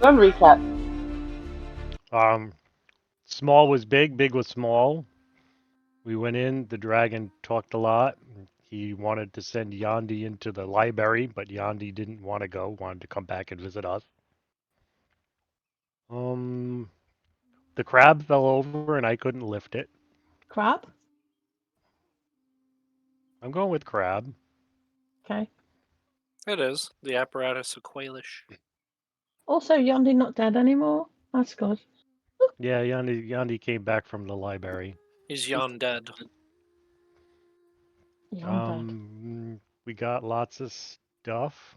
Run recap. Um, Small was big, big was small. We went in, the dragon talked a lot. He wanted to send Yandi into the library, but Yandi didn't want to go, wanted to come back and visit us. Um, the crab fell over and I couldn't lift it. Crab. I'm going with crab. Okay. It is. The apparatus of Quailish. Also, Yondi not dead anymore. That's good. Yeah, Yandi came back from the library. He's yon dead. Yon dead. We got lots of stuff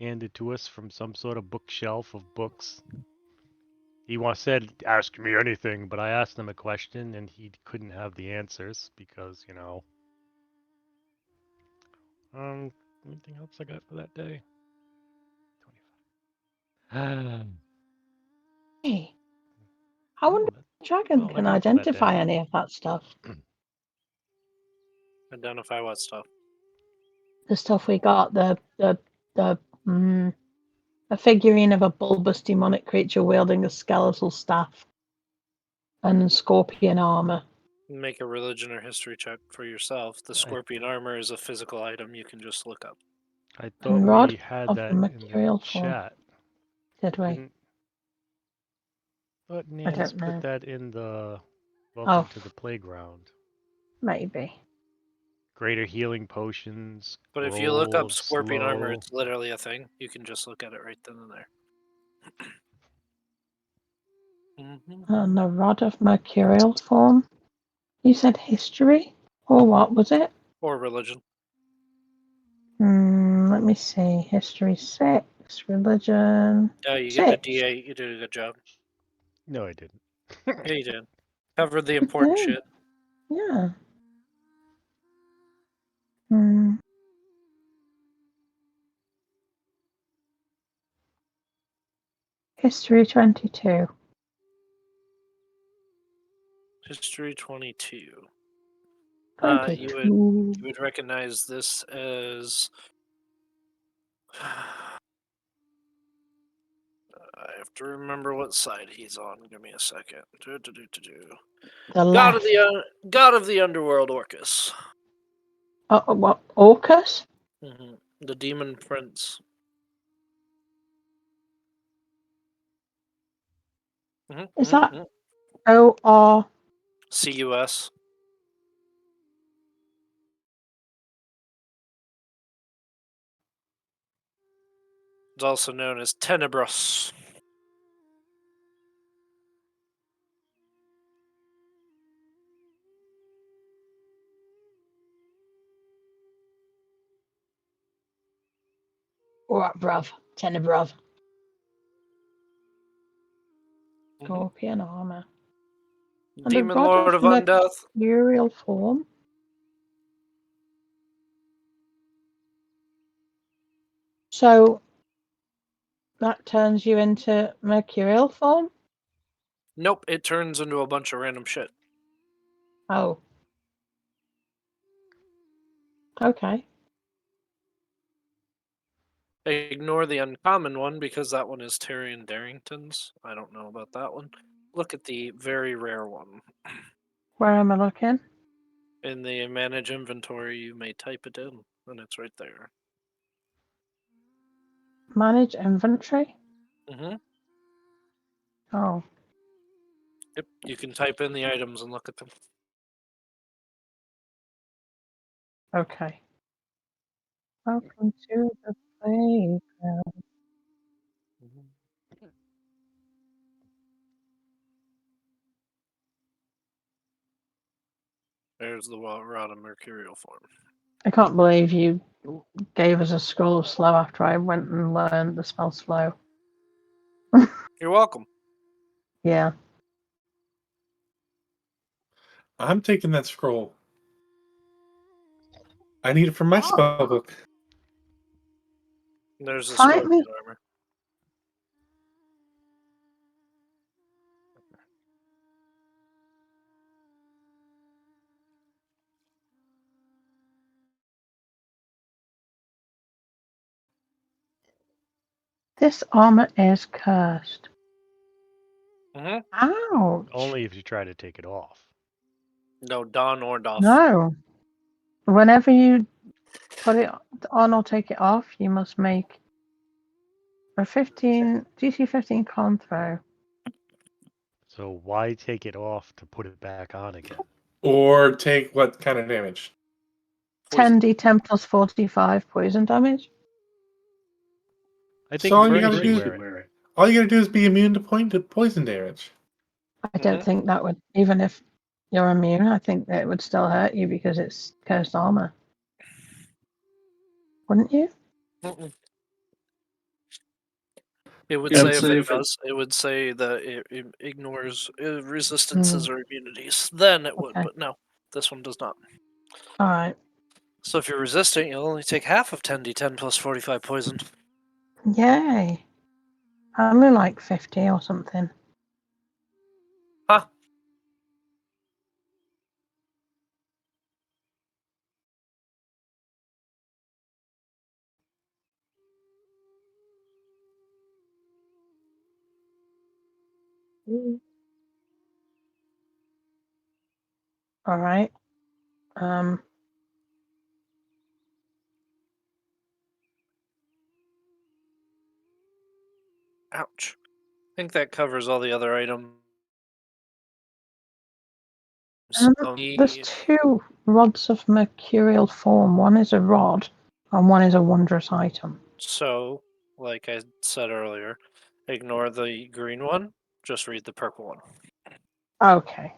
handed to us from some sort of bookshelf of books. He said, "Ask me anything," but I asked him a question and he couldn't have the answers because, anything else I got for that day? 25. Hey, I wonder That's if Dragon all I can got for that identify day. any of that stuff. Identify what stuff? The stuff we got, the a figurine of a bulbous demonic creature wielding a skeletal staff and scorpion armor. Make a religion or history check for yourself. The scorpion armor is a physical item you can just look up. I thought And we rod had of that the in the material form. chat. Did we? Didn't Thought I Nance don't put know. that in the welcome to the playground. Maybe. Greater healing potions. But if you look up of scorpion armor, slow. it's literally a thing. You can just look at it right then and there. And the rod of mercurial form. You said history? Or what was it? Or religion. Let me see. History 6, religion. Yeah, you 6. get the D8. You did a good job. No, I didn't. Yeah, you did. Covered the important shit. Yeah. History 22. History 22. 22. You would recognize this as. I have to remember what side he's on. Give me a second. The left. God of the underworld, Orcus. What? Orcus? The demon prince. Is that O-R? CUS. It's also known as Tenebros. What, bruv? Tenebrov. Scorpion armor. And Demon Lord of Undeath. Mercurial form. So that turns you into mercurial form? Nope, it turns into a bunch of random shit. Oh. Okay. Ignore the uncommon one because that one is Tyrion Darrington's. I don't know about that one. Look at the very rare one. Where am I looking? In the manage inventory, you may type it in, and it's right there. Manage inventory? Oh. Yep, you can type in the items and look at them. Okay. Welcome to the playground. There's the rod of mercurial form. I can't believe you gave us a scroll of slow after I went and learned the spell slow. You're welcome. Yeah. I'm taking that scroll. I need it for my spell book. There's a Fight scorpion me. armor. This armor is cursed. Hmm. Ouch. Only if you try to take it off. No, don or doff. No. Whenever you put it on or take it off, you must make a DC 15 con throw. So why take it off to put it back on again? Or take what kind of damage? 10d10 plus 45 poison damage. I think So all you Bryn gotta should do wear it. All you gotta do is be immune to poison damage. I don't think that would, even if you're immune, I think that it would still hurt you because it's cursed armor. Wouldn't you? Mm-mm. It would Yeah, say but if say it if it- does, it would say that it ignores resistances or immunities. Then it would, Okay. but no, this one does not. All right. So if you're resisting, you'll only take half of 10d10 plus 45 poison. Yay. I'm only like 50 or something. Huh. All right. Ouch. I think that covers all the other items. There's 2 rods of mercurial form. One is a rod, and one is a wondrous item. So, like I said earlier, ignore the green one. Just read the purple one. Okay.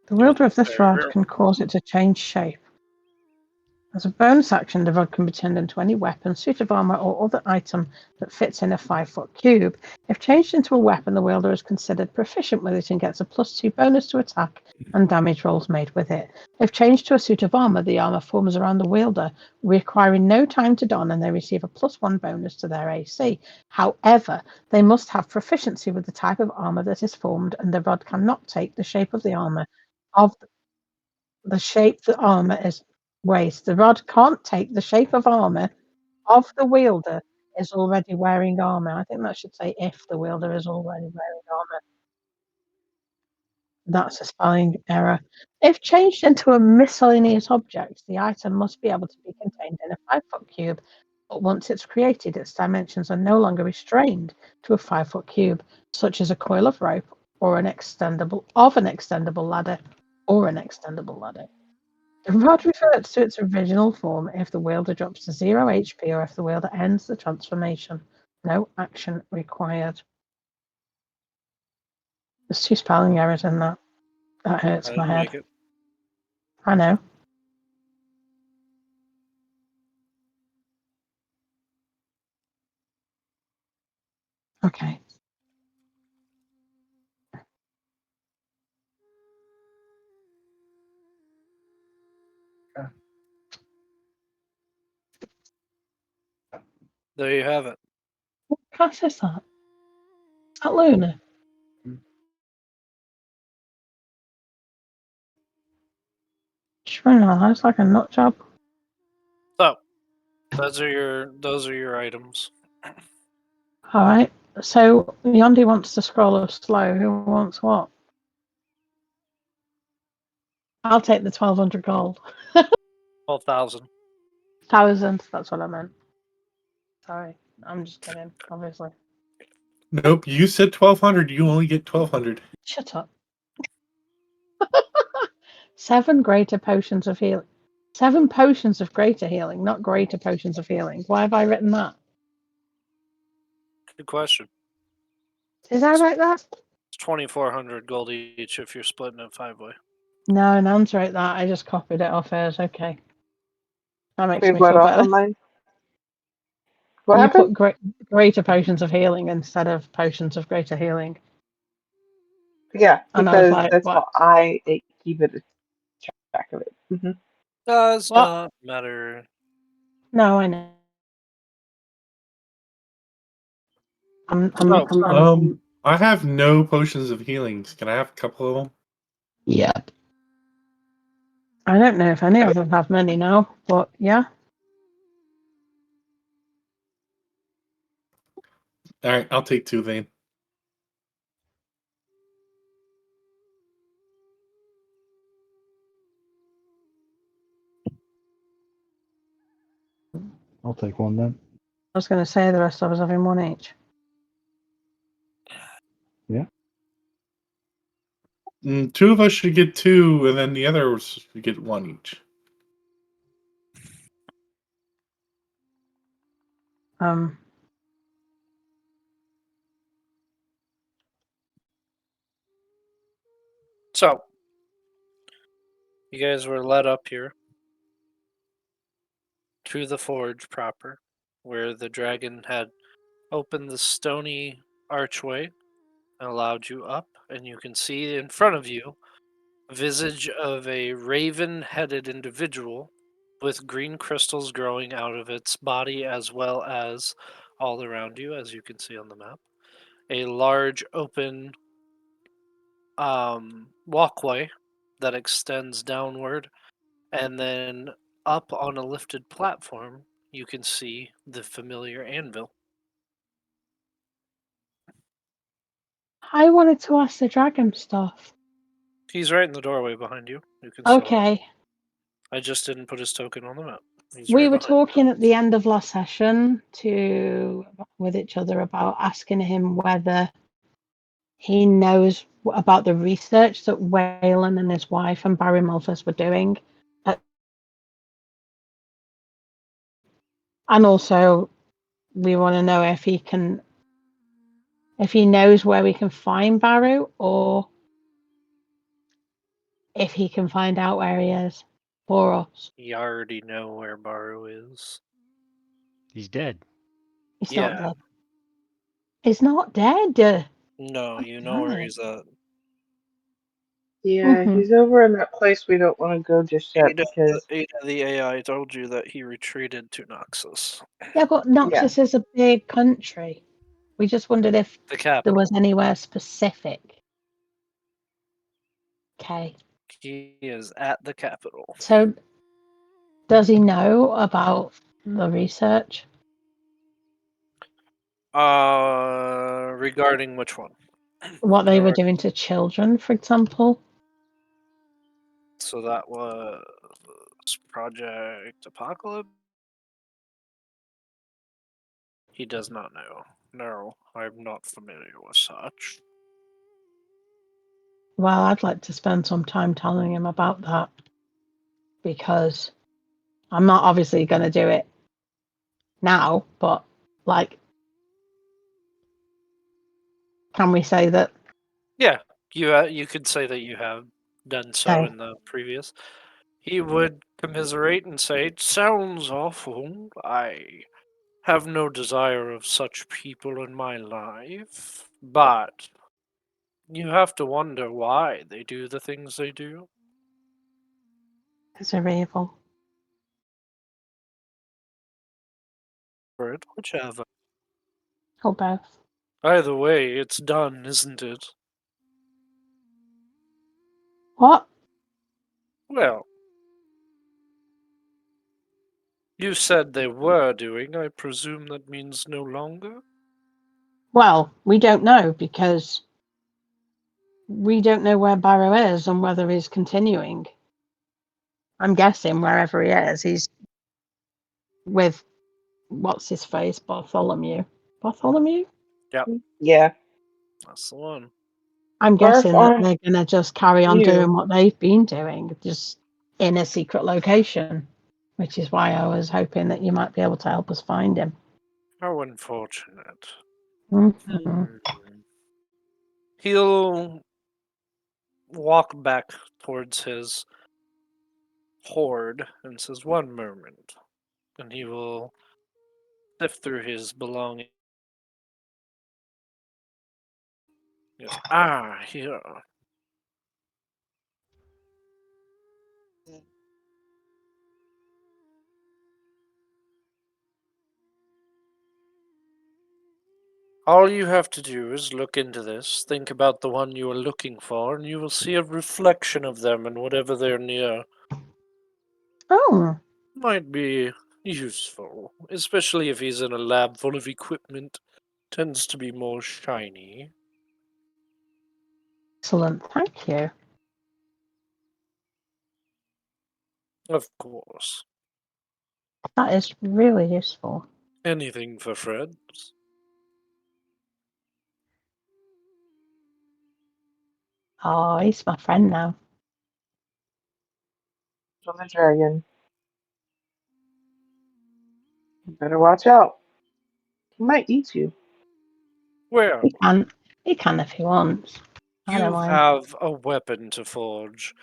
The wielder of this rod can cause it to change shape. As a bonus action, the rod can be turned into any weapon, suit of armor, or other item that fits in a 5-foot cube. If changed into a weapon, the wielder is considered proficient with it and gets a +2 bonus to attack and damage rolls made with it. If changed to a suit of armor, the armor forms around the wielder, requiring no time to don, and they receive a +1 bonus to their AC. However, they must have proficiency with the type of armor that is formed, and the rod cannot take the shape of the armor of the shape the armor is. Waste. The rod can't take the shape of armor of the wielder is already wearing armor. I think that should say if the wielder is already wearing armor. That's a spelling error. If changed into a miscellaneous object, the item must be able to be contained in a 5-foot cube, but once it's created, its dimensions are no longer restrained to a 5-foot cube, such as a coil of rope or an extendable ladder or an extendable ladder. The rod reverts to its original form if the wielder drops to 0 HP or if the wielder ends the transformation. No action required. There's 2 spelling errors in that. That hurts my head. I know. Okay. There you have it. What class is that? Is that Luna? Sure, that's like a nut job. So, those are your items. All right. So Yondi wants the scroll of slow. Who wants what? I'll take the 1,200 gold. 12,000. 1,000. That's what I meant. Sorry, I'm just kidding. Obviously. Nope, you said 1,200. You only get 1,200. Shut up. 7 greater potions of healing. 7 potions of greater healing, not greater potions of healing. Why have I written that? Good question. Did I write that? It's 2,400 gold each if you're splitting it 5-way. No, Nan's wrote that. I just copied it off hers. Okay. That makes Wait, me what feel off better. of mine? What You happened? put greater potions of healing instead of potions of greater healing. Yeah, And I was because like, that's what? how I keep it track of it. Mm-hmm. Does What? not matter. No, I know. I have no potions of healings. Can I have a couple of them? Yep. I don't know if any of them have many now, but yeah. All right, I'll take 2 then. I'll take 1 then. I was going to say the rest of us having 1 each. Yeah. 2 of us should get 2, and then the others should get 1 each. So, you guys were led up here to the forge proper, where the dragon had opened the stony archway and allowed you up, and you can see in front of you a visage of a raven-headed individual with green crystals growing out of its body as well as all around you, as you can see on the map. A large open walkway that extends downward, and then up on a lifted platform, you can see the familiar anvil. I wanted to ask the dragon stuff. He's right in the doorway behind you. You can see him. Okay. I just didn't put his token on the map. He's We right were behind you. talking at the end of last session with each other about asking him whether he knows about the research that Waylon and his wife and Barry Malthus were doing. And also, we want to know if he knows where we can find Baru, or if he can find out where he is for us. You already know where Baru is. He's dead. He's Yeah. not dead. He's not dead. No, you know where Okay. he's at. Yeah, Mhm. he's over in that place we don't want to go just yet because Ada, the AI told you that he retreated to Noxus, Yeah, but Noxus is a big country. We just wondered if the there capital. was anywhere specific. Okay. He is at the capital. So, does he know about the research? Regarding which one? What they were Or- doing to children, for example? So that was Project Apocalypse? He does not know. No, I'm not familiar with such. Well, I'd like to spend some time telling him about that, because I'm not obviously going to do it now, but like, can we say that? Yeah, you could say that you have done so Okay. in the previous. He would commiserate and say, "Sounds awful. I have no desire of such people in my life, but you have to wonder why they do the things they do." Is there evil? Or whichever. Or both? Either way, it's done, isn't it? What? Well, you said they were doing. I presume that means no longer? Well, we don't know, because we don't know where Barrow is and whether he's continuing. I'm guessing wherever he is, he's with what's his face, Bartholomew. Bartholomew? yeah. That's the one. I'm guessing that Bartholomew. they're gonna just carry on doing what they've been doing, just in a secret location, which is why I was hoping that you might be able to help us find him. How unfortunate. Mhm. He'll walk back towards his hoard and says, "One moment." And he will sift through his belongings. Yes. Here. All you have to do is look into this, think about the one you are looking for, and you will see a reflection of them in whatever they're near. Oh, Might be useful, especially if he's in a lab full of equipment. tends to be more shiny. Excellent, thank you. Of course. That is really useful. Anything for friends. Oh, he's my friend now. From the dragon. You better watch out. He might eat you. Where? He can. He can if he wants. I You don't mind. have a weapon to forge.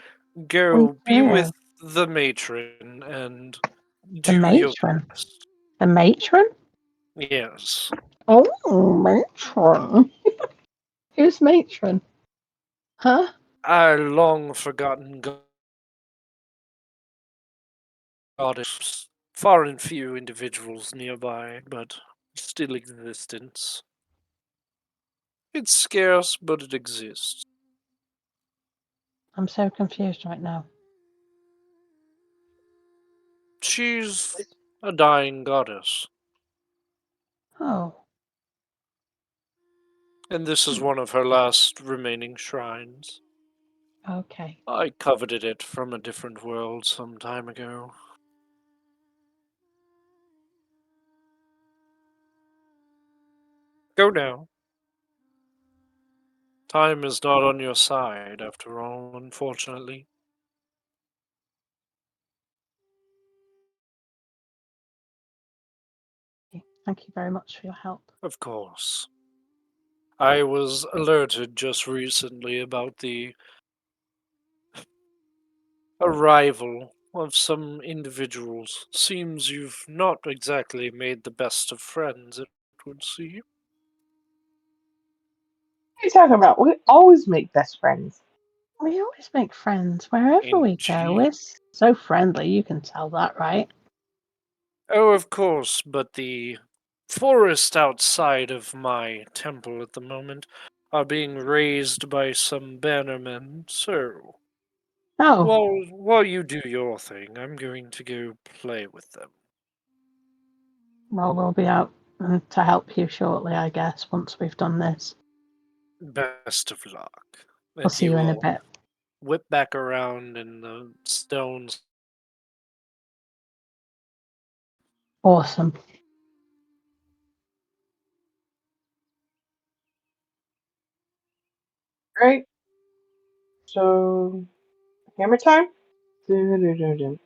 Go We be do. with the matron and The do your matron. best. The matron? Yes. Oh, matron. Who's matron? Huh? Our long forgotten goddess. Far and few individuals nearby, but still existence. It's scarce, but it exists. I'm so confused right now. She's a dying goddess, Oh, and this is one of her last remaining shrines. okay. I coveted it from a different world some time ago. Go now. Time is not on your side, after all, unfortunately. Thank you very much for your help. Of course. I was alerted just recently about the arrival of some individuals. Seems you've not exactly made the best of friends, it would seem. What are you talking about? We always make best friends. We always make friends wherever we go. We're Indeed. so friendly, you can tell that, right? Oh, of course, but the forest outside of my temple at the moment are being raised by some bannermen, so Oh, while you do your thing, I'm going to go play with them. well, we'll be out to help you shortly, I guess, once we've done this. Best of luck. We'll see you in a bit. Whip back around and the stones. Awesome. Right? So, hammer time? Do-do-do-do.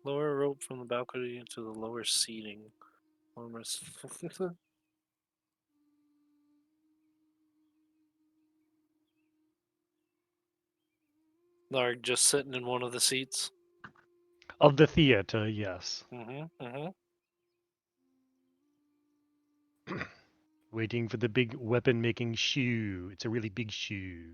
Lower rope from the balcony into the lower seating. Larg just sitting in one of the seats. Of the theater, yes. Waiting for the big weapon making shoe. It's a really big shoe.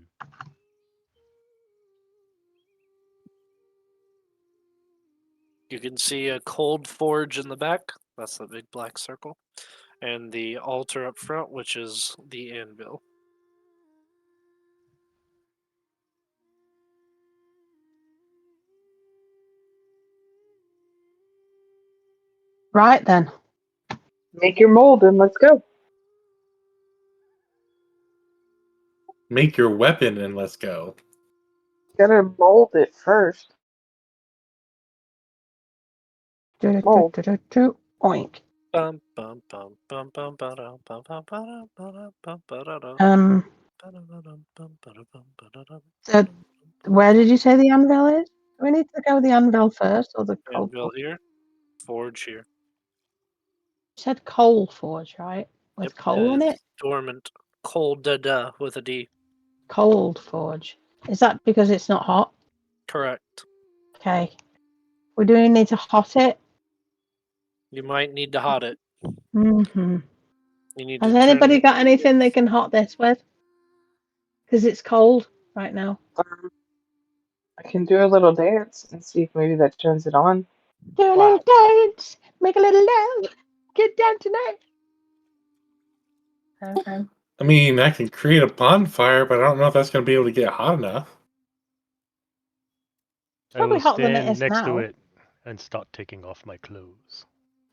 You can see a cold forge in the back. That's the big black circle. And the altar up front, which is the anvil. Right then. Make your mold and let's go. Make your weapon and let's go. Gotta mold it first. Mold. Oink. Bum, bum, bum, bum, bum, ba-dum, bum, bum, ba-dum, ba-dum, bum, ba-da-dum, ba-da-dum, bum, ba-da-bum, ba-da-dum, So where did you say the anvil is? Do we need to go with the anvil first or the coal anvil forge? here, forge here. You said coal forge, right? With Yep, coal in it? dormant. Cold da with a D. Cold forge. Is that because it's not hot? Correct. Okay. We do need to hot it. You might need to hot it. Mm-hmm. You need Has to anybody turn. got anything they can hot this with? Because it's cold right now. I can do a little dance and see if maybe that turns it on. Do a little dance, make a little love, get down tonight. Okay. I mean, I can create a bonfire, but I don't know if that's going to be able to get hot enough. I Probably will hotter than it stand is next now. to it and start taking off my clothes.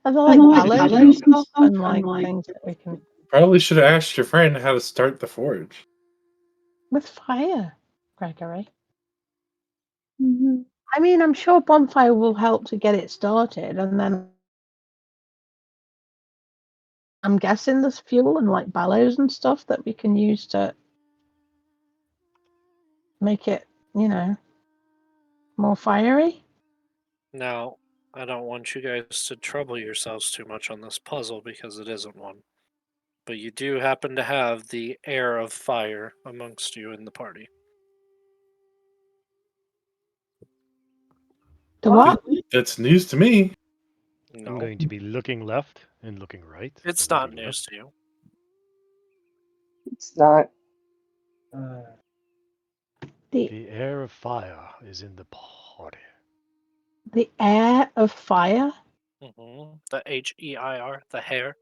Are there like pellets and stuff and like things that we can Probably should have asked your friend how to start the forge. With fire, Gregory. I mean, I'm sure bonfire will help to get it started, and then I'm guessing there's fuel and like bellows and stuff that we can use to make it, more fiery. Now, I don't want you guys to trouble yourselves too much on this puzzle because it isn't one. But you do happen to have the air of fire amongst you in the party. The what? That's news to me. I'm No, going to be looking left and looking right. it's and not looking news to you. It's not. The The air of fire is in the party. the air of fire. The HEIR, the hair.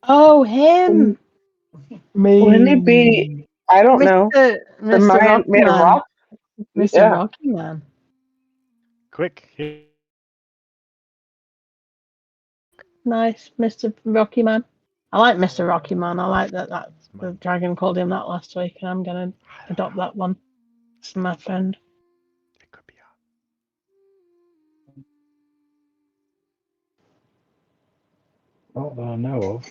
Oh, him, Wouldn't it be? I don't know. Mr. The Mr. man Rocky made of Man. rock. Mr. Yeah. Rocky Man. Quick, here. Nice, Mr. Rocky Man. I like Mr. Rocky Man. I like that. The Mine. dragon called him that last week, and I'm gonna adopt that one. It's my friend. It could be Not that I know of.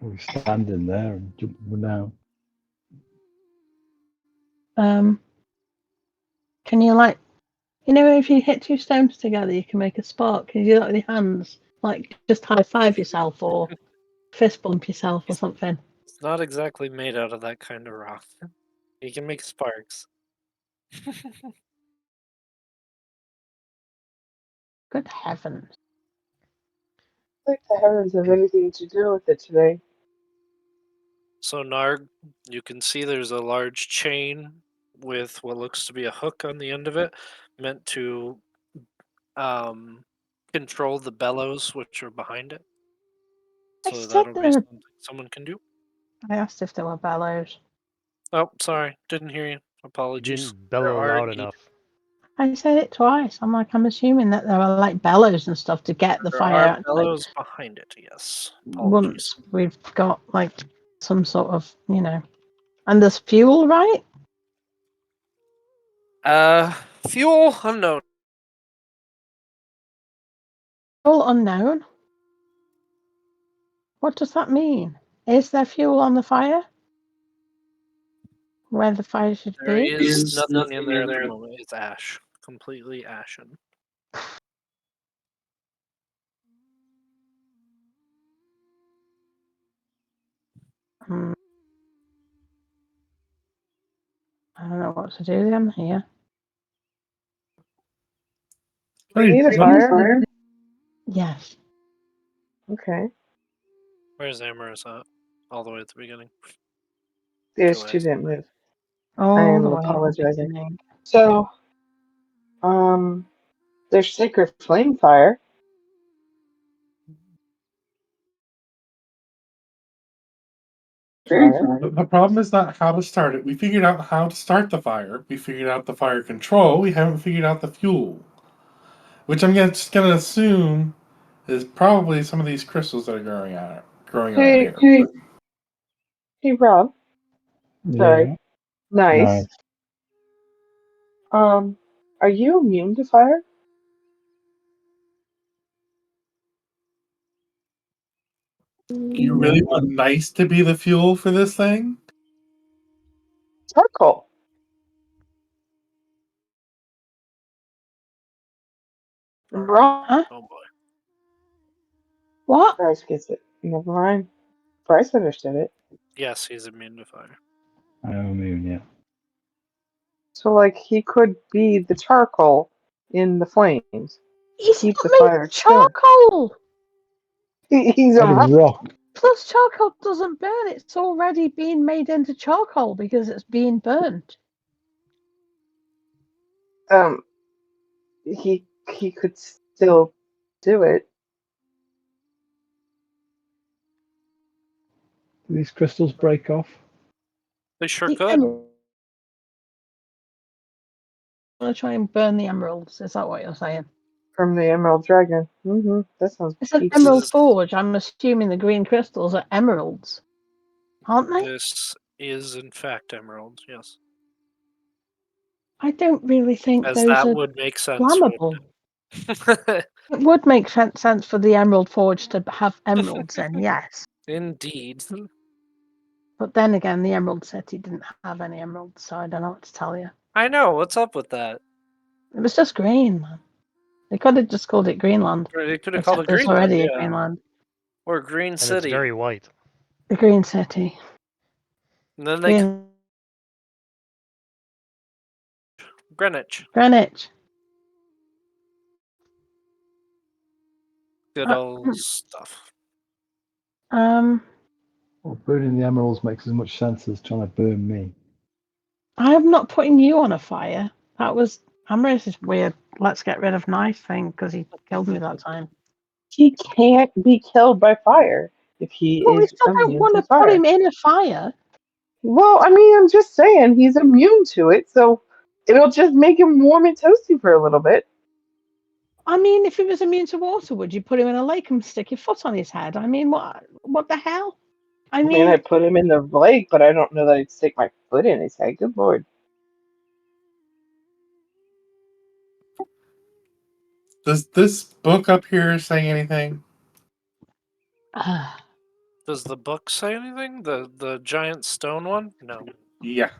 We're standing there and jumping down. Can you like, if you hit two stones together, you can make a spark. Can you do that with your hands? Like just high five yourself or fist bump yourself or something. It's not exactly made out of that kind of rock. You can make sparks. Good heavens! Like the heavens have anything to do with it today. So, Narg, you can see there's a large chain with what looks to be a hook on the end of it, meant to control the bellows which are behind it. I So said that'll be there. something someone can do. I asked if there were bellows. Oh, sorry, didn't hear you. You Apologies. didn't bellow are loud indeed- enough. I said it twice. I'm assuming that there are like bellows and stuff to get the There fire. are bellows behind it. Yes. Apologies. Once we've got like some sort of, and there's fuel, right? Fuel unknown. Fuel unknown. What does that mean? Is there fuel on the fire? Where the fire should There be? is nothing in there at the moment. It's ash, completely ashen. Hmm. I don't know what to do then here. We need a fire. Yes. Okay. Where's Amaris at? All the way at the beginning. There's Go two ahead. didn't move. Oh, I am the way at the apologizing. beginning. So, there's sacred flame fire. Fire. The problem is not how to start it. We figured out how to start the fire. We figured out the fire control. We haven't figured out the fuel. Which I'm just going to assume is probably some of these crystals that are growing out Hey, here. hey, Rob. Sorry. Yeah. Nice. Are you immune to fire? You really want nice to be the fuel for this thing? Charcoal. Wrong. Huh? Oh boy. What? Bryce gets it. Never mind. Bryce understood it. Yes, he's immune to fire. I am immune, yeah. So, like, he could be the charcoal in the flames. He's Keep not the made fire of charcoal. He's a Made of rock. rock. Plus, charcoal doesn't burn. It's already been made into charcoal because it's being burnt. He could still do it. Do these crystals break off? They sure The could. emerald. I'm gonna try and burn the emeralds. Is that what you're saying? From the Emerald Dragon. That sounds It's an peachy. emerald forge. I'm assuming the green crystals are emeralds, aren't they? This is in fact emerald, yes. I don't really think As those that are would make sense. flammable. wouldn't It would make sense for the emerald forge to have emeralds in, yes. it? Indeed. But then again, the Emerald City didn't have any emeralds, so I don't know what to tell you. I know, what's up with that? It was just green, man. They could have just called it Greenland. Or they could have called Except it there's Greenland, already a yeah. Greenland. Or Green And City. it's very white. The Green City. And then they Green... Greenwich. Greenwich. Good old stuff. Well, burning the emeralds makes as much sense as trying to burn me. I'm not putting you on a fire. That was Ambrose' weird let's get rid of knife thing because he killed me that time. He can't be killed by fire if he Well, we is still don't immune want to to put fire. him in a fire. Well, I mean, I'm just saying he's immune to it, so it'll just make him warm and toasty for a little bit. I mean, if he was immune to water, would you put him in a lake and stick your foot on his head? I mean, what the hell? I I mean, mean, I'd put him in the lake, but I don't know that I'd stick my foot in his head. Good lord. Does this book up here say anything? Does the book say anything? The giant stone one? No. Yeah.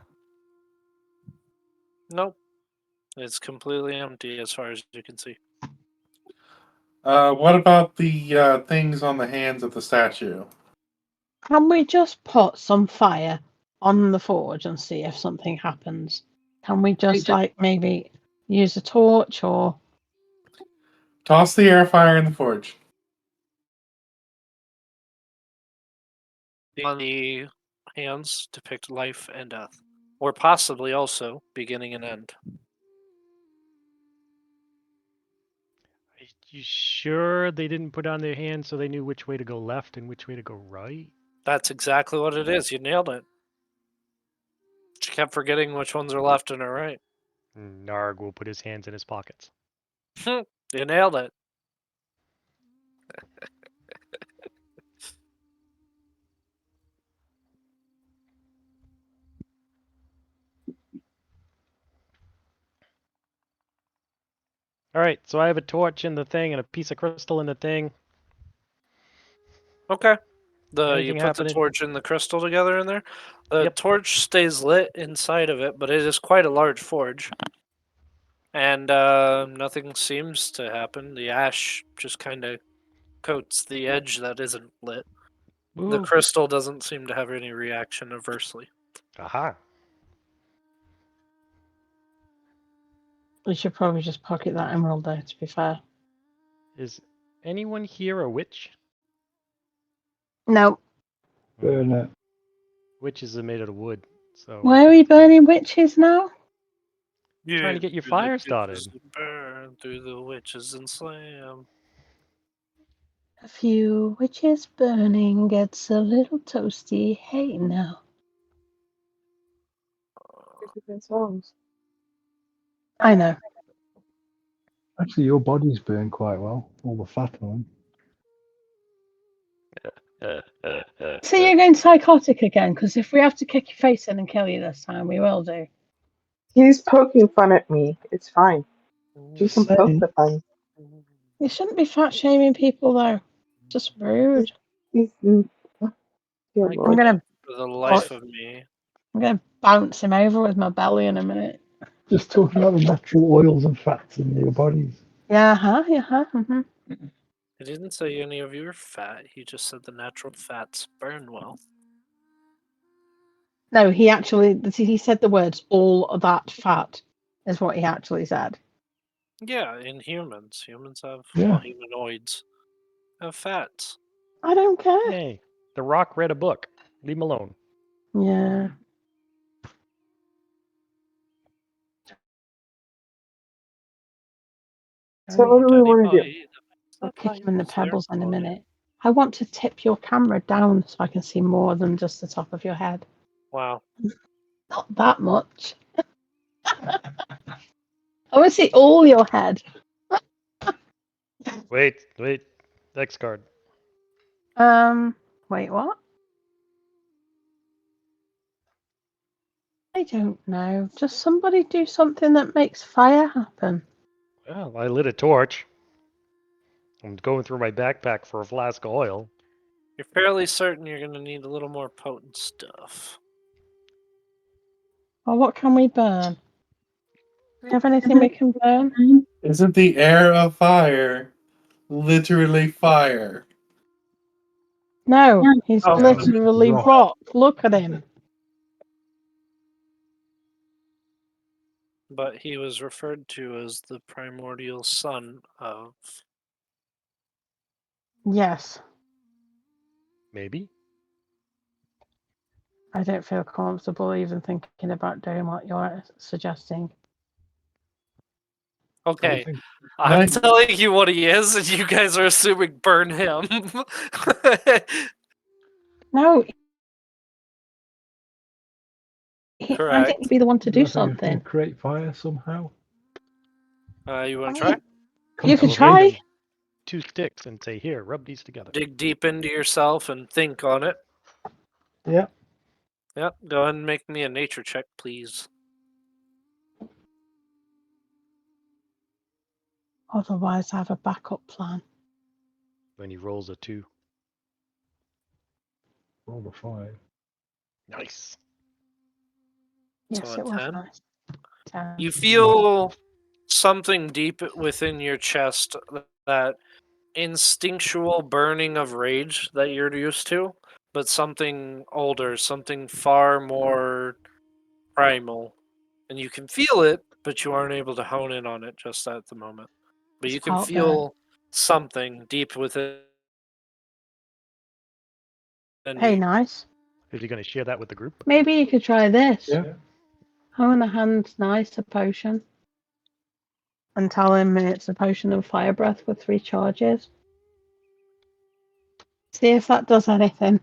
Nope. It's completely empty as far as you can see. What about the things on the hands of the statue? can we just put some fire on the forge and see if something happens? Can we just like maybe use a torch or Toss the air fire in the forge. On the hands depict life and death. Or possibly also beginning and end. Are you sure they didn't put on their hands so they knew which way to go left and which way to go right? That's exactly what it is. You nailed it. She kept forgetting which ones are left and are right. Narg will put his hands in his pockets. You nailed it. All right, so I have a torch in the thing and a piece of crystal in the thing. Okay. You Anything put the happening? torch and the crystal together in there. The Yep. torch stays lit inside of it, but it is quite a large forge. And nothing seems to happen. The ash just kind of coats the edge that isn't lit. The Ooh. crystal doesn't seem to have any reaction adversely. Aha. we should probably just pocket that emerald though, to be fair. Is anyone here a witch? No. Burn it. Witches are made out of wood. So Why are we burning witches now? Trying to get your Through the fire ditches started. and burn, through the witches and slam. A few witches burning gets a little toasty. Hey now. Different songs. I know. Actually, your bodies burn quite well. All the fat on. So you're going psychotic again? Because if we have to kick your face in and kill you this time, we will do. He's poking fun at me. It's fine. You can poke the fun. You shouldn't be fat shaming people though. Just rude. Dear I Lord. gonna- For the life of me. I'm gonna bounce him over with my belly in a minute. Just talking about the natural oils and fats in your bodies. Yeah, huh? Yeah, huh? Mm-hmm. He didn't say any of you are fat. He just said the natural fats burn well. No, he said the words "all of that fat" is what he actually said. Yeah, in humans. Humans have Yeah. well, humanoids have fats. I don't care. Hey, The Rock read a book. Leave him alone. Yeah. So what do we want to do? I'll kick him in the pebbles in a minute. I want to tip your camera down so I can see more than just the top of your head. Wow. Not that much. I want to see all your head. Wait. Next card. Wait, what? I don't know. Just somebody do something that makes fire happen. Well, I lit a torch. I'm going through my backpack for a flask of oil. You're fairly certain you're going to need a little more potent stuff. Well, what can we burn? Do we have anything we can burn? Isn't the air of fire literally fire? No, he's Oh. literally Rock. rock. Look at him. But he was referred to as the primordial son of. Yes. Maybe. I don't feel comfortable even thinking about doing what you're suggesting. Okay, think- I'm Nice. telling you what he is, and you guys are assuming burn him. No. I Correct. think he'd be the one to do I think I can something. create fire somehow. You want to I try? mean, you could I'll try. hand him 2 sticks and say, "Here, rub these together." Dig deep into yourself and think on it. Yeah. Yep. Go ahead and make me a nature check, please. Otherwise, I have a backup plan. When he rolls a 2. Roll the 5. Nice. Yes, So a it was 10? nice. 10. You feel something deep within your chest, that instinctual burning of rage that you're used to, but something older, something far more primal. And you can feel it, but you aren't able to hone in on it just at the moment. But It's you can heartburn. feel something deep within Hey, you. nice. Is he going to share that with the group? Maybe you could try this. Yeah. Hone a hand nice, a potion. And tell him it's a potion of fire breath with 3 charges. See if that does anything.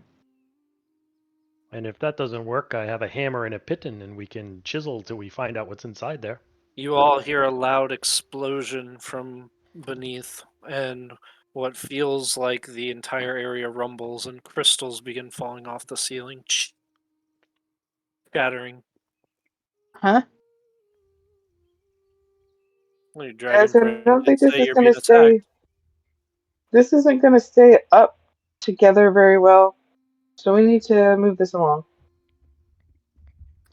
And if that doesn't work, I have a hammer and a piton, and we can chisel till we find out what's inside there. You all hear a loud explosion from beneath, and what feels like the entire area rumbles, and crystals begin falling off the ceiling, scattering. Huh? Your Guys, dragon I don't think this say is you're going being to stay. attacked. This isn't going to stay up together very well. So we need to move this along.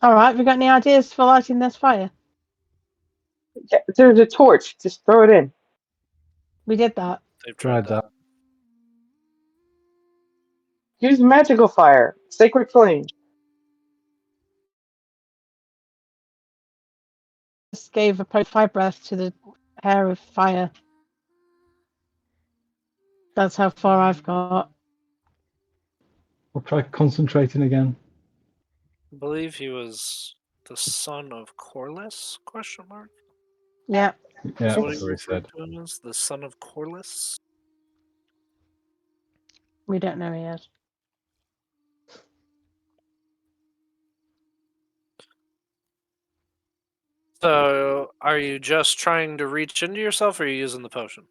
All right, have you got any ideas for lighting this fire? Yeah, there's a torch. Just throw it in. We did that. They've tried Tried that. that. Use magical fire. Sacred flame. Just gave a fire breath to the hair of fire. That's how far I've got. I'll try concentrating again. I believe he was the son of Corlys? Question mark. Yeah. Yeah, That's what that's he what he referred said. to him as, the son of Corlys. We don't know he is. So, are you just trying to reach into yourself, or are you using the potion?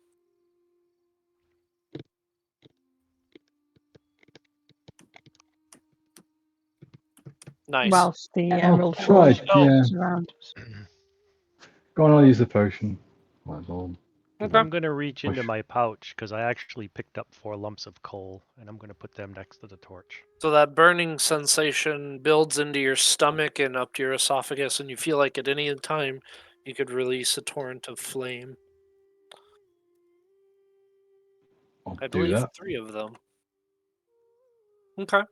Nice. Whilst the I'll emerald try, forge yeah. is around us. Go on, I'll use the potion. Might as well. Okay. I'm going to reach into Push. my pouch because I actually picked up 4 lumps of coal, and I'm going to put them next to the torch. So that burning sensation builds into your stomach and up to your esophagus, and you feel like at any time you could release a torrent of flame. I'll I do believe that. 3 of them. Okay.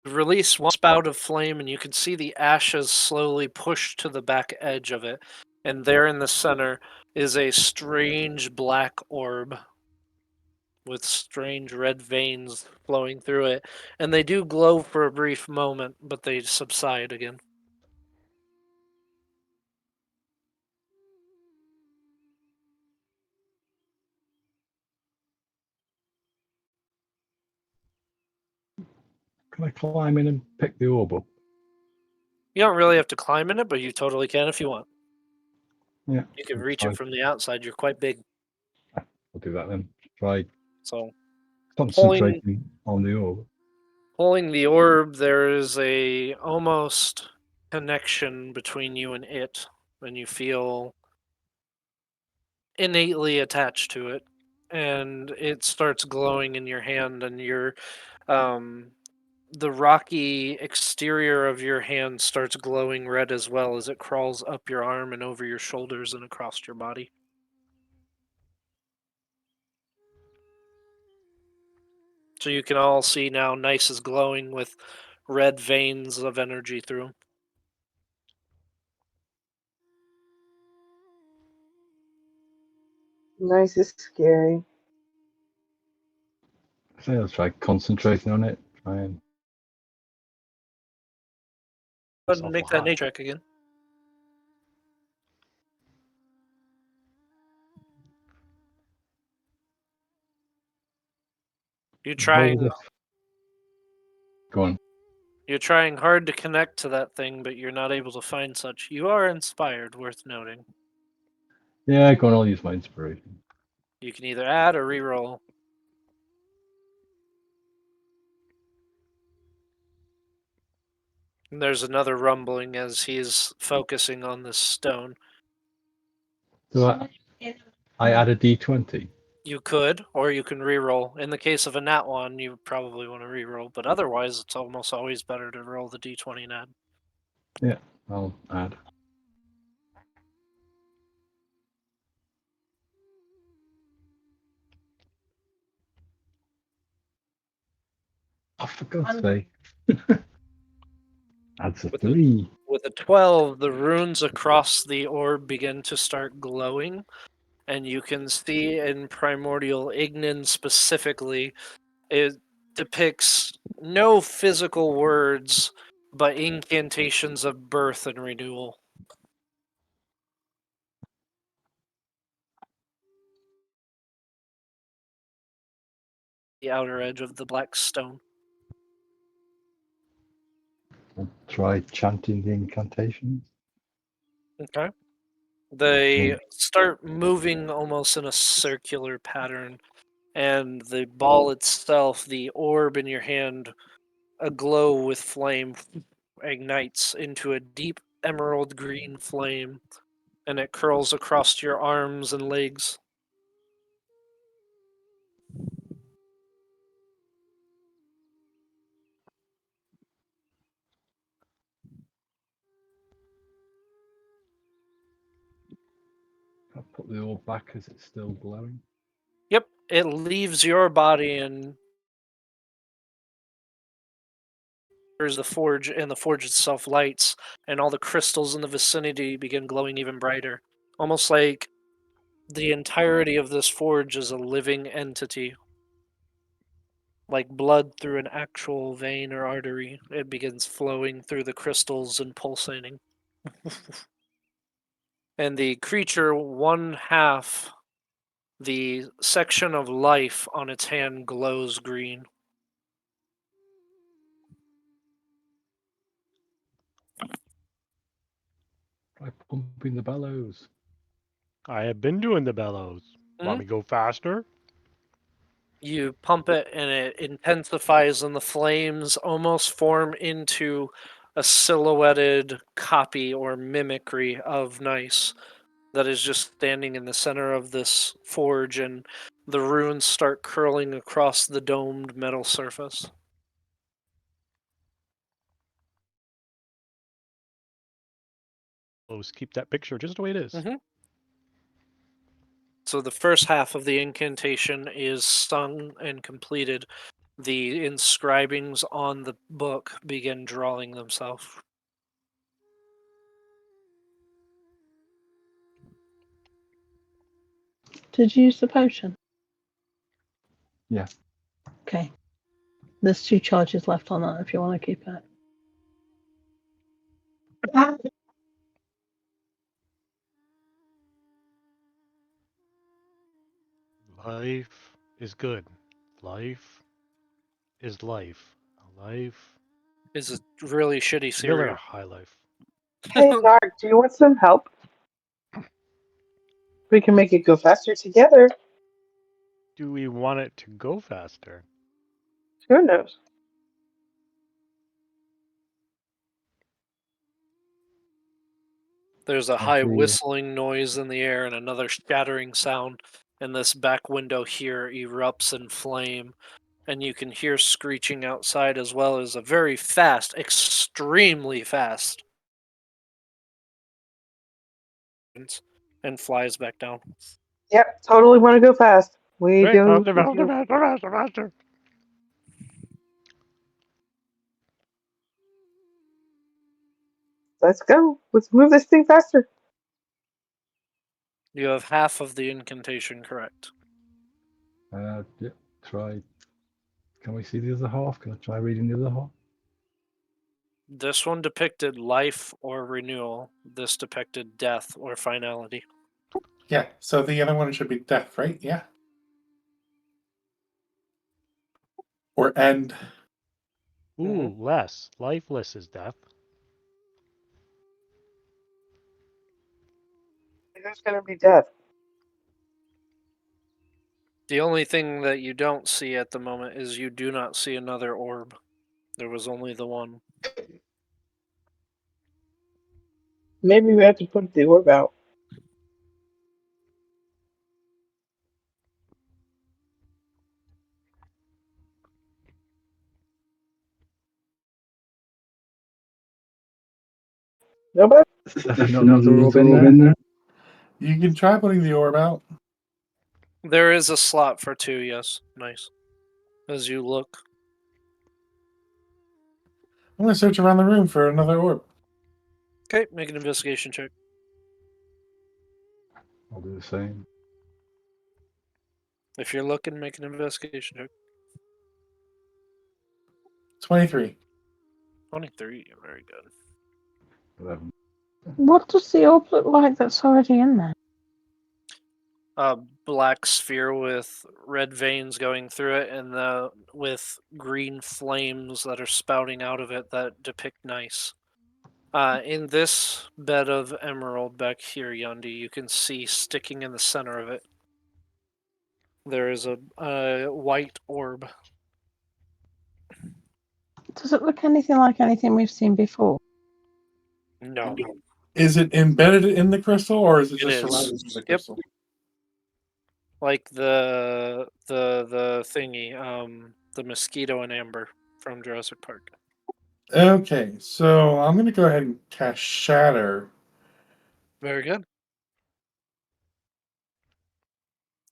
Release one spout of flame, and you can see the ashes slowly push to the back edge of it. And there in the center is a strange black orb with strange red veins flowing through it. And they do glow for a brief moment, but they subside again. Can I climb in and pick the orb up? You don't really have to climb in it, but you totally can if you want. Yeah. You can I'll reach try. it from the outside. You're quite big. I'll do that then. Try So concentrating on the orb. pulling the orb, there is a almost connection between you and it, and you feel innately attached to it, and it starts glowing in your hand, and the rocky exterior of your hand starts glowing red as well as it crawls up your arm and over your shoulders and across your body. So you can all see now Nice is glowing with red veins of energy through him. Nice is scary. So I'll try concentrating on it. Try and Go ahead and make that nature check again. You're trying Go on. You're trying hard to connect to that thing, but you're not able to find such. You are inspired, worth noting. Yeah, go on. I'll use my inspiration. You can either add or reroll. And there's another rumbling as he's focusing on this stone. So I add a d20. You could, or you can reroll. In the case of a nat one, you probably want to reroll, but otherwise, it's almost always better to roll the d20 and add. Yeah, I'll add. Oh, for God's sake. Adds a 3. With a 12, the runes across the orb begin to start glowing, and you can see in Primordial Ignin specifically, it depicts no physical words, but incantations of birth and renewal. The outer edge of the black stone. I'll try chanting the incantations. Okay. They start moving almost in a circular pattern, and the ball itself, the orb in your hand, aglow with flame, ignites into a deep emerald green flame, and it curls across your arms and legs. I'll put the orb back as it's still glowing. Yep, it leaves your body and there's the forge, and the forge itself lights, and all the crystals in the vicinity begin glowing even brighter. Almost like the entirety of this forge is a living entity. Like blood through an actual vein or artery, it begins flowing through the crystals and pulsating. And the creature, one half, the section of life on its hand glows green. Try pumping the bellows. I have been doing the bellows. Want me to go faster? You pump it and it intensifies, and the flames almost form into a silhouetted copy or mimicry of Nice that is just standing in the center of this forge, and the runes start curling across the domed metal surface. Let's keep that picture just the way it is. Mm-hmm. So the first half of the incantation is sung and completed. The inscribings on the book begin drawing themselves. Did you use the potion? Yeah. Okay. There's 2 charges left on that if you want to keep it. Life is good. Life is life. Life Is a really shitty Miller cereal. High Life. Hey, Nark, do you want some help? We can make it go faster together. Do we want it to go faster? Who knows? There's a high Actually, whistling noise in the air and another shattering sound, and this back window here erupts in flame, and you can hear screeching outside as well as a very fast, extremely fast, and flies back down. Yep, totally want to go fast. We Right, do. faster, faster, faster, faster, faster. Let's go. Let's move this thing faster. You have half of the incantation correct. yeah, try. Can we see the other half? Can I try reading the other half? This one depicted life or renewal. This depicted death or finality. Yeah, so the other one should be death, right? Yeah. Or end. Ooh, less. Lifeless is death. There's going to be death. The only thing that you don't see at the moment is you do not see another orb. There was only the one. Maybe we have to put the orb out. Nobody? Another orb in there? You can try putting the orb out. There is a slot for 2, yes. Nice. As you look. I'm going to search around the room for another orb. Okay, make an investigation check. I'll do the same. If you're looking, make an investigation check. 23. 23, very good. 11. What does the orb look like that's already in there? A black sphere with red veins going through it, and with green flames that are spouting out of it that depict nice. In this bed of emerald back here, Yundi, you can see sticking in the center of it, there is a white orb. Does it look anything like anything we've seen before? No. Is it embedded in the crystal, or is it It just is. surrounding the Yep. crystal? Like the thingy, the mosquito and amber from Jurassic Park. Okay, so I'm going to go ahead and cast Shatter. Very good.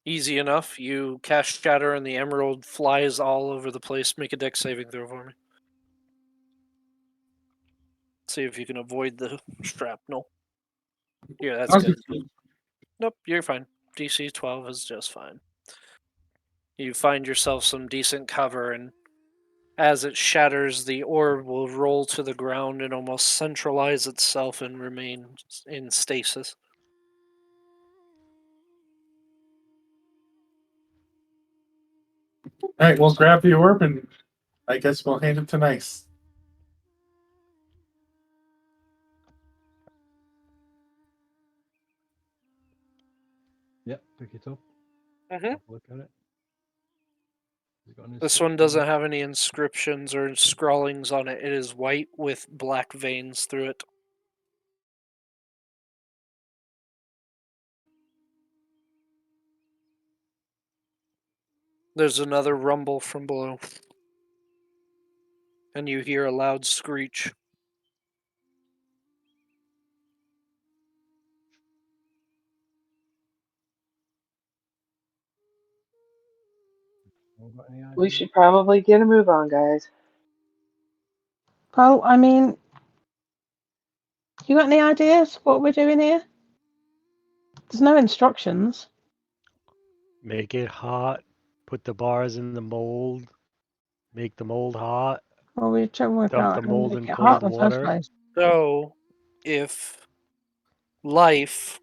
Easy enough. You cast Shatter and the emerald flies all over the place. Make a dex saving throw for me. See if you can avoid the shrapnel. Yeah, that's Okay. good. Nope, you're fine. DC 12 is just fine. You find yourself some decent cover, and as it shatters, the orb will roll to the ground and almost centralize itself and remain in stasis. All right, we'll grab the orb and I guess we'll hand it to Nice. Yep, pick it up. Mhm. Have a look at it. Has it got an This one inscription? doesn't have any inscriptions or scrawlings on it. It is white with black veins through it. There's another rumble from below. And you hear a loud screech. Anyone got any We idea? should probably get a move on, guys. Well, I mean, you got any ideas what we're doing here? There's no instructions. Make it hot. Put the bars in the mold. Make the mold hot. Well, we're trying to work Dump out the how to mold make in it hot cold in the first water. place. So, if life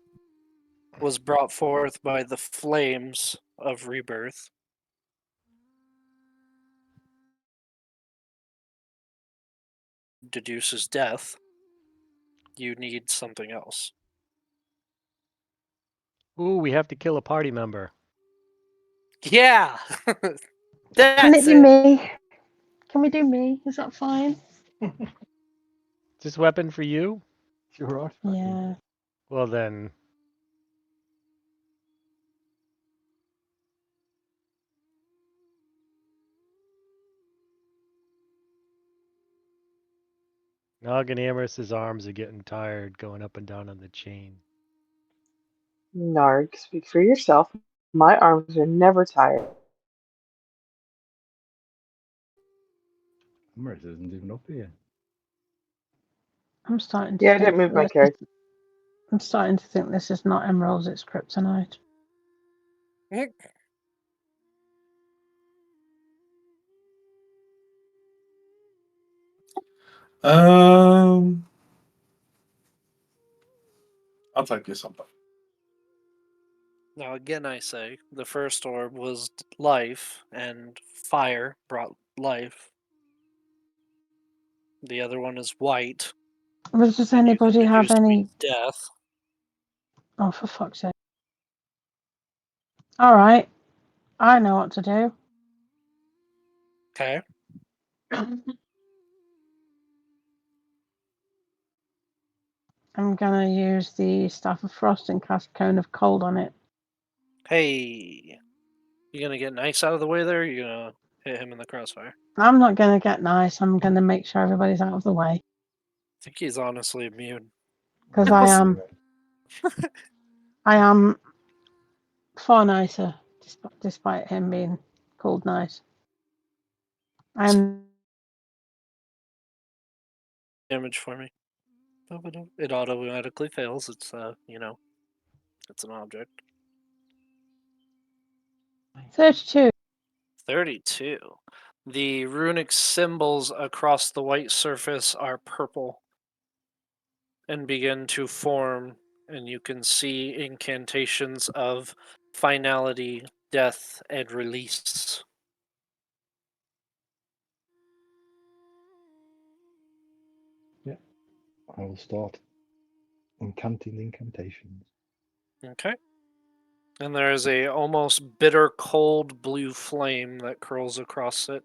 was brought forth by the flames of rebirth, deduces death, you need something else. Ooh, we have to kill a party member. Yeah. Can it That's be it. me? Can we do me? Is that fine? Is this weapon for you? Sure, artifact. Yeah. Well then, Nog and Amorous' arms are getting tired going up and down on the chain. Narg, speak for yourself. My arms are never tired. Maris isn't even up here. I'm starting to Yeah, I think didn't move my that character. I'm starting to think this is not emeralds, it's kryptonite. I'll type you something. Now, again, I say the first orb was life, and fire brought life. The other one is white. Does and you can anybody have produce any? death? Oh, for fuck's sake. Alright, I know what to do. Okay. I'm gonna use the Staff of Frost and cast Cone of Cold on it. Hey, you gonna get nice out of the way there? Or you gonna hit him in the crossfire? I'm not gonna get nice, I'm gonna make sure everybody's out of the way. I think he's honestly immune. Because I am far nicer, despite him being called nice. I'm Damage for me. It automatically fails. It's it's an object. 32. 32. The runic symbols across the white surface are purple and begin to form, and you can see incantations of finality, death, and release. I will start incanting incantations. Okay. And there is a almost bitter cold blue flame that curls across it.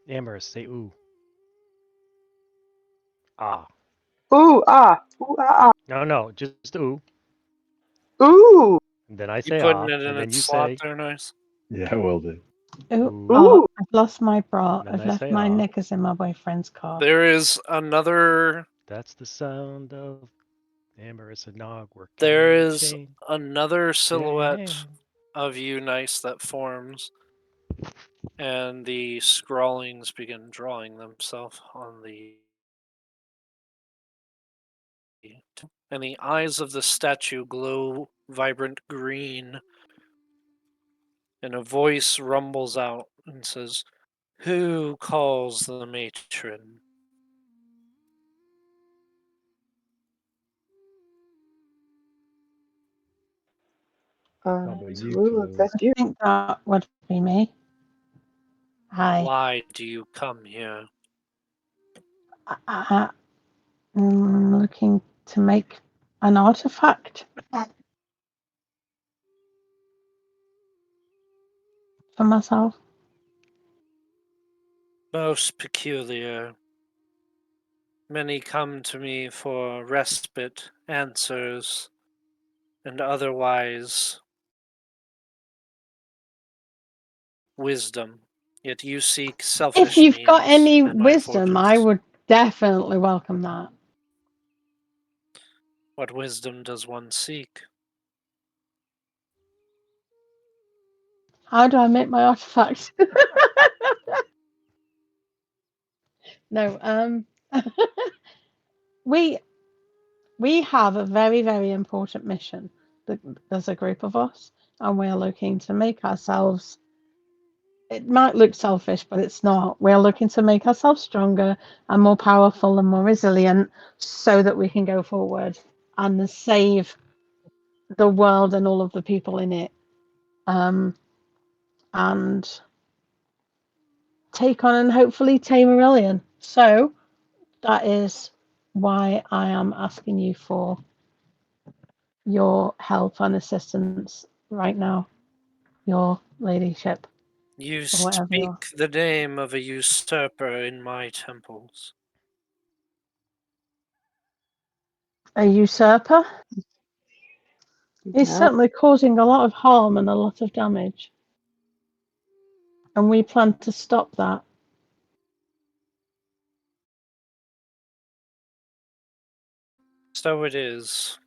Amorous, say ooh. Ah. Ooh, ah, ooh, ah, No, just ooh. ah. Ooh, And then I You say putting ah. it in And then its you slot say there, nice. Yeah, will do. Ooh, ooh. oh, ooh. I've lost my bra. And then I've I left say my ah. knickers in my boyfriend's car. There is another. That's the sound of Amorous and Nog working There on the is chain. another silhouette Yeah. of you, nice, that forms, and the scrawlings begin drawing themselves on the. And the eyes of the statue glow vibrant green, and a voice rumbles out and says, "Who calls the matron?" That'll be you, Tallulah, that's I you. think that would be me. Hi. Why do you come here? I'm looking to make an artifact for myself. Most peculiar. Many come to me for respite, answers, and otherwise wisdom. Yet you seek selfish If you've got means any in my wisdom, I fortress. would definitely welcome that. What wisdom does one seek? How do I make my artifact? No, we have a very, very important mission. There's a group of us, and we're looking to make ourselves. It might look selfish, but it's not. We're looking to make ourselves stronger and more powerful and more resilient, so that we can go forward and save the world and all of the people in it. And take on and hopefully tame Aurelian. So that is why I am asking you for your help and assistance right now, your ladyship. You Or whatever you are. speak the name of a usurper in my temples. A usurper? He's Yeah. certainly causing a lot of harm and a lot of damage. And we plan to stop that. So it is.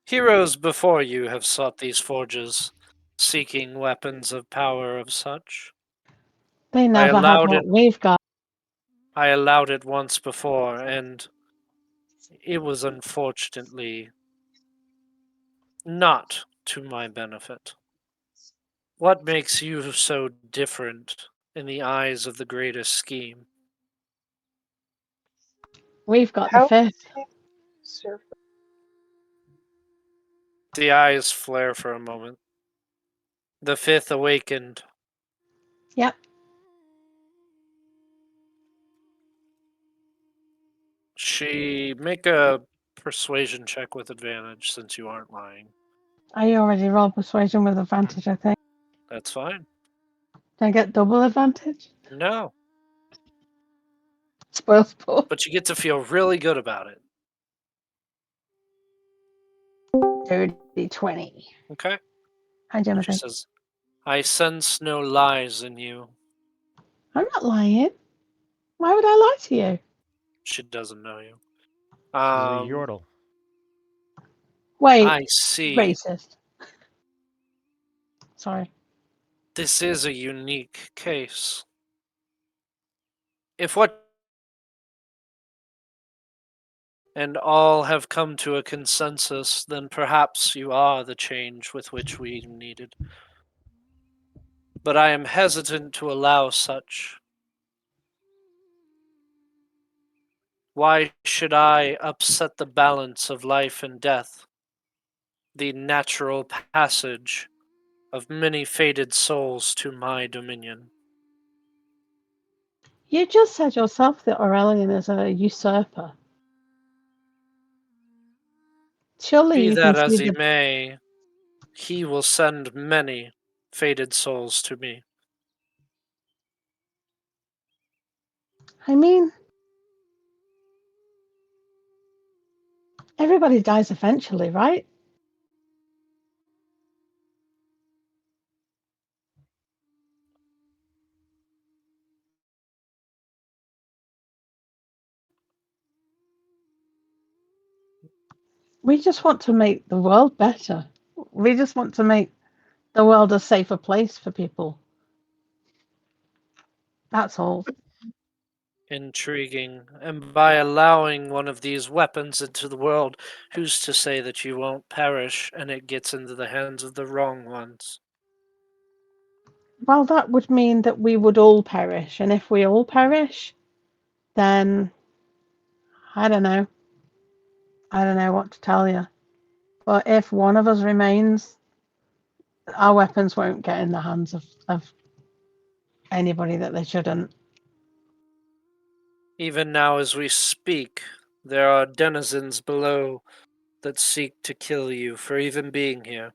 Heroes before you have sought these forges, seeking weapons of power of such. They never had allowed what it. we've got. I allowed it once before, and it was unfortunately not to my benefit. What makes you so different in the eyes of the greatest scheme? We've got the How fifth. usurper? The eyes flare for a moment. The fifth awakened. Yep. She make a persuasion check with advantage since you aren't lying. I already rolled persuasion with advantage, I think. That's fine. Did I get double advantage? No, Spoil sport. but you get to feel really good about it. Dirty 20. Okay? Hi, She Timothy. says, I sense no lies in you. I'm not lying. Why would I lie to you? She doesn't know you. Only Yordle. Wait, I see. racist. Sorry. This is a unique case. If what and all have come to a consensus, then perhaps you are the change with which we needed. But I am hesitant to allow such. Why should I upset the balance of life and death, the natural passage of many fated souls to my dominion? You just said yourself that Aurelian is a usurper. Surely Be you can that as see he the... may, he will send many fated souls to me. I mean, everybody dies eventually, right? We just want to make the world better. We just want to make the world a safer place for people. That's all. Intriguing. And by allowing one of these weapons into the world, who's to say that you won't perish and it gets into the hands of the wrong ones? Well, that would mean that we would all perish. And if we all perish, then I don't know. I don't know what to tell you. But if one of us remains, our weapons won't get in the hands of anybody that they shouldn't. Even now, as we speak, there are denizens below that seek to kill you for even being here.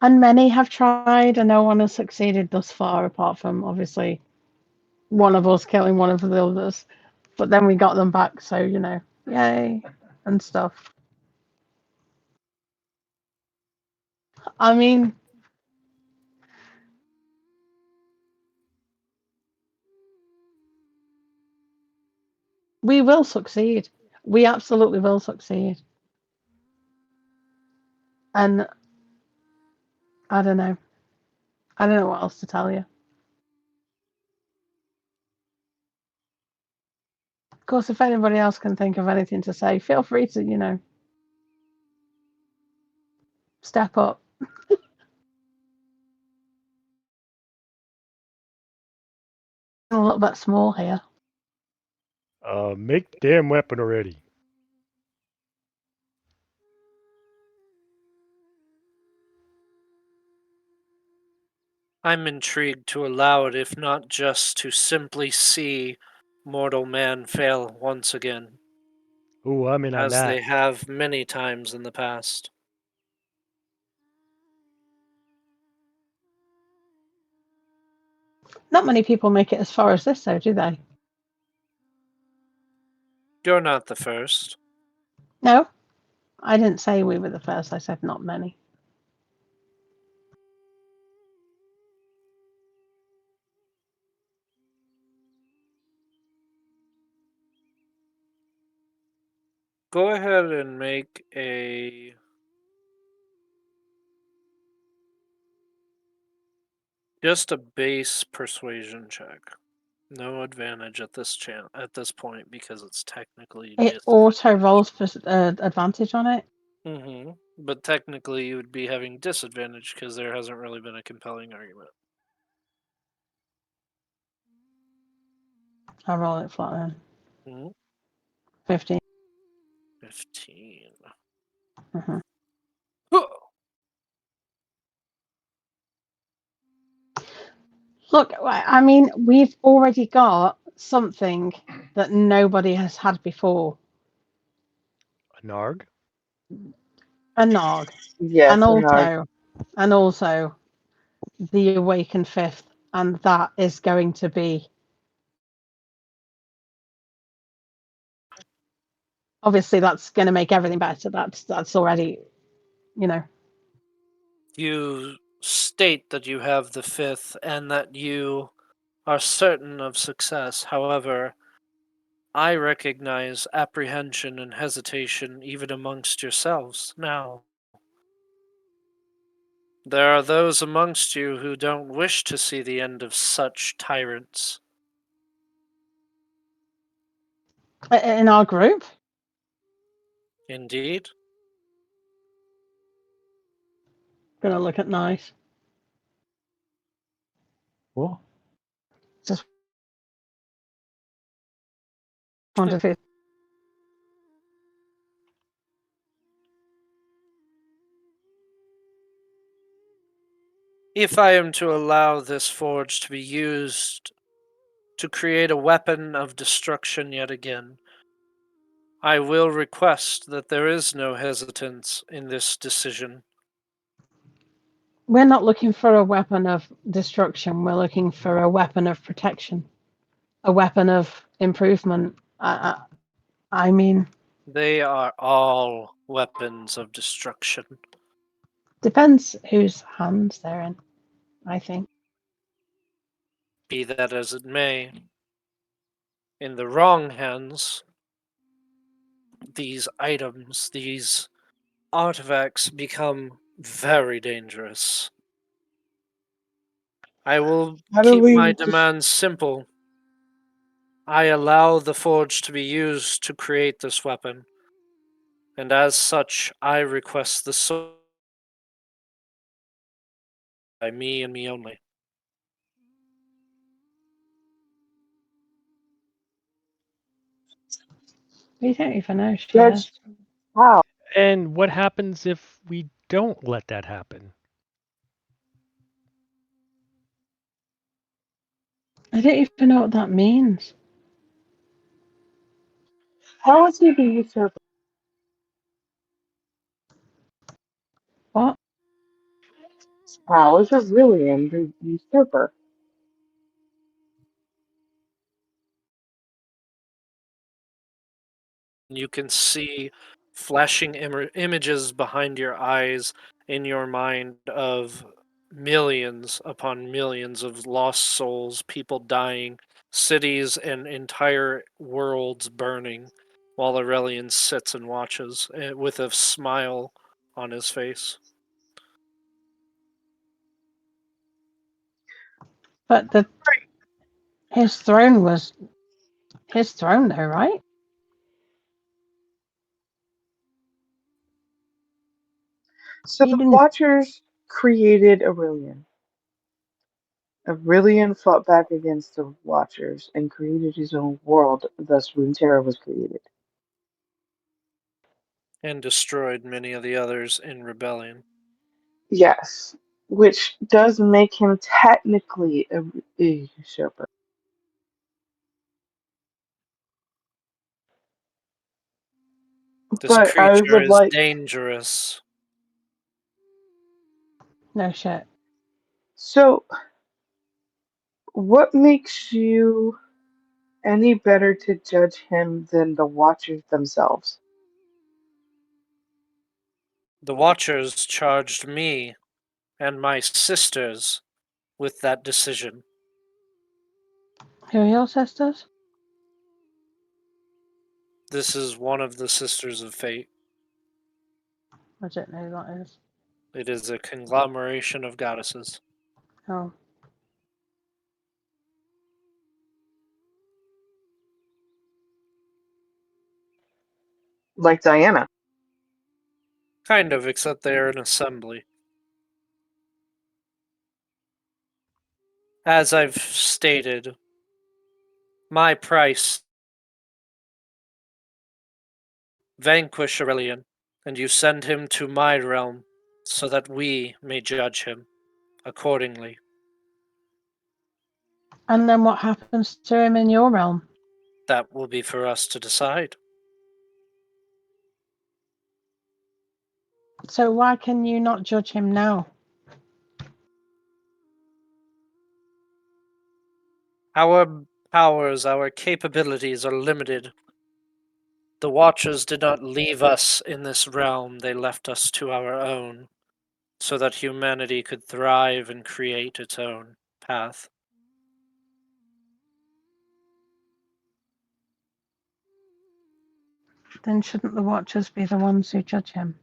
And many have tried, and no one has succeeded thus far, apart from obviously one of us killing one of the others. But then we got them back, so you know, yay and stuff. I mean, we will succeed. We absolutely will succeed. And I don't know. I don't know what else to tell you. Of course, if anybody else can think of anything to say, feel free to, you know, step up. I'm a little bit small here. Make the damn weapon already. I'm intrigued to allow it, if not just to simply see mortal man fail once again, Ooh, I'm in on as that. they have many times in the past. Not many people make it as far as this, though, do they? You're not the first. No, I didn't say we were the first. I said not many. Go ahead and make just a base persuasion check. No advantage at this point because it's technically It auto rolls for advantage on it. Mm-hmm. But technically, you would be having disadvantage because there hasn't really been a compelling argument. I roll it flat then. Mm-hmm. 15. 15. Mhm. Look, I mean, we've already got something that nobody has had before. A Narg? A Nog. Yes, And also the Awakened Fifth. And that is going to be... Obviously, that's going to make everything better. That's already, you know. You state that you have the fifth and that you are certain of success. However, I recognize apprehension and hesitation even amongst yourselves now. There are those amongst you who don't wish to see the end of such tyrants. In our group? Indeed. Gonna look at Nice. What? Just wondered if... If I am to allow this forge to be used to create a weapon of destruction yet again, I will request that there is no hesitance in this decision. We're not looking for a weapon of destruction. We're looking for a weapon of protection, a weapon of improvement. I mean, They are all weapons of destruction. depends whose hands they're in, I think. Be that as it may, in the wrong hands, these items, these artifacts become very dangerous. I will How do keep my we demands simple. I allow the forge to be used to create this weapon, and as such, I request the sword by me and me only. We don't even know. She judge has. how? And what happens if we don't let that happen? I don't even know what that means. How is he the usurper? What? How is Aurelian the usurper? You can see flashing images behind your eyes in your mind of millions upon millions of lost souls, people dying, cities and entire worlds burning, while Aurelian sits and watches with a smile on his face. But his throne was his throne, though, right? So He the didn't. Watchers created Aurelian. Aurelian fought back against the Watchers and created his own world, thus Runeterra was created. And destroyed many of the others in rebellion. Yes. which does make him technically a usurper. This But I creature would is like. dangerous. No shit. So, what makes you any better to judge him than the Watchers themselves? The Watchers charged me and my sisters with that decision. Who are your sisters? This is one of the Sisters of Fate. I don't know who that is. It is a conglomeration of goddesses. Oh. Like Diana. Kind of, except they are an assembly. As I've stated, my price: vanquish Aurelian, and you send him to my realm so that we may judge him accordingly. And then what happens to him in your realm? That will be for us to decide. So why can you not judge him now? Our powers, our capabilities are limited. The Watchers did not leave us in this realm, they left us to our own, so that humanity could thrive and create its own path. Then shouldn't the Watchers be the ones who judge him?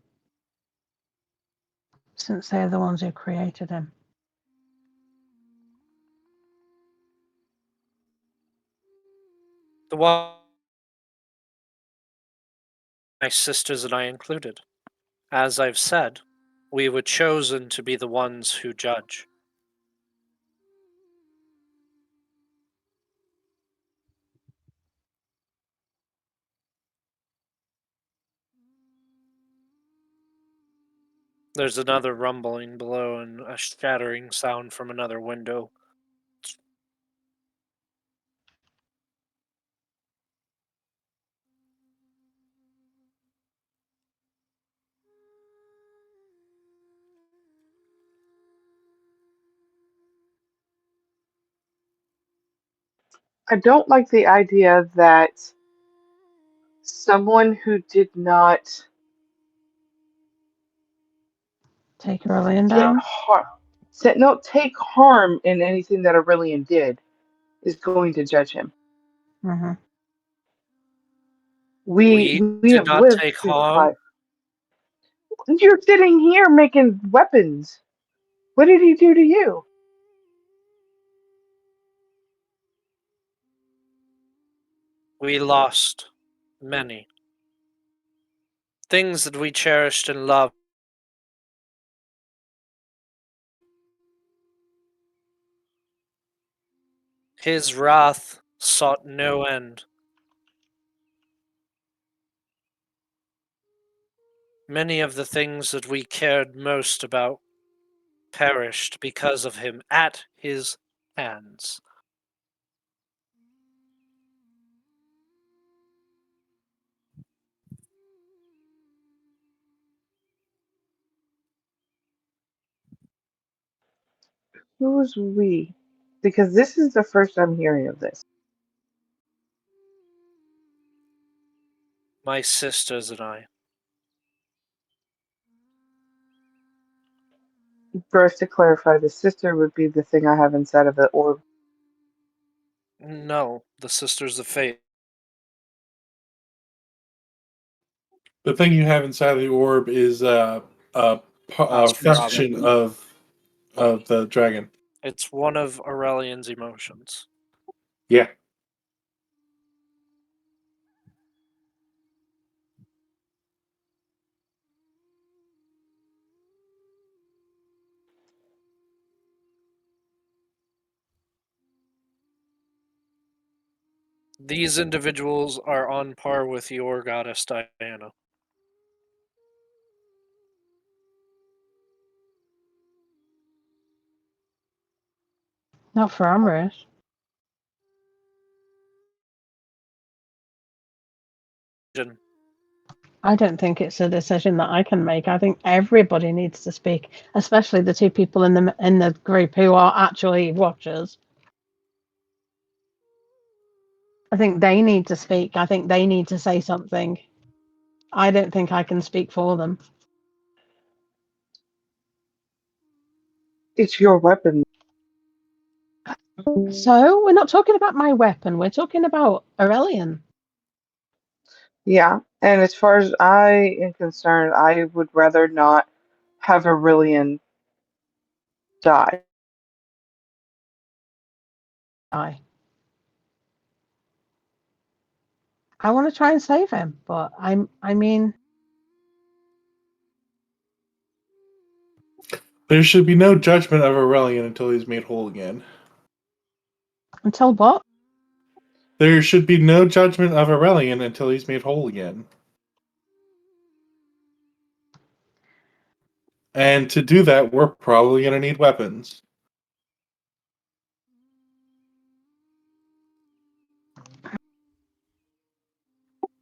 Since they're the ones who created him. The my sisters and I included. As I've said, we were chosen to be the ones who judge. There's another rumbling below and a shattering sound from another window. I don't like the idea that someone who did not Take Aurelian get down? harm, no, take harm in anything that Aurelian did, is going to judge him. Mm-hmm. We did have not lived take through the harm. fire. You're sitting here making weapons. What did he do to you? We lost many things that we cherished and loved. His wrath sought no end. Many of the things that we cared most about perished because of him at his hands. Who's we? Because this is the first I'm hearing of this. My sisters and I. First, to clarify, the sister would be the thing I have inside of the orb. No, the Sisters of Fate. The thing you have inside of the orb is a fraction of the dragon. It's one of Aurelian's emotions. Yeah. These individuals are on par with your goddess Diana. Not for Amorous. I don't think it's a decision that I can make. I think everybody needs to speak, especially the two people in the group who are actually watchers. I think they need to speak. I think they need to say something. I don't think I can speak for them. It's your weapon. So we're not talking about my weapon. We're talking about Aurelian. Yeah, and as far as I am concerned, I would rather not have Aurelian die. I want to try and save him, but I mean, There should be no judgment of Aurelian until he's made whole again. until what? There should be no judgment of Aurelian until he's made whole again. And to do that, we're probably going to need weapons.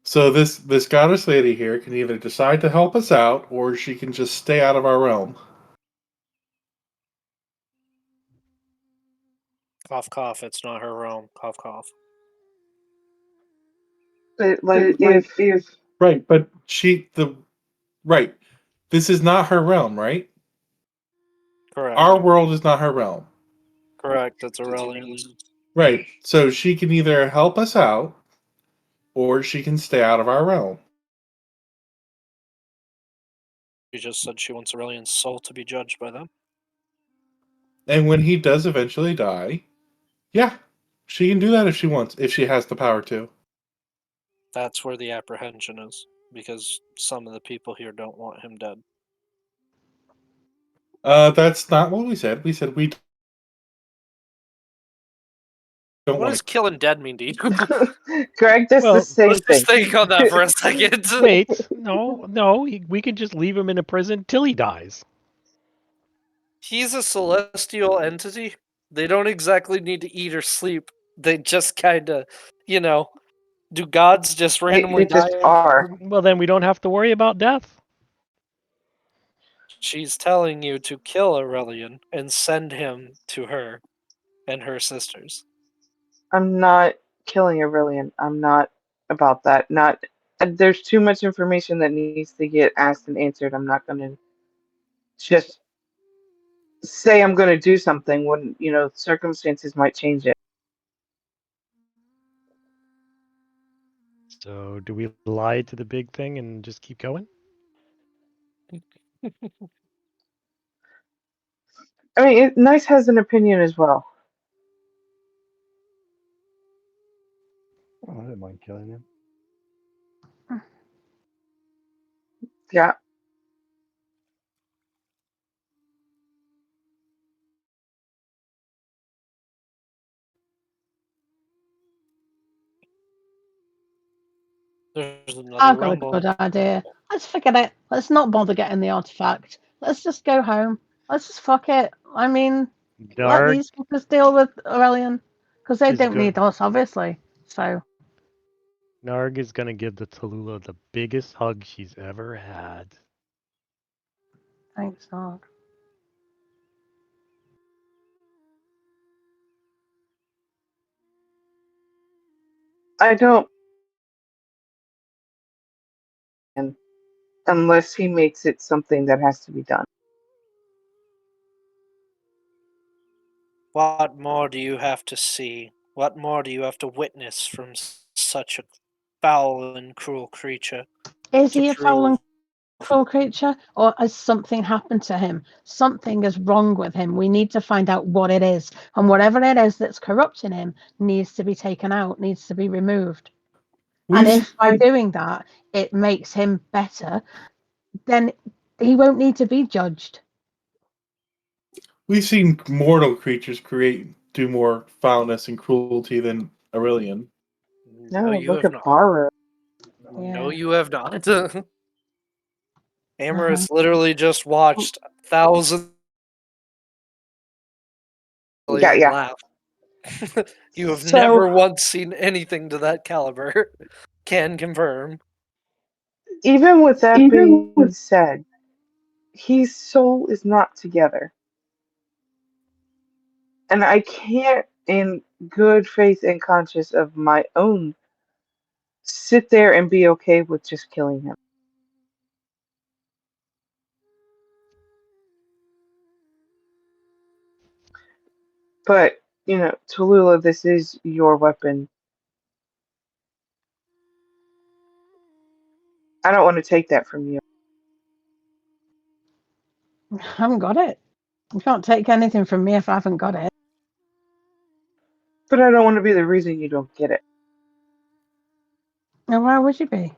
So this goddess lady here can either decide to help us out, or she can just stay out of our realm. Cough, cough. It's not her realm. Cough, cough. But like if Right, but right. This is not her realm, right? Correct. Our world is not her realm. Correct. It's Aurelian's. Right. So she can either help us out, or she can stay out of our realm. She just said she wants Aurelian's soul to be judged by them. And when he does eventually die, yeah, she can do that if she wants, if she has the power to. That's where the apprehension is, because some of the people here don't want him dead. That's not what we said. We said we don't What want does killing dead mean to you? Greg does Well, the same Let's thing. just think on that for a second. Wait, no, we could just leave him in a prison till he dies. He's a celestial entity. They don't exactly need to eat or sleep. They just kind of, do gods just randomly They just die? are. Well, then we don't have to worry about death. She's telling you to kill Aurelian and send him to her and her sisters. I'm not killing Aurelian. I'm not about that. Not. There's too much information that needs to get asked and answered. I'm not going to just say I'm going to do something when circumstances might change it. So do we lie to the big thing and just keep going? I mean, Nice has an opinion as well. Oh, I don't mind killing him. Yeah. There's another I've got a rumble. good idea. Let's forget it. Let's not bother getting the artifact. Let's just go home. Let's just fuck it. I mean, let Narg these fuckers deal with Aurelian, because they is don't good. need us, obviously. So Narg is gonna give the Tallulah the biggest hug she's ever had. thanks, Dog. I don't. Unless he makes it something that has to be done. What more do you have to see? What more do you have to witness from such a foul and cruel creature? Is to he a foul and prove- cruel creature, or has something happened to him? Something is wrong with him. We need to find out what it is, and whatever it is that's corrupting him needs to be taken out, needs to be removed. And if by doing that it makes him better, then he won't need to be judged. We've seen mortal creatures do more foulness and cruelty than Aurelian. No, you look have at not. Bara. No, Yeah. you have not. Amorous literally just watched thousands Aurelian yeah. laughed. You have So- never once seen anything to that caliber. Can confirm. Even with that being said, his soul is not together. And I can't, in good faith and conscience of my own, sit there and be okay with just killing him. But, Tallulah, this is your weapon. I don't want to take that from you. I haven't got it. You can't take anything from me if I haven't got it. But I don't want to be the reason you don't get it. And why would you be?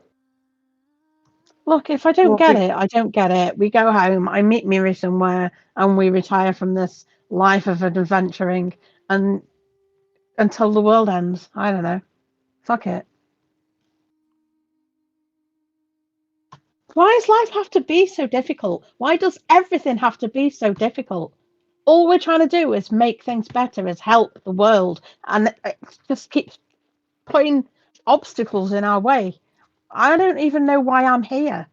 Look, if I don't Well, get it, I don't get it. We go home, I meet Miri somewhere, and we retire from this life of adventuring and until the world ends. I don't know. Fuck it. Why does life have to be so difficult? Why does everything have to be so difficult? All we're trying to do is make things better, is help the world, and it just keeps putting obstacles in our way. I don't even know why I'm here.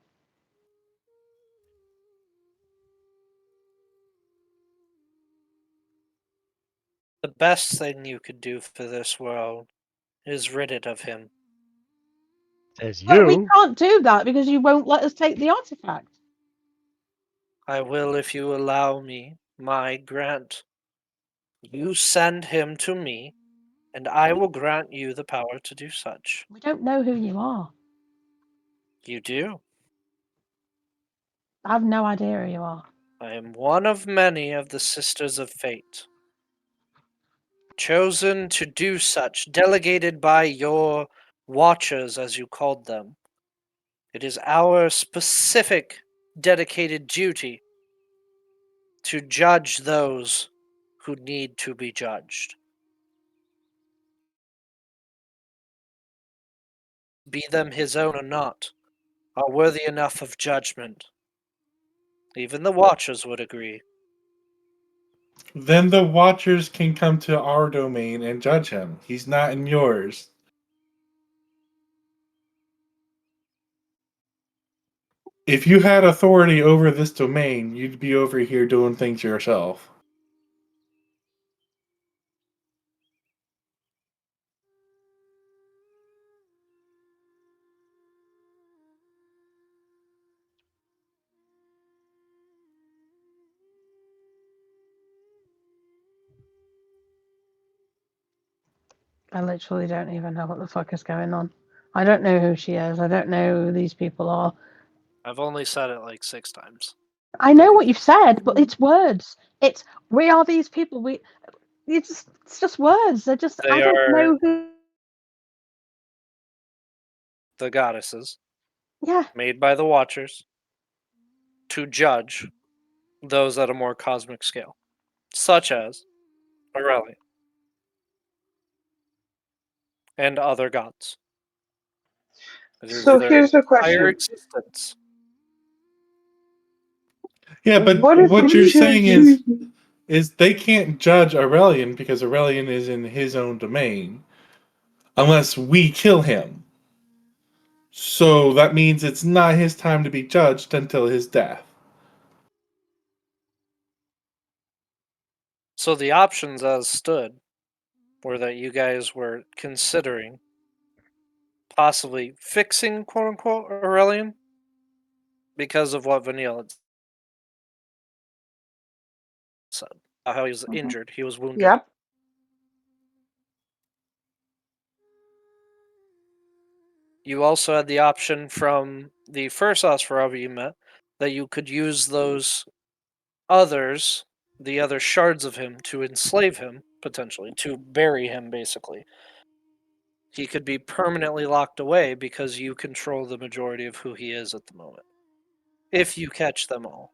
The best thing you could do for this world is rid it of him. Says But we you. can't do that because you won't let us take the artifact. I will if you allow me my grant. You send him to me, and I will grant you the power to do such. We don't know who you are. You do. I have no idea who you are. I am one of many of the Sisters of Fate. Chosen to do such, delegated by your watchers, as you called them. It is our specific, dedicated duty to judge those who need to be judged. Be them his own or not, are worthy enough of judgment. Even the Watchers would agree. Then the Watchers can come to our domain and judge him. He's not in yours. If you had authority over this domain, you'd be over here doing things yourself. I literally don't even know what the fuck is going on. I don't know who she is. I don't know who these people are. I've only said it like 6 times. I know what you've said, but it's words. It's we are these people. It's just words. They're just. I They don't are know who. the goddesses, Yeah. made by the Watchers, to judge those at a more cosmic scale, such as Aurelia and other gods. It is So their here's the entire question. existence. Yeah, but What if what we you're choose- saying is they can't judge Aurelian because Aurelian is in his own domain unless we kill him. So that means it's not his time to be judged until his death. So the options as stood were that you guys were considering possibly fixing quote unquote Aurelian because of what Vanille had said. How he was injured, he was wounded. Yep. You also had the option from the first Osfaraba you met that you could use those others, the other shards of him, to enslave him, potentially, to bury him, basically. He could be permanently locked away because you control the majority of who he is at the moment. If you catch them all.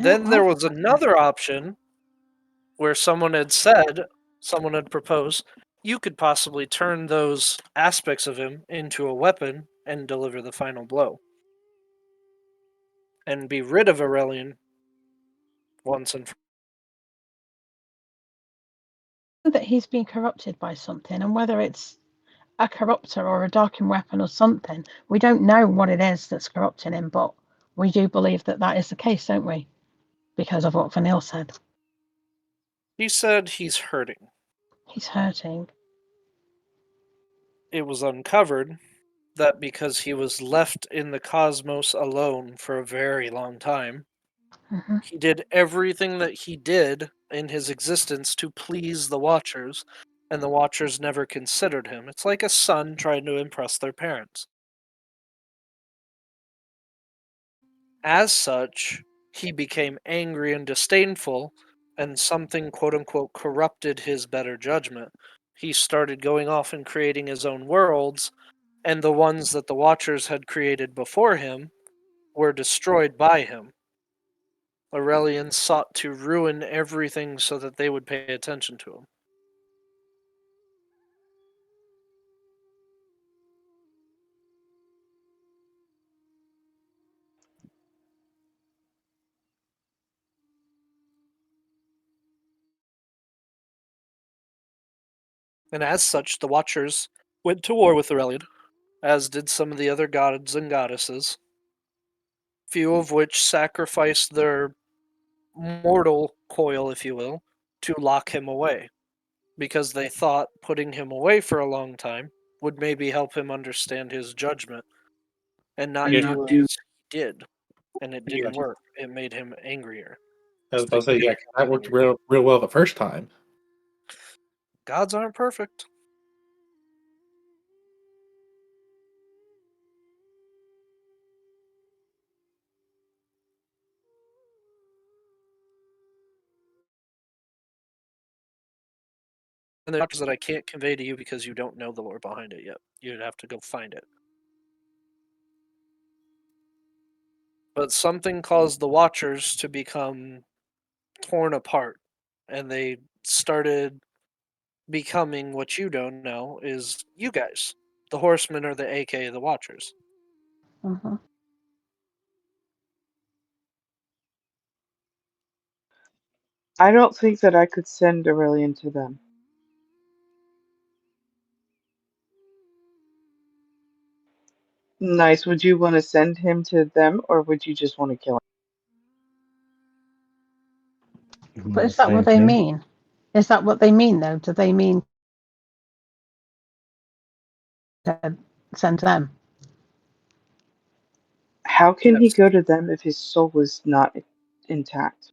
Then there was another option where someone had proposed, you could possibly turn those aspects of him into a weapon and deliver the final blow. And be rid of Aurelian once and for that he's been corrupted by something, and whether it's a corruptor or a darkened weapon or something, we don't know what it is that's corrupting him, but we do believe that that is the case, don't we? Because of what Vanille said. He said he's hurting. He's hurting. It was uncovered that because he was left in the cosmos alone for a very long time, Hmm. he did everything that he did in his existence to please the Watchers, and the Watchers never considered him. It's like a son trying to impress their parents. As such, he became angry and disdainful, and something quote unquote corrupted his better judgment. He started going off and creating his own worlds, and the ones that the Watchers had created before him were destroyed by him. Aurelian sought to ruin everything so that they would pay attention to him. And as such, the Watchers went to war with Aurelian, as did some of the other gods and goddesses, few of which sacrificed their mortal coil, if you will, to lock him away, because they thought putting him away for a long time would maybe help him understand his judgment and not Yeah. do as he did. And it didn't Yeah. work. It made him angrier. I was about to say, yeah, that worked real well the first time. Gods aren't perfect. And there are that I can't convey to you because you don't know the lore behind it yet. You'd have to go find it. But something caused the Watchers to become torn apart, and they started becoming what you don't know is you guys. The Horsemen are the aka the Watchers. Hmm. I don't think that I could send Aurelian to them. Nice. Would you want to send him to them, or would you just want to kill him? Isn't But that is the that what same they thing? mean? Is that what they mean, though? Do they mean to send them? How can he Yes. go to them if his soul is not intact?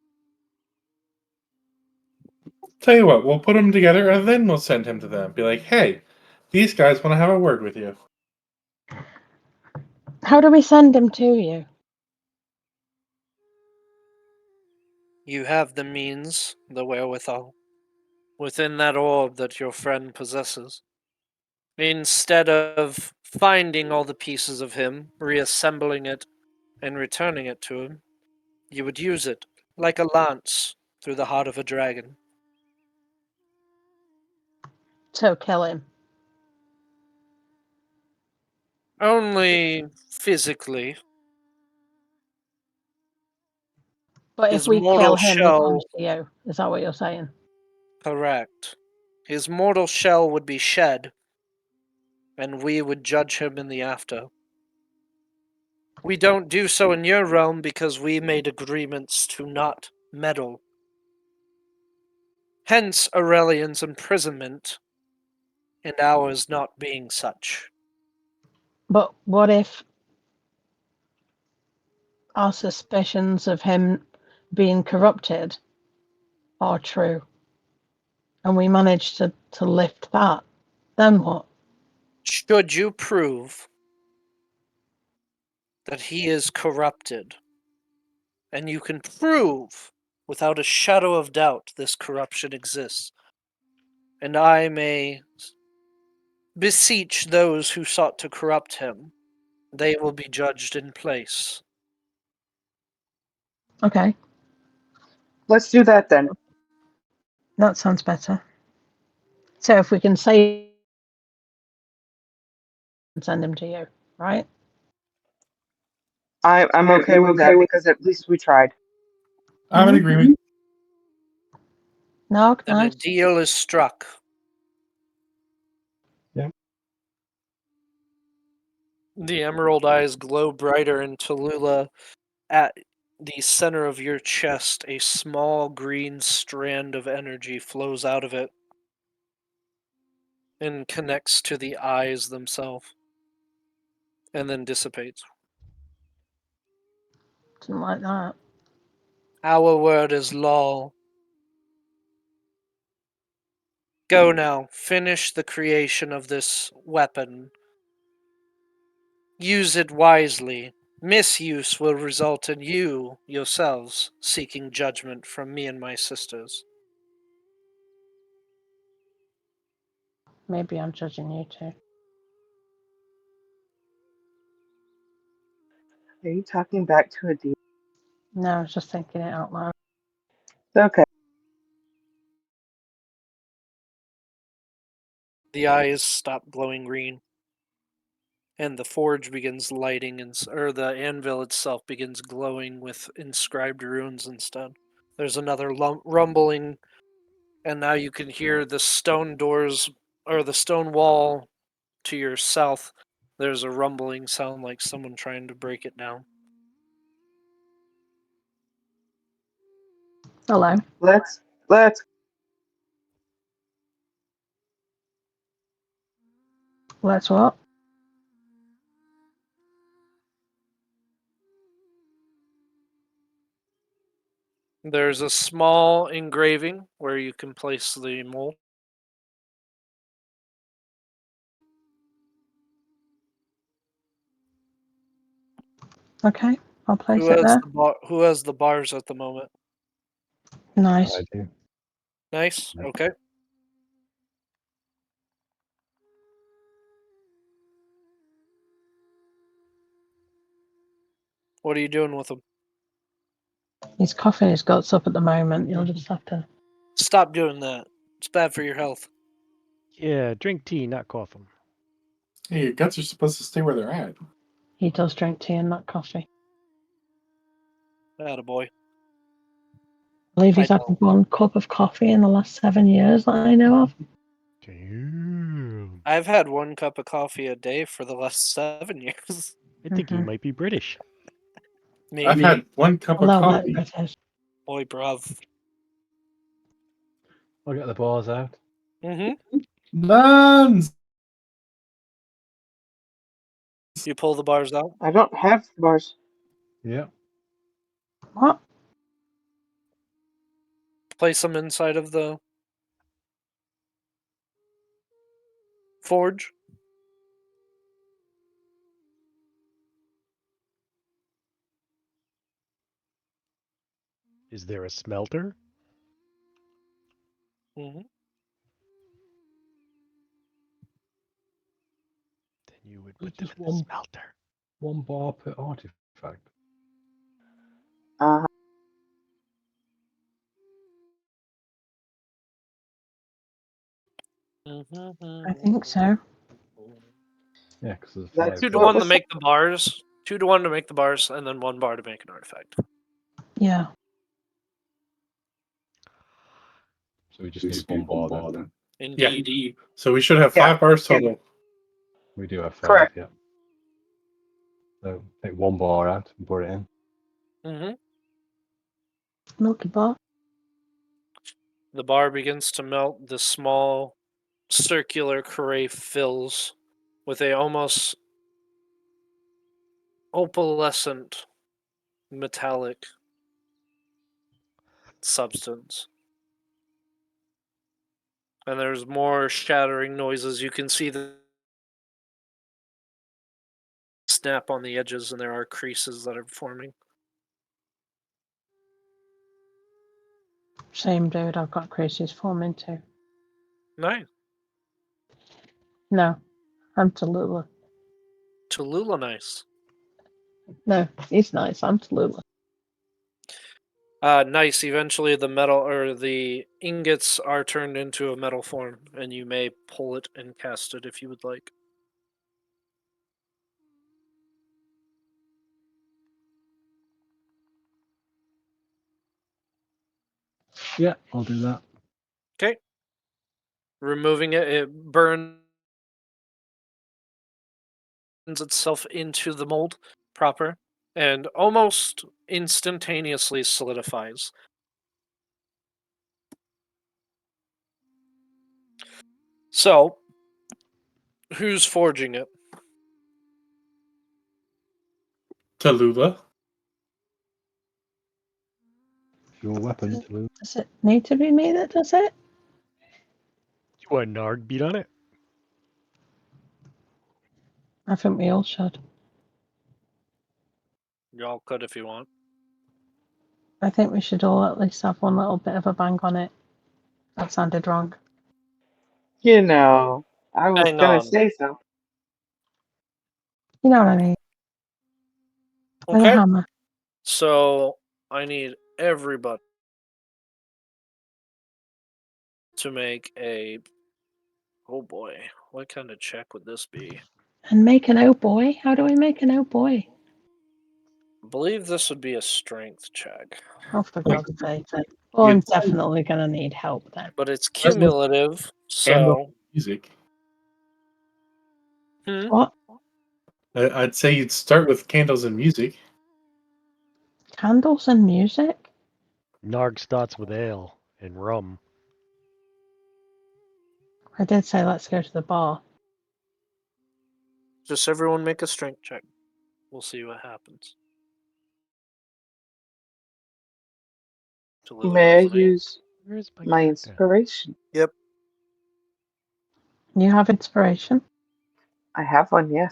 Tell you what, we'll put them together and then we'll send him to them. Be like, hey, these guys want to have a word with you. How do we send him to you? You have the means, the wherewithal, within that orb that your friend possesses. Instead of finding all the pieces of him, reassembling it, and returning it to him, you would use it, like a lance, through the heart of a dragon. To kill him. Only physically. But if His we mortal kill him, he shell, comes to you. Is that what you're saying? correct. His mortal shell would be shed, and we would judge him in the after. We don't do so in your realm because we made agreements to not meddle. Hence Aurelian's imprisonment, and ours not being such. But what if our suspicions of him being corrupted are true and we manage to lift that? Then what? Should you prove that he is corrupted, and you can prove without a shadow of doubt this corruption exists, and I may beseech those who sought to corrupt him, they will be judged in place. Okay, Let's do that then. that sounds better. So if we can save and send him to you, right? I'm okay with that because at least we tried. I'm in agreement. No, And nice. a deal is struck. Yeah. The emerald eyes glow brighter, and Tallulah, at the center of your chest, a small green strand of energy flows out of it and connects to the eyes themselves, and then dissipates. Didn't like that. Our word is law. Go now, finish the creation of this weapon. Use it wisely. Misuse will result in you, yourselves, seeking judgment from me and my sisters. Maybe I'm judging you too. Are you talking back to a demon? No, I was just thinking it out loud. Okay. The eyes stop glowing green, and the forge begins lighting, or the anvil itself begins glowing with inscribed runes instead. There's another rumbling, and now you can hear the stone doors, or the stone wall to your south. There's a rumbling sound like someone trying to break it down. Hello. Let's Let's what? There's a small engraving where you can place the mold. Okay, I'll place it there. Who has the bars at the moment? Nice. I do. Nice. Yeah. Okay. What are you doing with them? He's coughing his guts up at the moment. You'll just have to. Stop doing that. It's bad for your health. Yeah, drink tea, not coffee. Hey, your guts are supposed to stay where they're at. He does drink tea and not coffee. Attaboy. I believe he's I had don't. 1 cup of coffee in the last 7 years that I know of. Damn. I've had 1 cup of coffee a day for the last 7 years. I think you Mhm. might be British. Maybe. I've had 1 cup A of little bit coffee. British. Boy, bruv. I'll get the bars out. Mm-hmm. Nuns! You pull the bars out. I don't have bars. Yeah. What? Place them inside of the forge. Is there a smelter? Mm-hmm. Then you would There's put them just in the one- smelter. 1 bar per artifact. Uh, Mm-hmm. I think so. Yeah, because there's That's 5 2 to what 1 to was make the bars. 2 to 1 to make the bars, and then 1 bar to make an artifact. Yeah. So we just need 1 bar then. Indeed. So we should have Yeah. 5 bars total. We do have 5, Correct. yeah. So take 1 bar out and put it in. Mm-hmm. Milky bar. The bar begins to melt. The small circular carafe fills with a almost opalescent metallic substance. And there's more shattering noises. You can see the snap on the edges, and there are creases that are forming. Same dude, I've got creases forming too. Nice. No, I'm Tallulah. Tallulah nice. No, he's nice. I'm Tallulah. Nice. Eventually, the metal or the ingots are turned into a metal form, and you may pull it and cast it if you would like. Yeah, I'll do that. Okay. Removing it, it burns itself into the mold proper and almost instantaneously solidifies. So, who's forging it? Tallulah. Your weapon, Tallulah. Does it need to be me that does it? You want Narg beat on it? I think we all should. Y'all could if you want. I think we should all at least have one little bit of a bang on it. That sounded wrong. You know, I was Hang gonna on. say so. You know what I mean? With a Okay. hammer. So, I need everybody to make a. Oh boy, what kind of check would this be? And make an oh boy? How do we make an oh boy? I believe this would be a strength check, Oh, for God's sake. Well, I'm definitely going to need help then. but it's That's what- cumulative. So, Music. What? I'd say you'd start with candles and music. Candles and music? Narg starts with ale and rum. I did say let's go to the bar. just everyone make a strength check. We'll see what happens. Tallulah May I has an eight. use Where's my my character? inspiration? You have inspiration? I have one, yes.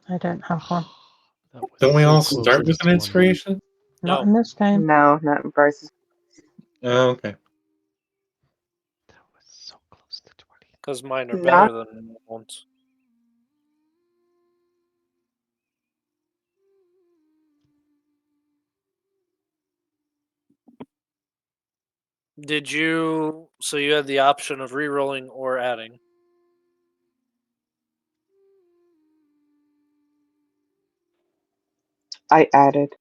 I don't have one. That was Don't we so all close start in with this an one. inspiration? Not No. in this game. No, not in Bryce's. Oh, okay. That was so close to 20. Because mine are Not- better than ones. Did you? So you had the option of re-rolling or adding. I added.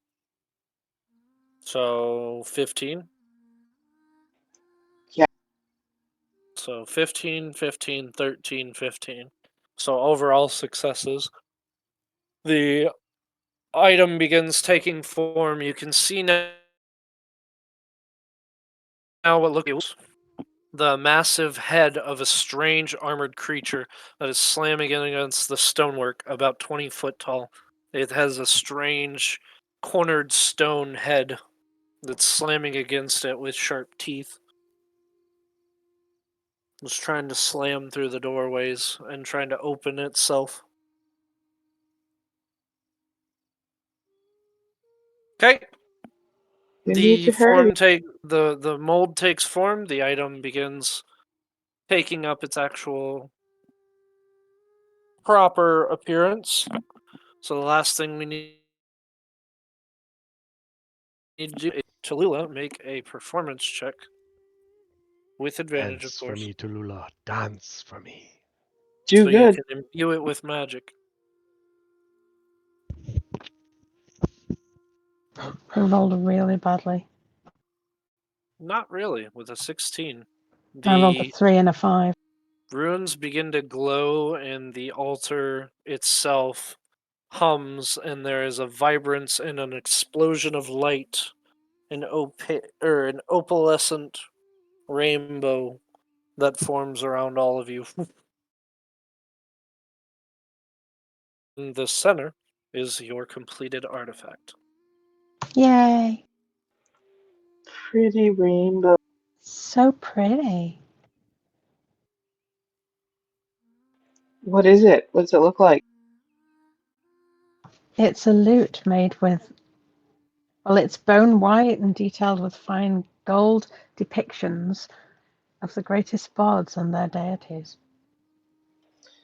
So 15? Yeah. So 15, 15, 13, 15. So overall successes. The item begins taking form. You can see now what looks like the massive head of a strange armored creature that is slamming against the stonework, about 20 foot tall. It has a strange cornered stone head that's slamming against it with sharp teeth. It's trying to slam through the doorways and trying to open itself. Okay. You need to hurry. The mold takes form, the item begins taking up its actual proper appearance. So the last thing we need to do is Tallulah make a performance check with advantage, Dance of course. for me, Tallulah. Dance for me. Do so good. you can imbue it with magic. I rolled really badly. Not really, with a 16. I rolled a The 3 and a 5. runes begin to glow and the altar itself hums, and there is a vibrance and an explosion of light, an opalescent rainbow that forms around all of you. In the center is your completed artifact. Yay! Pretty rainbow. So pretty. What is it? What's it look like? It's a lute made with, well, it's bone white and detailed with fine gold depictions of the greatest bards and their deities.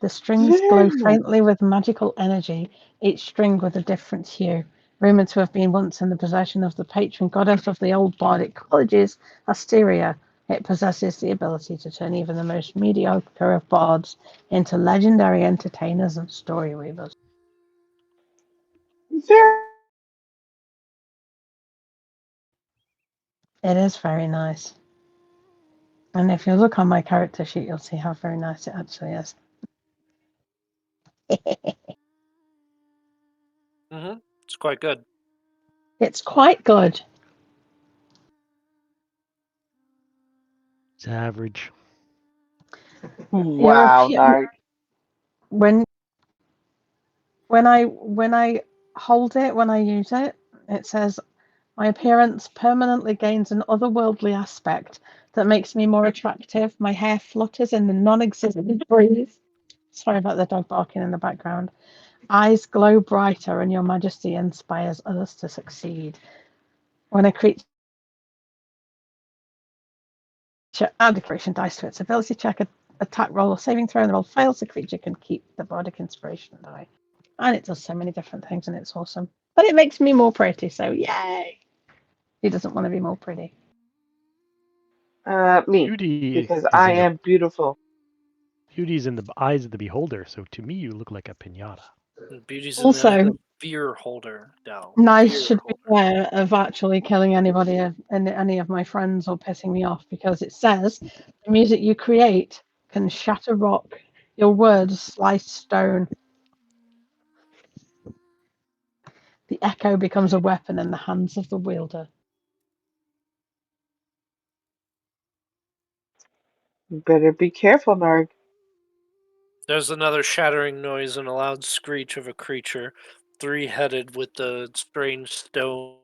The strings glow Very nice. faintly with magical energy, each string with a different hue. Rumored to have been once in the possession of the patron goddess of the old bardic colleges, Asteria, it possesses the ability to turn even the most mediocre of bards into legendary entertainers and story weavers. Very. It is very nice. And if you look on my character sheet, you'll see how very nice it actually is. It's quite good. It's quite good. It's average. Wow, European- Narg. when I hold it, when I use it, it says my appearance permanently gains an otherworldly aspect that makes me more attractive. My hair flutters in the non-existent breeze. Sorry about the dog barking in the background. Eyes glow brighter, and your majesty inspires others to succeed. When a creature adds decoration dice to its ability check, attack roll, or saving throw, and the roll fails, the creature can keep the bardic inspiration die. And it does so many different things, and it's awesome. But it makes me more pretty, so yay! Who doesn't want to be more pretty? Me, Beauty because is I in the am beautiful. beauty's in the eyes of the beholder. So to me, you look like a pinata. Beauty's Also- in the beer holder now. Nice Beer should holder. beware of actually killing anybody, any of my friends, or pissing me off, because it says the music you create can shatter rock, your words slice stone. The echo becomes a weapon in the hands of the wielder. You better be careful, Narg. There's another shattering noise and a loud screech of a creature, three-headed with the strange stone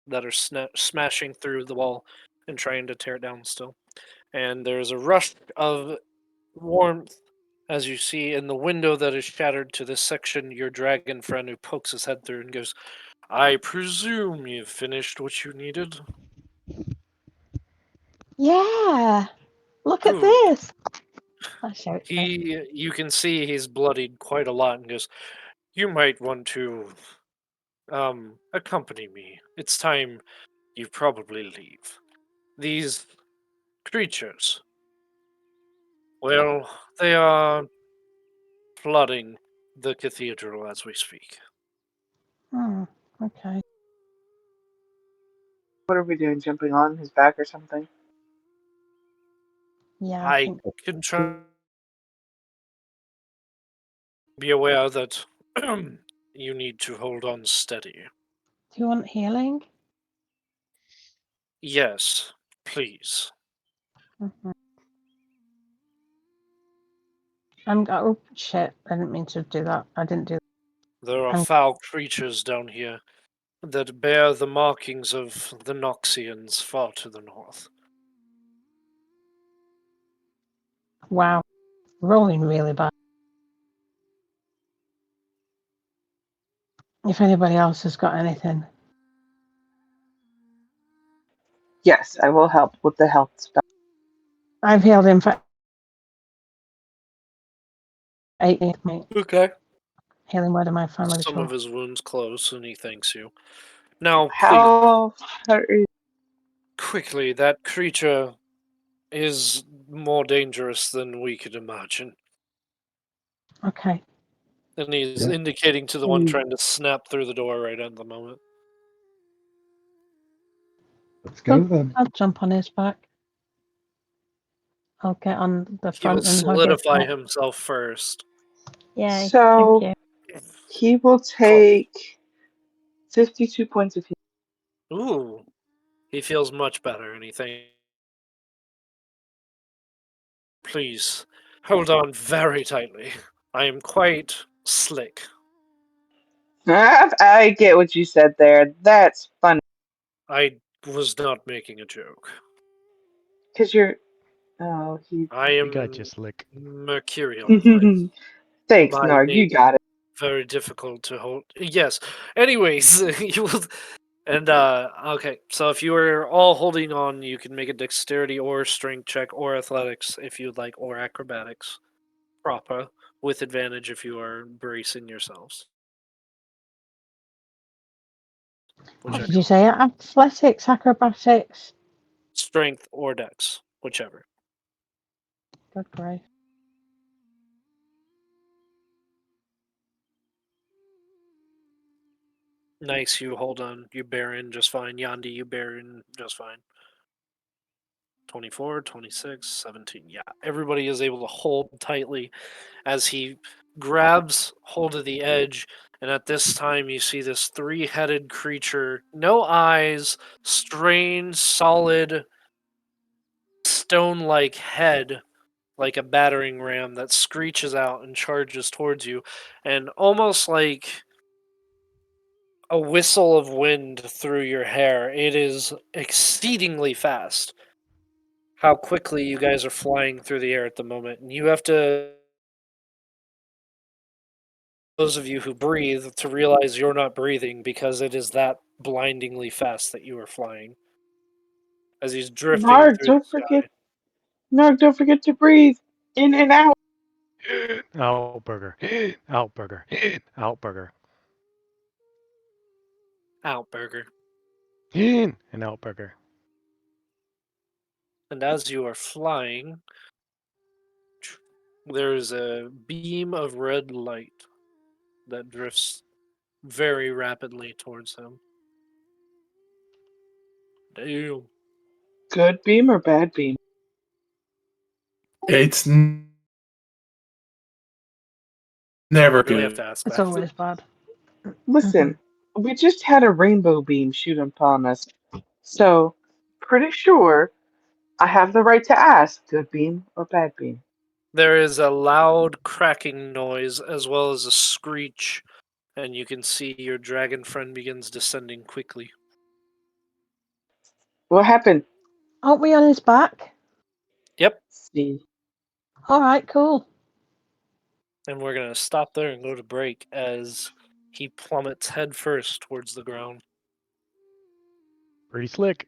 that are smashing through the wall and trying to tear it down still. And there's a rush of warmth as you see in the window that is shattered to this section your dragon friend who pokes his head through and goes, I presume you've finished what you needed? Yeah, look at Good. this. I'll show it to you. You can see he's bloodied quite a lot and goes, you might want to accompany me. It's time you probably leave. These creatures, well, they are flooding the cathedral as we speak. Hmm, okay. What are we doing? Jumping on his back or something? Yeah, I I think can try be aware that you need to hold on steady. Do you want healing? Yes, please. Mm-hmm. Oh shit! I didn't mean to do that. I didn't do that. There are I'm- foul creatures down here that bear the markings of the Noxians far to the north. Wow, rolling really bad. If anybody else has got anything, Yes, I will help with the health stuff. I've healed him for 8 years, mate. Okay. Healing word of my family Some tree. of his wounds close, and he thanks you. Now, please, How hurt is quickly, that creature is more dangerous than we could imagine. Okay. And he's Yeah. indicating to the one Mm. trying to snap through the door right at the moment. Let's go then. I'll jump on his back. I'll get on the He will front and hug his solidify back. himself first. Yay! So- Thank you. he will take 52 points of healing. Ooh. He feels much better, and he thinks, please, hold on very tightly. I am quite slick. I get what you said there. That's funny. I was not making a joke. Because you're. Oh, he. I We am got you, Slick. mercurial. Thanks, My Narg. You name- got it. Very difficult to hold. Yes. Anyways, you will. And okay, so if you are all holding on, you can make a dexterity or strength check or athletics if you'd like, or acrobatics proper with advantage if you are bracing yourselves. What Whichever. did you say? Athletics, acrobatics. Strength or dex, whichever. Good grief. Nice, you hold on. You bear in just fine. Yandi, you bear in just fine. 24, 26, 17. Yeah, everybody is able to hold tightly as he grabs hold of the edge. And at this time, you see this three-headed creature, no eyes, strange, solid, stone-like head, like a battering ram that screeches out and charges towards you, and almost like a whistle of wind through your hair. It is exceedingly fast. How quickly you guys are flying through the air at the moment, and you have to, those of you who breathe, to realize you're not breathing because it is that blindingly fast that you are flying as he's drifting Narg, through the don't sky. forget. Narg, don't forget to breathe in and out. Outburger. Outburger. Outburger. Outburger. An Outburger. And as you are flying, there's a beam of red light that drifts very rapidly towards him. Damn. Good beam or bad beam? It's never Really have good. to ask It's that. always bad. Listen, we just had a rainbow beam shoot upon us, so pretty sure I have the right to ask: good beam or bad beam? There is a loud cracking noise as well as a screech, and you can see your dragon friend begins descending quickly. What happened? Aren't we on his back? Yep, See, All right, cool. and we're going to stop there and go to break as he plummets headfirst towards the ground. Pretty slick.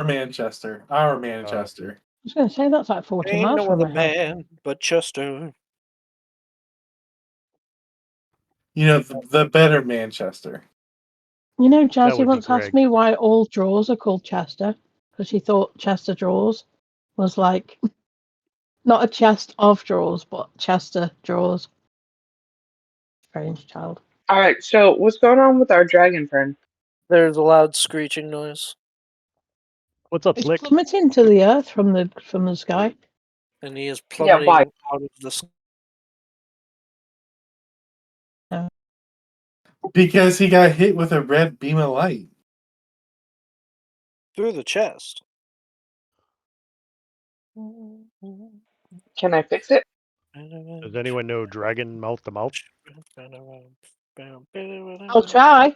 Manchester. Our Manchester. I was going to say that's like 40 Ain't miles no from other my house. man but Chester. You know, the better Manchester. You know, That Jazzy would be once asked Greg. me why all drawers are called Chester because she thought Chester drawers was like not a chest of drawers, but Chester drawers. Strange child. All right. So what's going on with our dragon friend? There's a loud screeching noise, What's up, It's Slick? plummeting to the earth from the sky. and he is Yeah, plummeting why? out of the sky. Because he got hit with a red beam of light. Through the chest. Can I fix it? Does anyone know Dragon Mouth to Mouth? I'll try.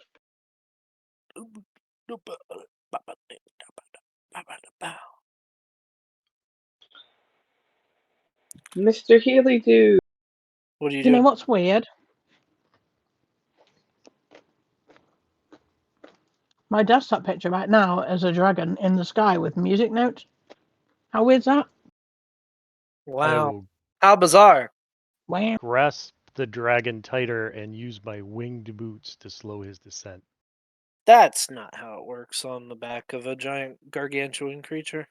Mr. Healy dude. What do you You know do? what's weird? My desktop picture right now is a dragon in the sky with music notes. How weird's that? I Wow. will How bizarre. Wow. grasp the dragon tighter and use my winged boots to slow his descent. That's not how it works on the back of a giant gargantuan creature.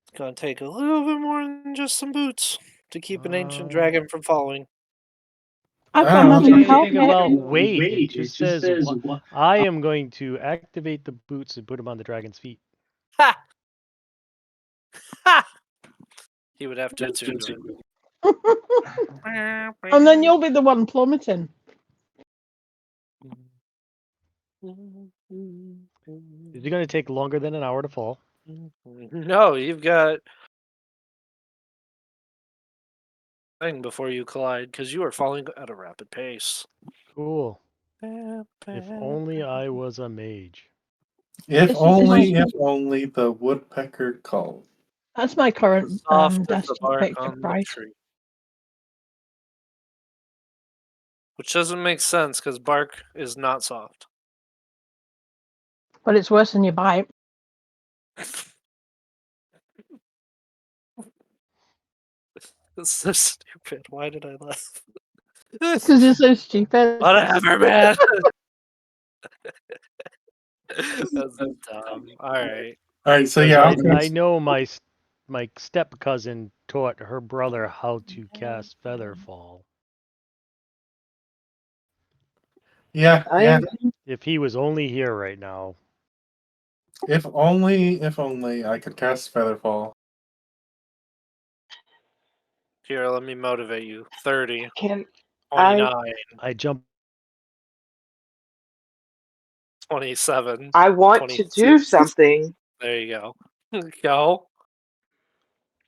It's gonna take a little bit more than just some boots to keep an ancient dragon from following. I've I got a don't know. magic Anything carpet. about weight. It just says I am going to activate the boots and put them on the dragon's feet. Ha! Ha! He would have to attune to it. And then you'll be the one plummeting. Is it going to take longer than an hour to fall? No, you've got thing before you collide because you are falling at a rapid pace. Cool. If only I was a mage. If This is only the woodpecker called. That's my current Soft as the desktop bark picture on the price. tree. Which doesn't make sense because bark is not soft. But it's worse than your bite. It's so stupid. Why did I laugh? Because you're so stupid. Whatever, man. That's so dumb. Alright. Alright, so 'Cause yeah, I know my step cousin taught her brother how to cast Featherfall. yeah. If he was only here right now. If only I could cast Featherfall. Here, let me motivate you. 30, Can 29, I jump. 27. I want to 26. do something? There you go. Go.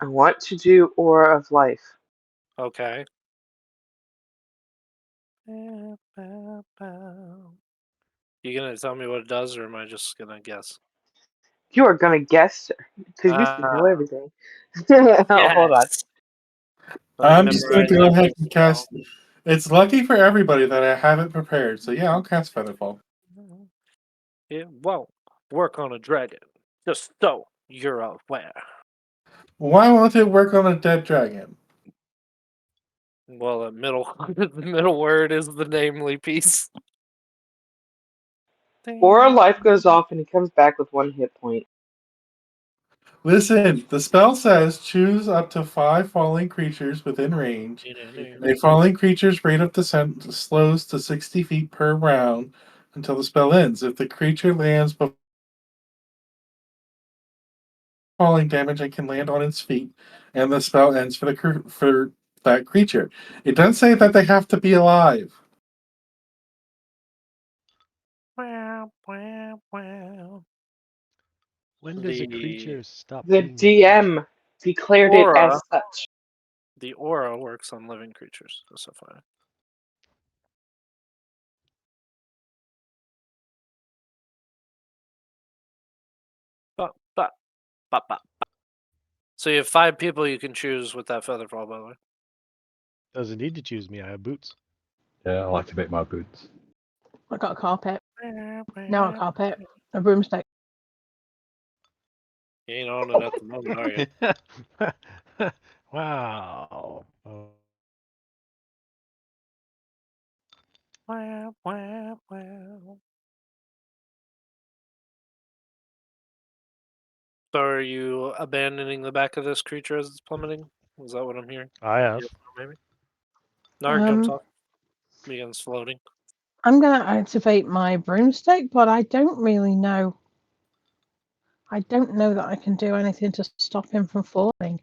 I want to do Aura of Life. Okay. You gonna tell me what it does, or am I just gonna guess? You are gonna guess because you should know Ah. everything. Hold on. Yes. I'm just going to go Memorize ahead and cast. It's lucky for everybody that I have it prepared. So yeah, I'll cast Featherfall. It won't work on a dragon. Just so you're aware. Why won't it work on a dead dragon? Well, the middle word is the namely piece. Aura of Life goes off and he comes back with 1 hit point. Listen, the spell says choose up to 5 falling creatures within range. A falling creature's rate of descent slows to 60 feet per round until the spell ends. If the creature lands before falling damage, it can land on its feet, and the spell ends for that creature. It doesn't say that they have to be alive. When does a creature stop The being DM declared it as such. The aura works on living creatures. That's so fine. So you have 5 people you can choose with that Featherfall, by the way. Doesn't need to choose me. I have boots. Yeah, I'll activate my boots. I got a carpet. No, a carpet. A broomstick. You ain't on it at the moment, are you? Wow. Wow, wow, wow. So are you abandoning the back of this creature as it's plummeting? Is that what I'm hearing? I have. Yes, maybe. Narg, jumps Um, off. Begins floating. I'm going to activate my broomstick, but I don't really know. I don't know that I can do anything to stop him from falling.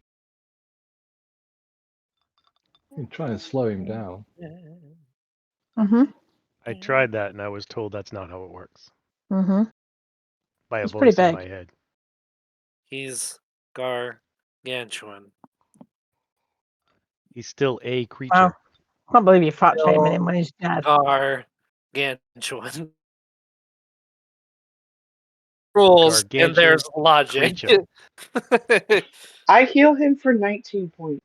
You can try and slow him down. Mm-hmm. I tried that and I was told that's not how it works. Mm-hmm. By a It's pretty voice in big. my head. He's gargantuan. He's still a creature. Wow. Can't believe you fat shaming Still him when he's dead. gargantuan. Rules and Gargantuan there's logic. creature. I heal him for 19 points.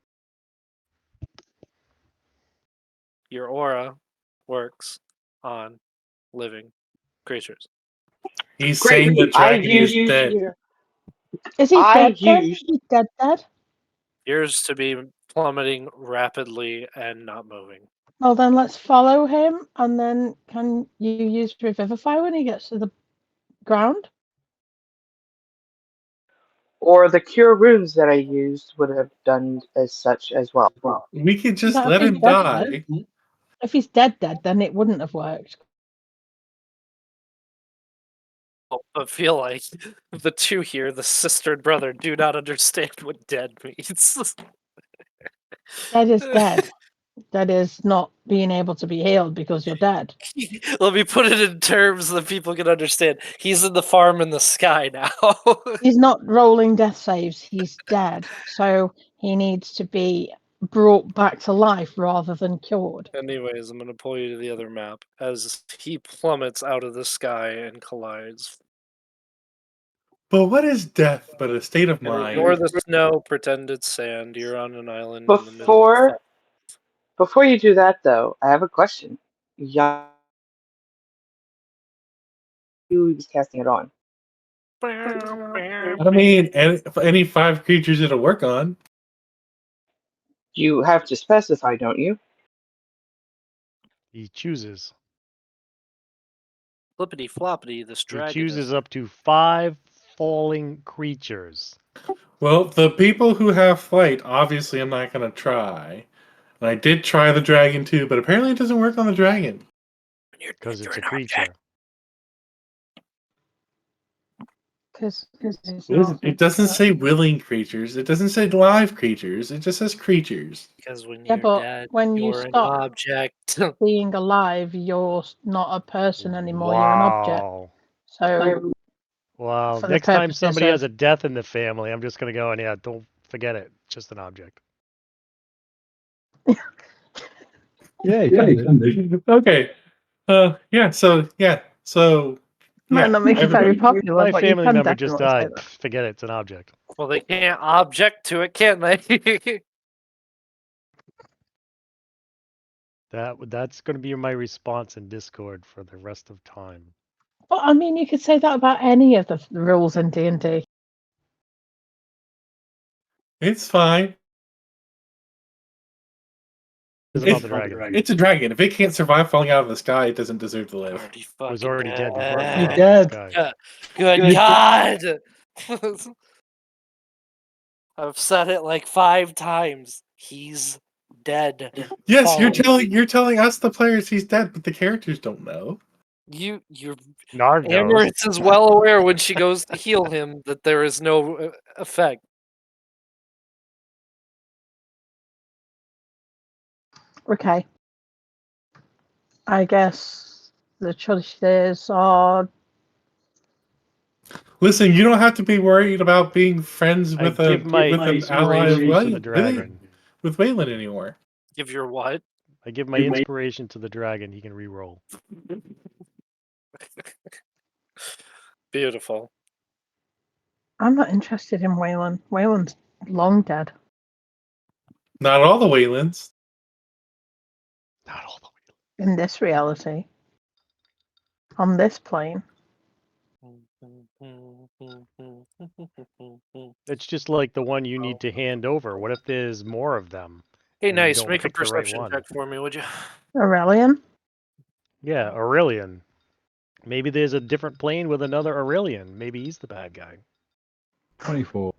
Your aura works on living creatures. He's Great. saying the I dragon is used dead. your. Is he I dead? Dead? used- He's dead. Dead. Yours to be plummeting rapidly and not moving. Well, then let's follow him, and then can you use Revivify when he gets to the ground? Or the cure runes that I used would have done as such as well. We could just No, let if him he's dead, die. If he's dead, then it wouldn't have worked. I feel like the two here, the sister and brother, do not understand what dead means. Dead is dead. Dead is not being able to be healed because you're dead. Let me put it in terms that people can understand. He's in the farm in the sky now. He's not rolling death saves. He's dead. So he needs to be brought back to life rather than cured. Anyways, I'm going to pull you to the other map as he plummets out of the sky and collides. But what is death but a state of Ignore mind? the snow, pretend it's sand. You're on an island in the middle of the Before you do that, though, I have a question. Who was casting it on? I mean, any 5 creatures it'll work on. You have to specify, don't you? He chooses. Flippity floppity, this He dragon chooses is up to 5 falling creatures. Well, the people who have flight, obviously, I'm not going to try. And I did try the dragon too, but apparently it doesn't work on the dragon. Because it's a creature. Because It doesn't say willing creatures. It doesn't say live creatures. It just says creatures. because when Yeah, you're but dead, when you you're an stop object. being alive, you're not a person anymore. You're an object. Wow. So Wow. for the Next time purposes somebody of- has a death in the family, I'm just going to go and, yeah, don't forget it. Just an object. Yeah, you can do. Okay. Yeah. So might yeah. not make it very popular, My but you family can member just definitely say died. that. Pff, forget it. It's an object. Well, they can't object to it, can they? That's going to be my response in Discord for the rest of time. But I mean, you could say that about any of the rules in D&D. It's fine. It's about the dragon. It's a dragon. If it can't survive falling out of the sky, it doesn't deserve to live. Already It was fucking already dead before it dead. fell out of dead. the sky. Good God! I've said it like 5 times. He's dead. Yes, you're Fallen. telling us the players he's dead, but the characters don't know. You're Narg knows. Amaranth is well aware when she goes to heal him that there is no effect. Okay. I guess the choices are Listen, you don't have to be worried about being friends with I give my an ally of inspiration to the dragon. with Waylon anymore. Give your what? I give my inspiration to the dragon. He can re-roll. Beautiful. I'm not interested in Waylon. Waylon's long dead. Not all the Waylons. Not all the way. In this reality. On this plane. It's just like the one you need to hand over. What if there's more of them? Hey, and you nice. don't Make a pick the right perception one? check for me, would you? Aurelian? Yeah, Aurelian. Maybe there's a different plane with another Aurelian. Maybe he's the bad guy. 24.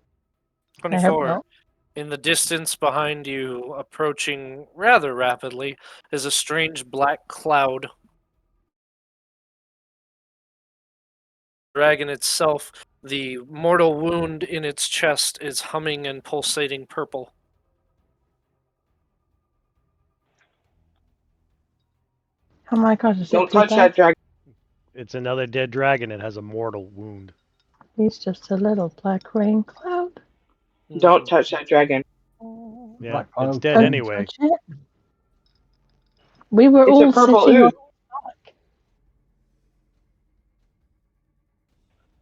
I hope 24. not. In the distance behind you, approaching rather rapidly, is a strange black cloud. Dragon itself, the mortal wound in its chest is humming and pulsating purple. Oh my god, is Don't it too touch bad? that dragon. It's another dead dragon. It has a mortal wound. He's just a little black rain cloud. Don't touch that dragon. Yeah, Black it's pile dead Don't anyway. Touch it. We were It's all a purple sitting on ooze.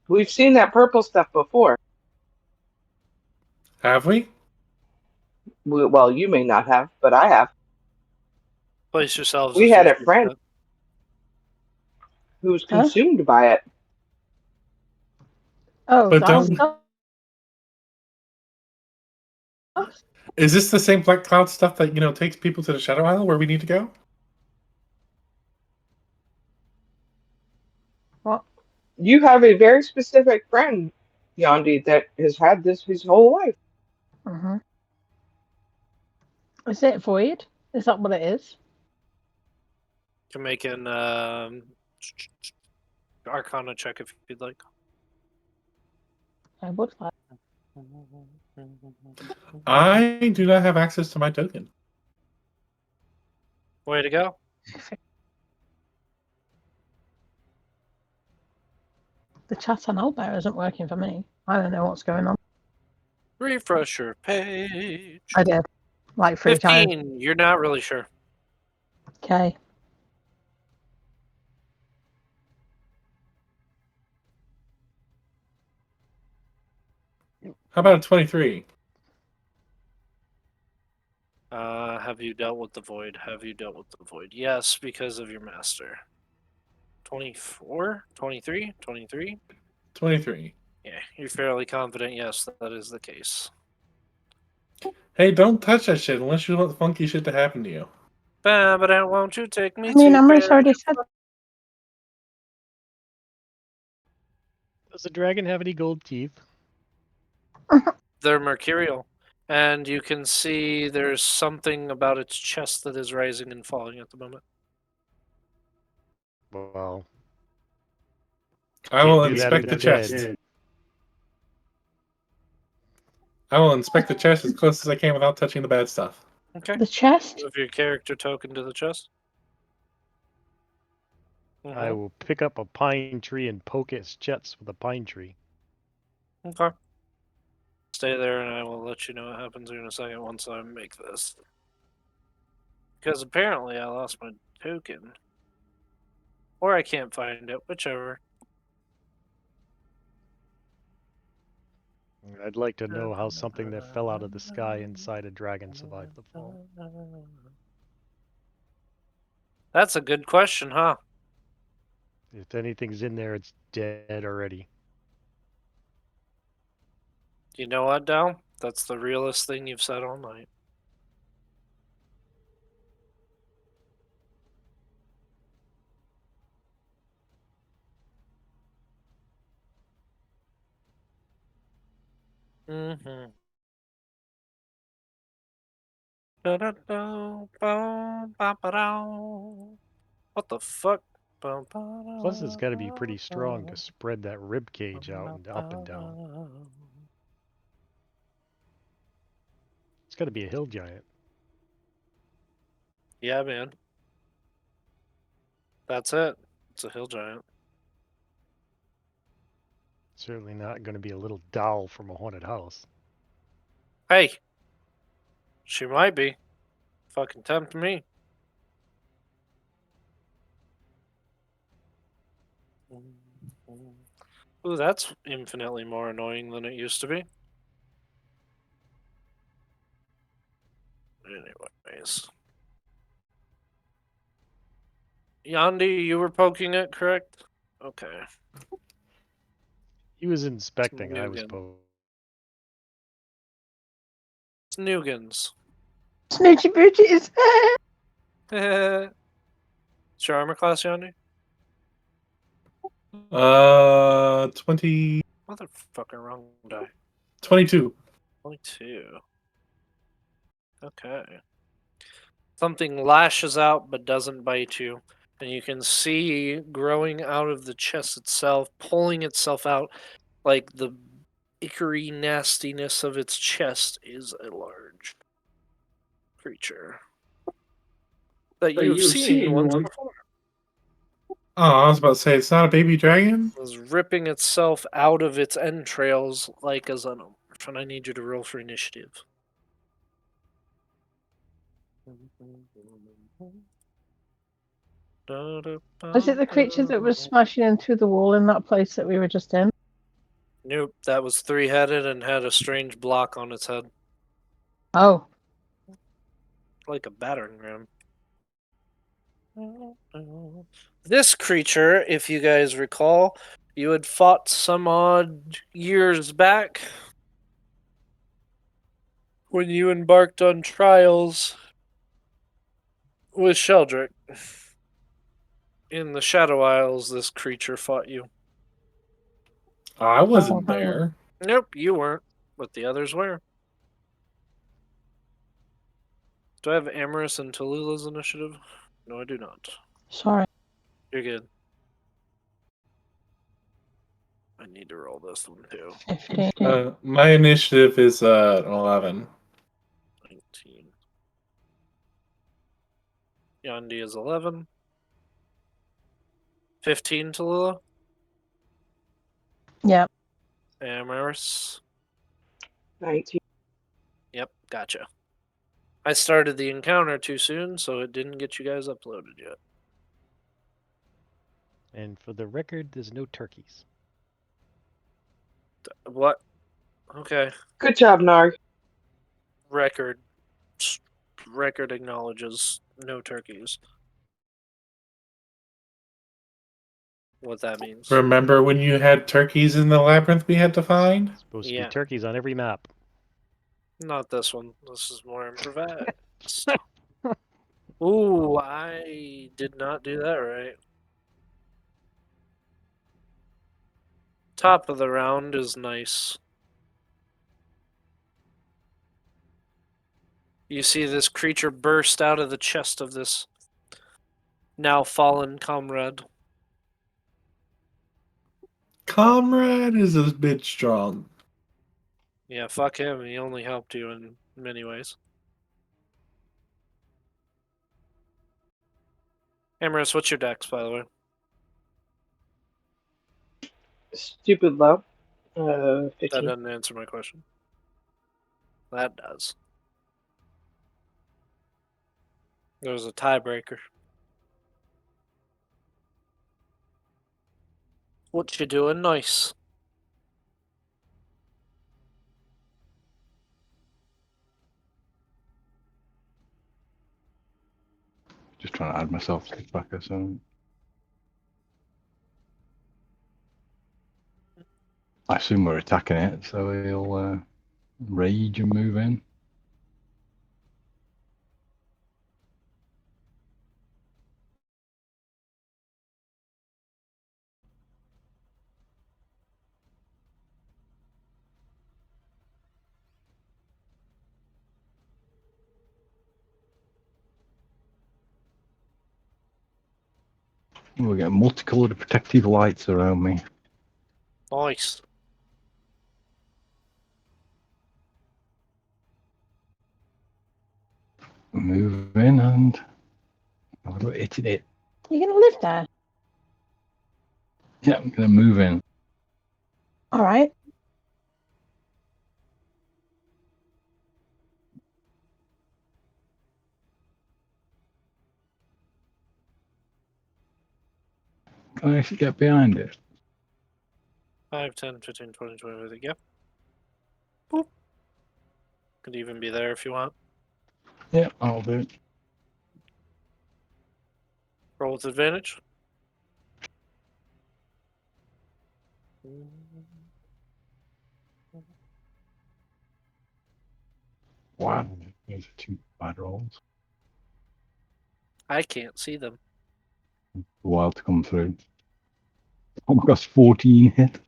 We've seen that purple stuff before. Have we? Well, you may not have, but I have. Place yourselves. We as had you a friend said. who was Huh? consumed by it. Oh, But that don't- stuff? Is this the same black cloud stuff that takes people to the Shadow Isle where we need to go? What? You have a very specific friend, Yandi, that has had this his whole life. Mm-hmm. Is it void? Is that what it is? You can make an Arcana check if you'd like. I would like. I do not have access to my token. Way to go. The chat on Owlbear isn't working for me. I don't know what's going on. Refresh your page. I did. Like 3 times. 15. You're not really sure. Okay. How about a 23? Have you dealt with the void? Have you dealt with the void? Yes, because of your master. 24? 23? 23? 23. Yeah, you're fairly confident. Yes, that is the case. Hey, don't touch that shit unless you want funky shit to happen to you. But won't you take me I mean, to Amrish where already you said. Does the dragon have any gold teeth? They're mercurial. And you can see there's something about its chest that is rising and falling at the moment. Well, I will Can't do that inspect in the the chest. dead. I will inspect the chest as close as I can without touching the bad stuff. Okay. The chest? Move your character token to the chest. I will pick up a pine tree and poke its chest with a pine tree. Okay. Stay there and I will let you know what happens here in a second once I make this. Because apparently I lost my token. Or I can't find it, whichever. I'd like to know how something that fell out of the sky inside a dragon survived the fall. That's a good question, huh? If anything's in there, it's dead already. You know what, Dal? That's the realest thing you've said all night. Mm-hmm. What the fuck? Plus, it's got to be pretty strong to spread that rib cage out and up and down. It's got to be a hill giant. Yeah, man. That's it. It's a hill giant. Certainly not going to be a little doll from a haunted house. Hey, she might be. Fucking tempt me. Ooh, that's infinitely more annoying than it used to be. Anyways. Yandi, you were poking it, correct? Okay. He was inspecting. I was Mugen. po. Snoogans. Snoochie boochies. What's your armor class, Yandi? 20, Motherfucker, wrong die. 22. 22. Okay. Something lashes out but doesn't bite you. And you can see growing out of the chest itself, pulling itself out, like the ichory nastiness of its chest is a large creature that you've seen once before. Oh, I was about to say, it's not a baby dragon? It was ripping itself out of its entrails like a xenomorph, and I need you to roll for initiative. Was it the creature that was smashing in through the wall in that place that we were just in? Nope, that was three-headed and had a strange block on its head, Oh, like a battering ram. This creature, if you guys recall, you had fought some odd years back when you embarked on trials with Sheldrick. In the Shadow Isles, this creature fought you. I wasn't Oh. there. Nope, you weren't, but the others were. Do I have Amorous and Tallulah's initiative? No, I do not. sorry. You're good. I need to roll this one too. 15. My initiative is 11. 19. Yandi is 11. 15 Tallulah. Yep. Amorous. 19. Yep, gotcha. I started the encounter too soon, so it didn't get you guys uploaded yet. And for the record, there's no turkeys. What? Okay. Good job, Narg. Record. Record acknowledges no turkeys. What that means. Remember when you had turkeys in the labyrinth we had to find? Supposed to Yeah. be turkeys on every map. Not this one. This is more improvised. Ooh, I did not do that right. Top of the round is nice. You see this creature burst out of the chest of this now fallen comrade. Comrade is a bit strong. Yeah, fuck him. He only helped you in many ways. Amorous, what's your dex, by the way? Stupid low. That 15. doesn't answer my question. That does. There's a tiebreaker. What you doing? Nice. Just trying to add myself to Kickbacker, so I assume we're attacking it, so he'll rage and move in. We're getting multicolored protective lights around me. Nice. Move in and I've got hitting it. You gonna live there? Yeah, I'm gonna move in. All right. Can I actually get behind it? 5, 10, 15, 20, 25. Yep. Boop. Could even be there if you want. Yeah, I'll do it. Roll with advantage. Wow, those are two bad rolls. I can't see them. A while to come through. Oh my gosh, 14 hit.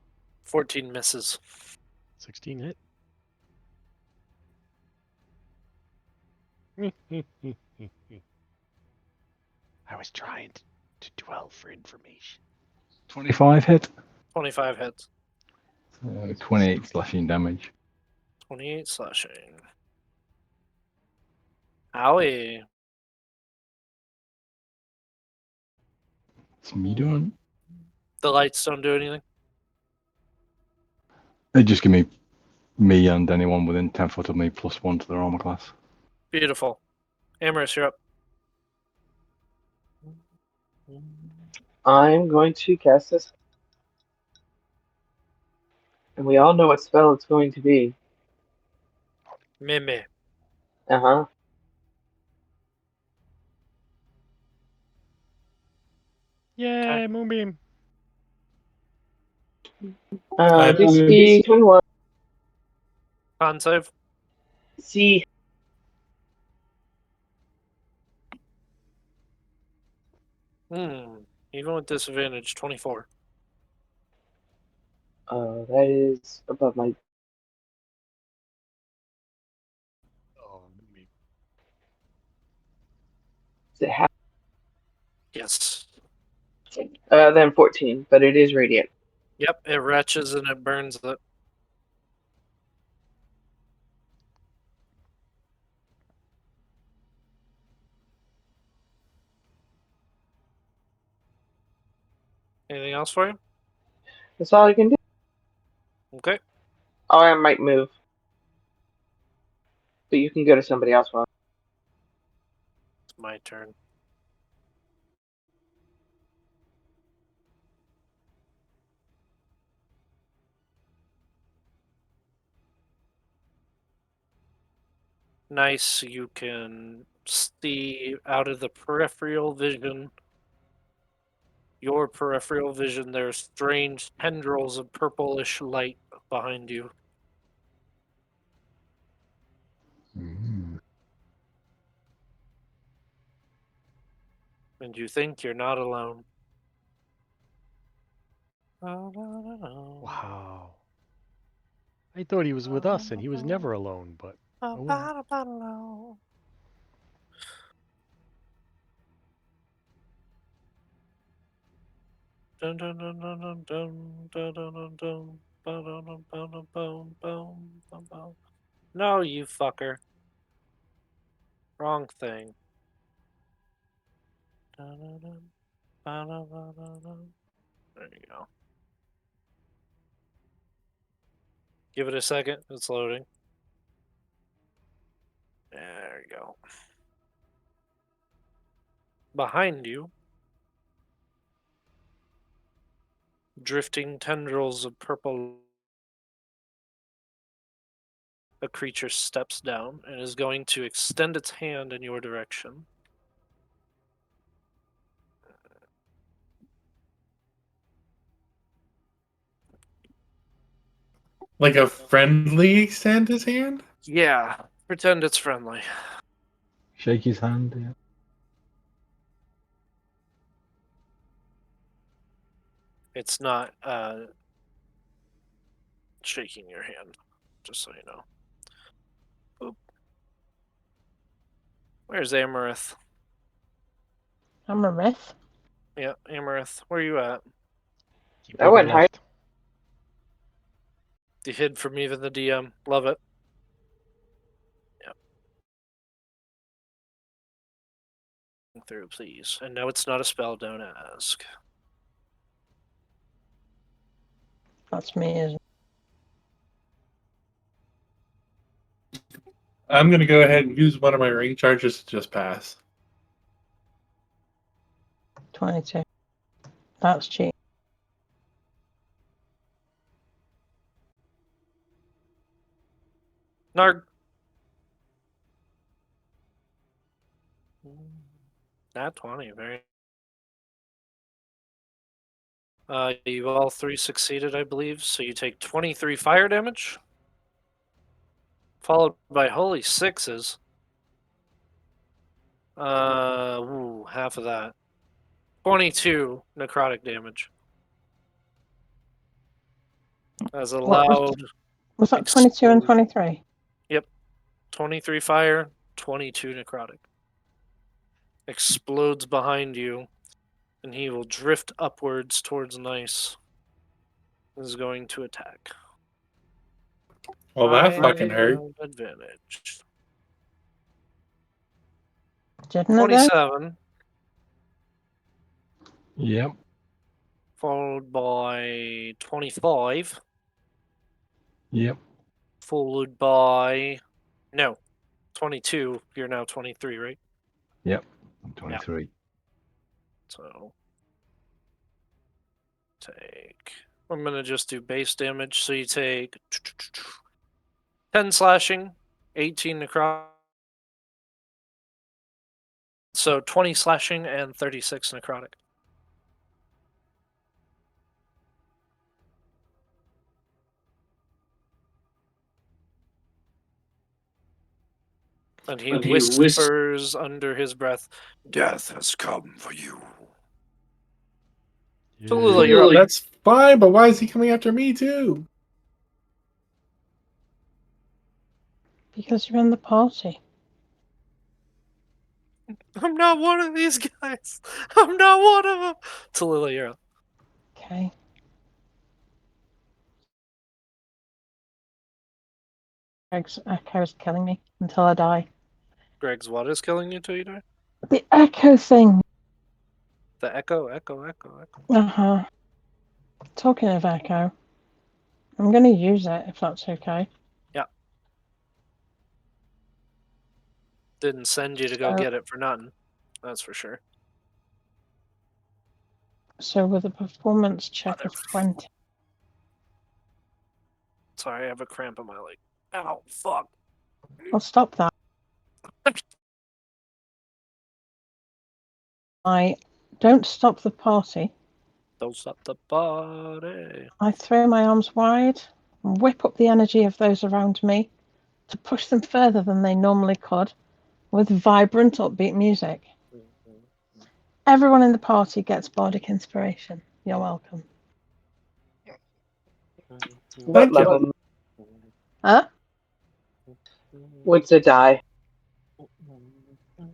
14 misses. 16 hit. I was trying to dwell for information. 25 hit. 25 hits. 28 slashing damage. 28 slashing. Owie. It's me doing. The lights don't do anything. They just give me and anyone within 10 foot of me +1 to their armor class. Beautiful. Amorous, you're up. I'm going to cast this. And we all know what spell it's going to be. Mimi. Uh-huh. Yay, Moonbeam. DC 21. Con save. See. Even with disadvantage, 24. That is above my. Oh, Moonbeam. Is it half? Yes. Then 14, but it is radiant. Yep, it retches and it burns it. Anything else for you? That's all I can do. Okay. Oh, I might move. But you can go to somebody else while. It's my turn. Nice, you can see out of the peripheral vision. Your peripheral vision, there's strange tendrils of purplish light behind you. And you think you're not alone. Wow. I thought he was with us and he was never alone, but oh well. Dun, dun, dun, dun, dun, dun, dun, dun, dun, dun, ba, dun, dun, ba, dun, bum, bum, bum, bum. No, you fucker. Wrong thing. Dun, dun, dun, ba, dun, ba, dun, dun. There you go. Give it a second. It's loading. There you go. Behind you, drifting tendrils of purple, a creature steps down and is going to extend its hand in your direction. Like a friendly extend his hand? Yeah, pretend it's friendly. Shake his hand. Yeah. It's not shaking your hand, just so you know. Boop. Where's Amarith? Amarith. Yeah, Amarith. Where you at? Keep I went looking high. left. You hid from even the DM. Love it. Yep. Through, please. And no, it's not a spell. Don't ask. That's me, isn't I'm going to go ahead and use one of my ring charges to just pass. it? 22. That's cheap. Narg. Nat 20, very. You all 3 succeeded, I believe, so you take 23 fire damage, followed by holy sixes. Half of that. 22 necrotic damage. As a What loud was that 22 and explosion. 23? 23 fire, 22 necrotic. Explodes behind you, and he will drift upwards towards Nice. Is going to attack. Well, that I fucking hurt. have advantage. Didn't it though? 27, Yep. followed by 25, Yep. followed by 22. You're now 23, right? Yep. I'm 23. So I'm gonna just do base damage. So you take 10 slashing, 18 necrotic. So 20 slashing and 36 necrotic. And he whispers under his breath, "Death has come for you." Tallulah, you're up. That's fine, but why is he coming after me too? Because you're in the party. I'm not one of these guys. I'm not one of them. Tallulah, you're up. Okay. Greg's echo is killing me until I die. Greg's what is killing you till you die? The echo thing. The echo. Uh-huh. Talking of echo, I'm going to use it if that's okay. Didn't send you to go So- get it for nothing. That's for sure. So with a performance check of 20. Sorry, I have a cramp in my leg. Ow, fuck. I'll stop that. I don't stop the party. Don't stop the party. I throw my arms wide and whip up the energy of those around me to push them further than they normally could with vibrant, upbeat music. Everyone in the party gets bardic inspiration. You're welcome. What Thank you. level? Huh? What's the die?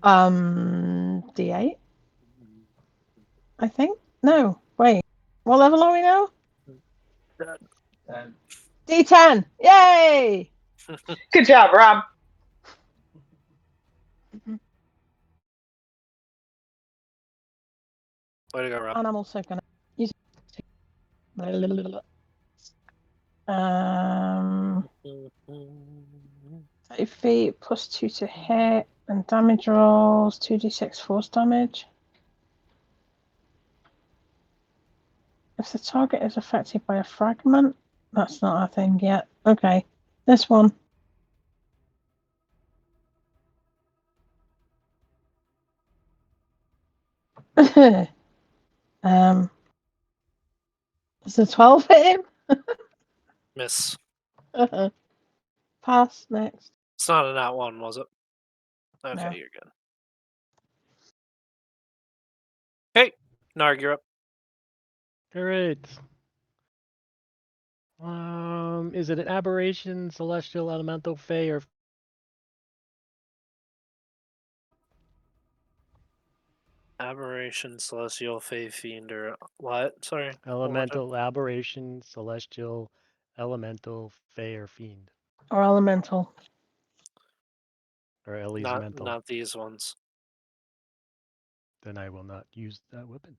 D8? I think? No, wait. What level are we now? D10! Yay! Good job, Rob. Way to go, Rob. And I'm also going to use 30 feet plus 2 to hit and damage rolls 2d6 force damage. If the target is affected by a fragment, that's not a thing yet. Okay, this one. Does the 12 hit him? Miss. Pass next. It's not a nat one, was it? Okay, No. you're good. Hey, Narg, you're up. All right. Is it an aberration, celestial, elemental, fey, or Aberration, Celestial, Fey, Fiend, or what? Sorry. one more time. elemental, aberration, celestial, elemental, fey, or fiend, Or elemental. or at least Not, mental? not these ones. Then I will not use that weapon.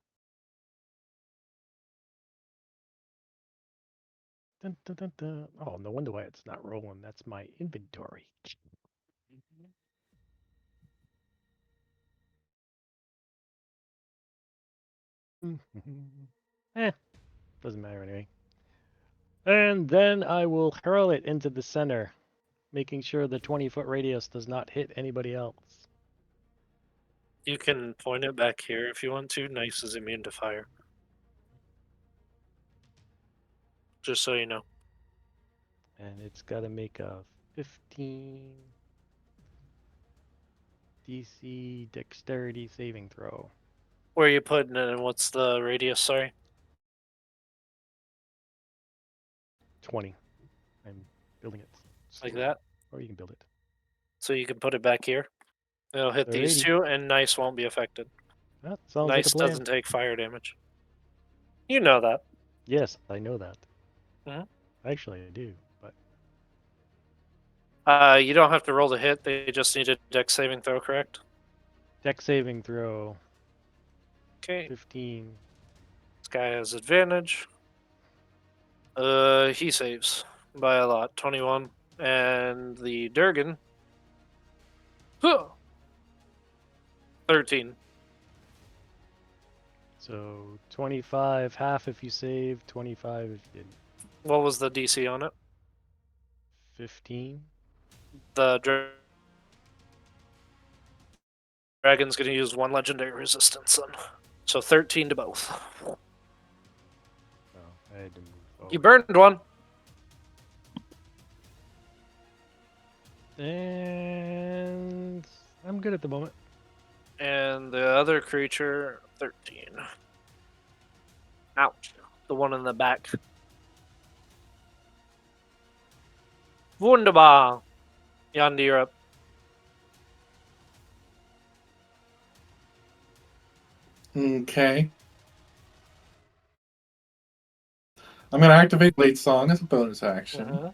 Dun, dun, dun, dun. Oh, no wonder why it's not rolling. That's my inventory. Doesn't matter anyway. And then I will hurl it into the center, making sure the 20-foot radius does not hit anybody else. You can point it back here if you want to. Nice is immune to fire. Just so you know. And it's got to make a 15 DC dexterity saving throw. Where are you putting it and what's the radius, sorry? 20. I'm building it. Like slow. that? Or you can build it. So you can put it back here. It'll hit these Alrighty. two, and Nice won't be affected. That sounds like a Nice plan. doesn't take fire damage. You know that. Yes, I know that. Mhm. Actually, I do. But You don't have to roll to hit. They just need a dex saving throw, correct? dex saving throw Okay. 15. This guy has advantage. He saves by a lot. 21. And the Durgan. 13. So 25, half if you save, 25 if you didn't. What was the DC on it? 15. The Dragon's going to use 1 legendary resistance then. So 13 to both. Oh, I had to move forward. You burned one. And I'm good at the moment. And the other creature, 13. Ouch. The one in the back. Wunderbar. Yandi, you're up. Okay. I'm going to activate Blade Song as a bonus action. Mhm.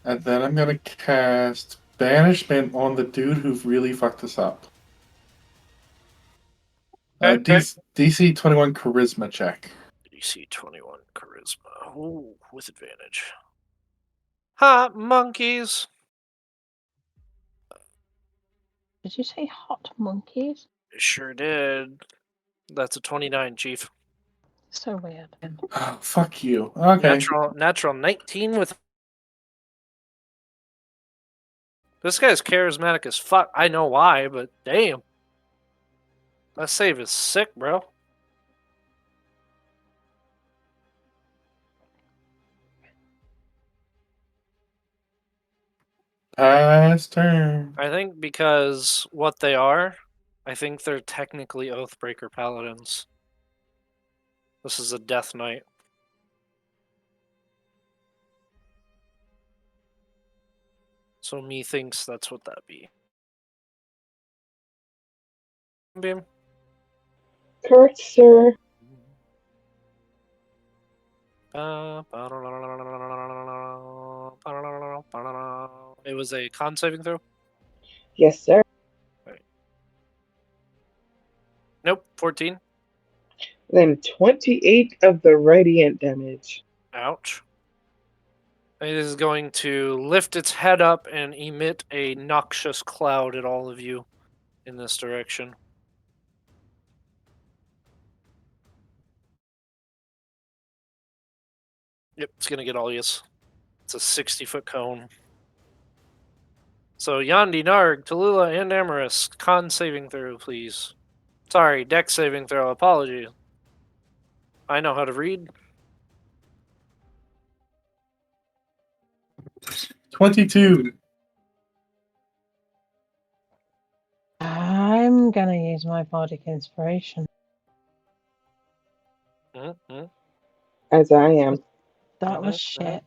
And then I'm going to cast Banishment on the dude who really fucked us up. Okay. DC 21 Charisma check. DC 21 Charisma. Ooh, with advantage. Hot monkeys. Did you say hot monkeys? It sure did. That's a 29, Chief. So weird. Oh, fuck you. Okay. Natural 19 with. This guy's charismatic as fuck. I know why, but damn. That save is sick, bro. Pass turn. I think because what they are, I think they're technically Oathbreaker Paladins. This is a Death Knight. So methinks that's what that be. Beam. Correct, sir. It was a con saving throw? Yes, sir. Nope, 14. Then 28 of the radiant damage. Ouch. It is going to lift its head up and emit a noxious cloud at all of you in this direction. Yep, it's going to get all yous. It's a 60-foot cone. So Yandi, Narg, Tallulah, and Amaris, con saving throw, please. Sorry, dex saving throw, apology. I know how to read. 22. I'm gonna use my bardic inspiration. Mm-hmm. As I am. That was Mhm, shit.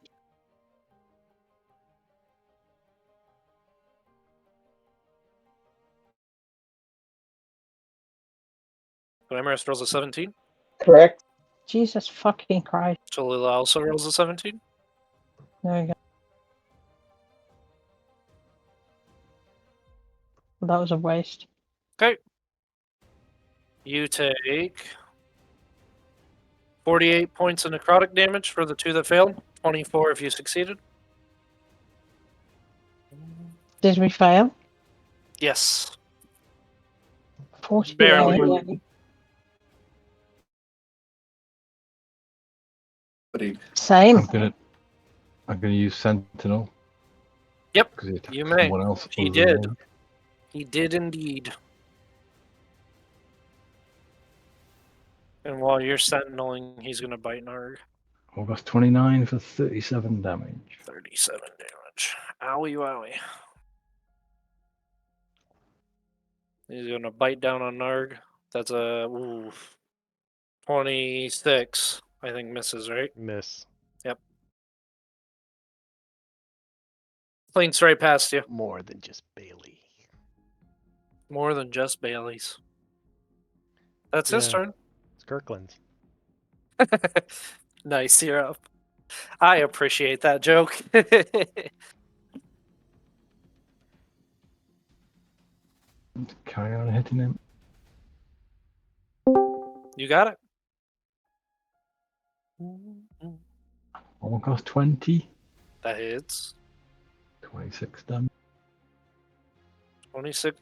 So Amaris rolls a 17. Correct. Jesus fucking Christ. Tallulah also rolls a 17. There we go. Well, that was a waste. Okay. You take 48 points of necrotic damage for the 2 that failed. 24 if you succeeded. Did we fail? Yes. 40. Barely. Same. I'm gonna use Sentinel. Yep, 'Cause he attacked you may. someone else He other than did. me. He did indeed. And while you're sentineling, he's going to bite Narg. August 29 for 37 damage. 37 damage. Owie wowie. He's gonna bite down on Narg. That's a 26. I think misses, right? Miss. Cleans right past you. More than just Bailey. More than just Bailey's. That's his Yeah. turn. It's Kirkland's. Nice, you're up. I appreciate that joke. Carry on hitting him. You got it. August 20. That hits. 26 damage. 26.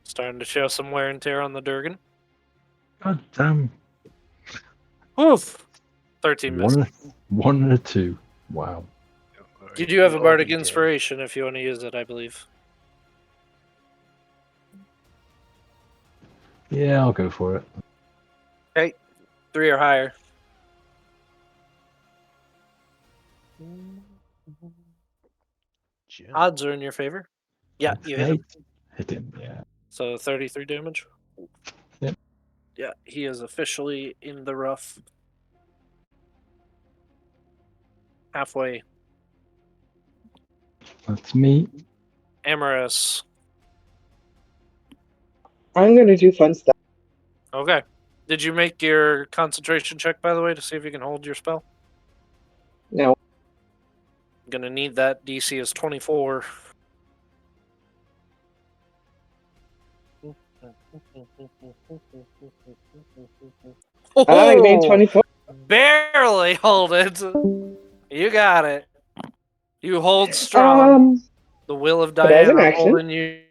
Starting to show some wear and tear on the Durgan. God damn. Oof. 13 misses. One and a 2. Wow. You do have a bardic Already did. inspiration if you want to use it, I believe. Yeah, I'll go for it. 3 or higher. Jim. Odds are in your favor. Yeah, you hit him. Hit him, yeah. So 33 damage. Yep. Yeah, he is officially in the rough. Halfway. That's me. Amaris. I'm gonna do fun stuff. Okay. Did you make your concentration check, by the way, to see if you can hold your spell? No. Gonna need that. DC is 24. I made 24. Barely hold it. You got it. You hold strong. The will of but as an Diana action- holding you.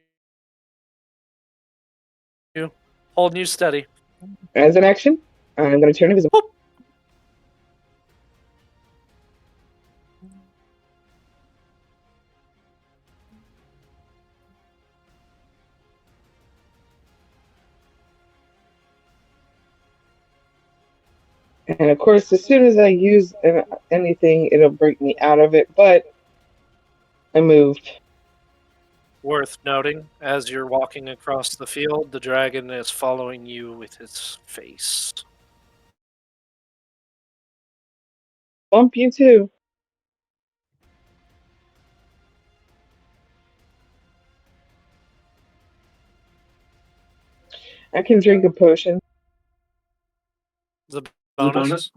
Holding you steady. As an action, I'm gonna turn invisible. And of course, as soon as I use anything, it'll break me out of it, but I moved. Worth noting, as you're walking across the field, the dragon is following you with its face. Bump you too. I can drink a potion. The bonus.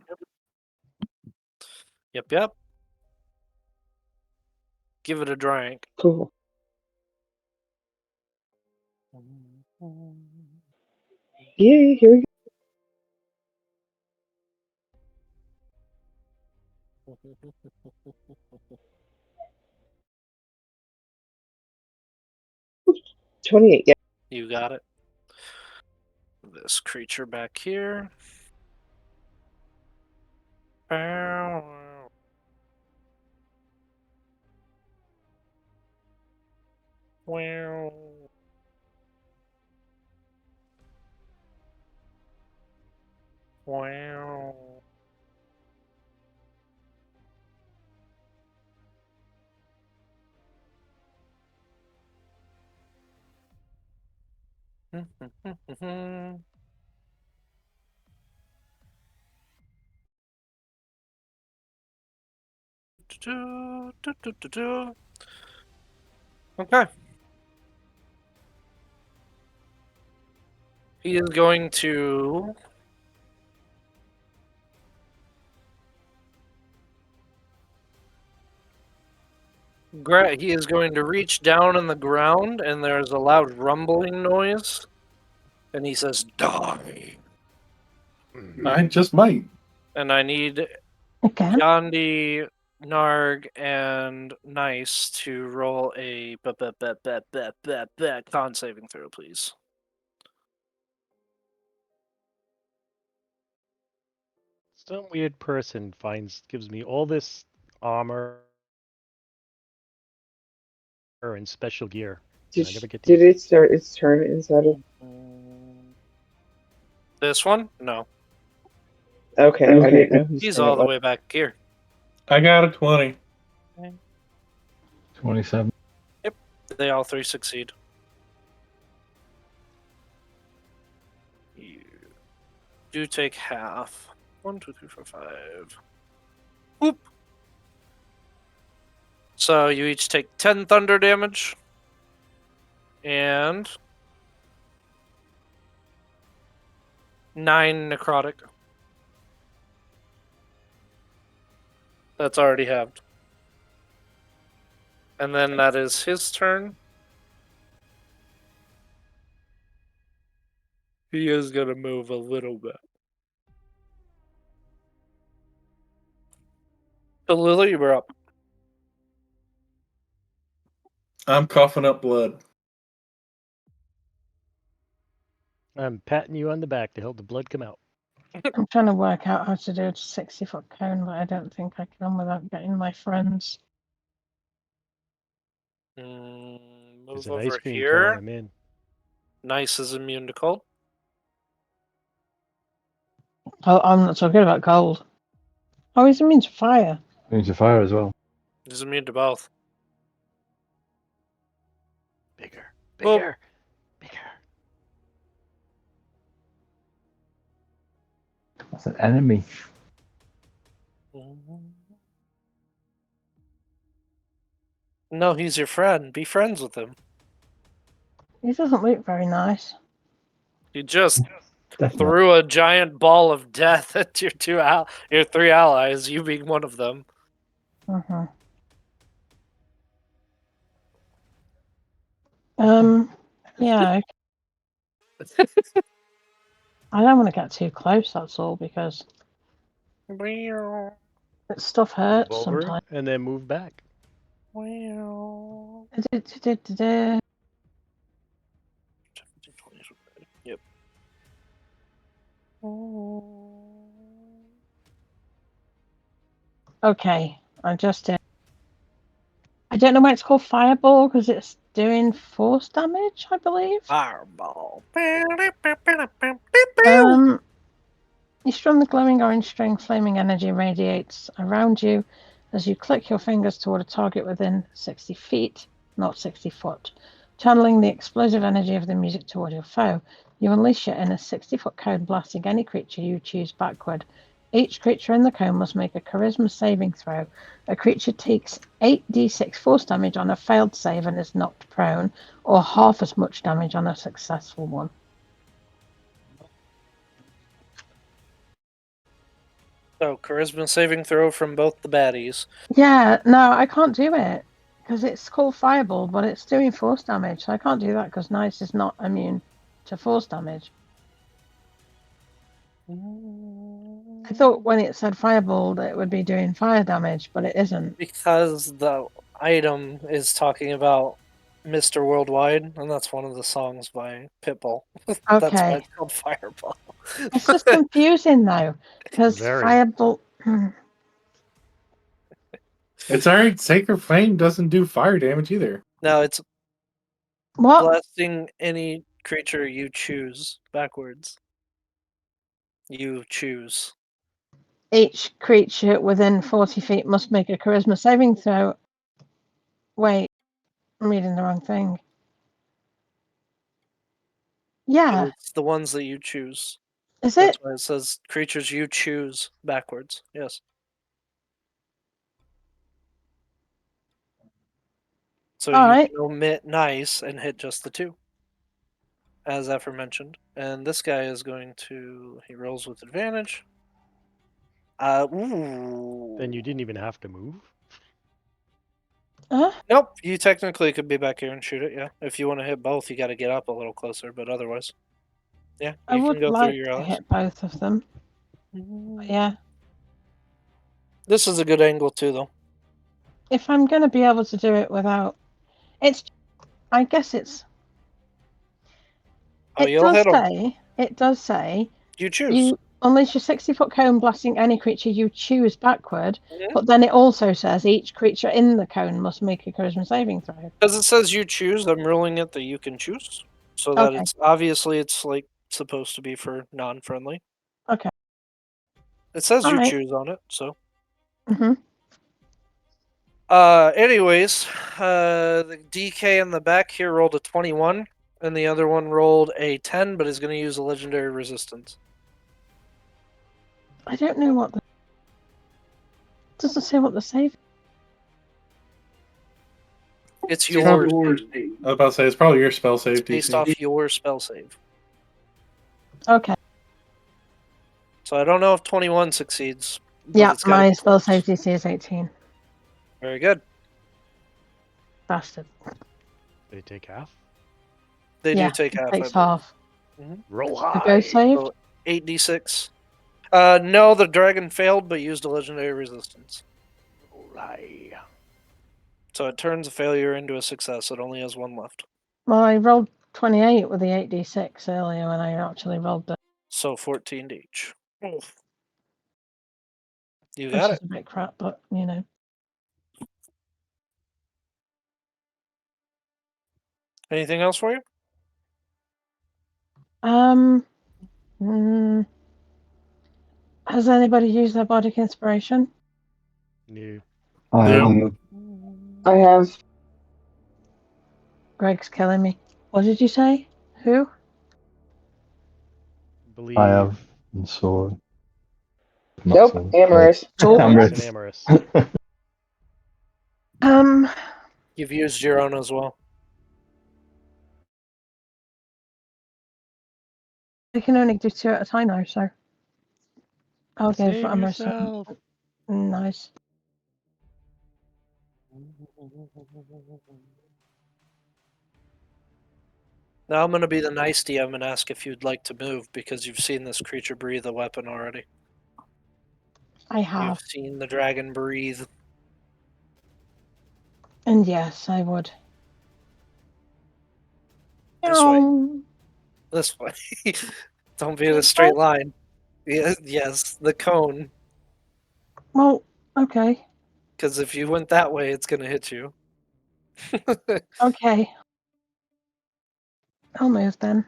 Yep. Give it a drink. Cool. Yay, here we go. Oops, 28, yeah. You got it. This creature back here. Wow. Wow. Okay. He is going to he is going to reach down in the ground, and there's a loud rumbling noise, and he says, "Die!" I just might. And I need Okay. Yandi, Narg, and Nice to roll a con saving throw, please. Some weird person gives me all this armor and special gear. Did, I never get to did use it start its turn inside of? This one? No. Okay, I didn't know whose He's turn all it the was. way back here. I got a 20. 27. They all three succeed. You do take half. 1, 2, 3, 4, 5. Whoop. So you each take 10 thunder damage. And 9 necrotic. That's already halved. And then that is his turn. He is going to move a little bit. So Lily, you were up. I'm coughing up blood. I'm patting you on the back to help the blood come out. I'm trying to work out how to do a 60-foot cone, but I don't think I can without getting my friends. Move There's an over ice cream cone. here. I'm in. Nice is immune to cold. Oh, I'm not talking about cold. Oh, he's immune to fire. Means a fire as well. He's immune to both. Bigger, Well- bigger, bigger. That's an enemy. No, he's your friend. Be friends with him. He doesn't look very nice. You just Definitely. threw a giant ball of death at your your 3 allies, you being one of them. Yeah. I don't want to get too close, that's all, because stuff hurts Move over sometimes. and then move back. Yep. Okay, I just did. I don't know why it's called Fireball, because it's doing force damage, I believe. Fireball. You strum the glowing orange string, flaming energy radiates around you as you click your fingers toward a target within 60 feet, not 60 foot. Channeling the explosive energy of the music toward your foe, you unleash it in a 60-foot cone, blasting any creature you choose backward. Each creature in the cone must make a charisma saving throw. A creature takes 8d6 force damage on a failed save and is knocked prone, or half as much damage on a successful one. So, charisma saving throw from both the baddies. Yeah, no, I can't do it because it's called Fireball, but it's doing force damage. So I can't do that because Nice is not immune to force damage. I thought when it said Fireball that it would be doing fire damage, but it isn't. Because the item is talking about Mr. Worldwide, and that's one of the songs by Pitbull. That's why Okay, it's called Fireball. it's just confusing though because Very. Fireball. It's alright. Sacred Flame doesn't do fire damage either. No, it's What? blasting any creature you choose backwards. You choose. Each creature within 40 feet must make a charisma saving throw. Wait, I'm reading the wrong thing. Yeah, It's the ones that you choose. is That's it? why it says creatures you choose backwards. Yes. So All you right. can omit Nice and hit just the 2, as aforementioned. And this guy is going to. He rolls with advantage. Ooh. Then you didn't even have to move. Nope. You technically could be back here and shoot it. Yeah. If you want to hit both, you got to get up a little closer. But otherwise, yeah, I you would can go like through your to allies. hit both of them. But yeah, This is a good angle too, though. if I'm going to be able to do it without, it's. I guess it's. Oh, you'll hit 'em. It does say You choose. you unleash your 60-foot cone, blasting any creature you choose backward. Mhm. But then it also says each creature in the cone must make a charisma saving throw. Because it says you choose, I'm ruling it that you can choose. So that Okay. it's obviously it's like supposed to be for non-friendly. Okay. It says you Alright. choose on it, so. Mm-hmm. Anyways, the DK in the back here rolled a 21, and the other one rolled a 10, but is going to use a legendary resistance. I don't know what the. Doesn't say what the save. It's It's yours. probably- I was about to say it's probably your spell It's save. based DC. off your spell save. Okay. So I don't know if 21 succeeds. but Yeah, it's gotta my be spell close. save DC is 18. Very good. Bastard. They take half. They Yeah, do take it half. takes I believe. half. Roll The high. ghost saved? So 8d6. No, the dragon failed, but used a legendary resistance. Roll high. So it turns a failure into a success. It only has one left. Well, I rolled 28 with the 8d6 earlier when I actually rolled the. So 14 to each. Oof. You Which got is it. a bit crap, but you know. Anything else for you? Mm, has anybody used their bardic inspiration? New. I Yeah. am. I have. Greg's killing me. What did you say? Who? Believe. I have. And sword. Nope, Amorous. Sword? Amorous and Amorous. You've used your own as well. I can only do 2 at a time now, so I'll go Save for Amorous. yourself. Nice. Now I'm going to be the nice DM and ask if you'd like to move because you've seen this creature breathe a weapon already. I have. You've seen the dragon breathe. And yes, I would. This way. Meow. This way. Don't be in a straight line. Yes, the cone. Well, okay. Because if you went that way, it's going to hit you. Okay. I'll move then.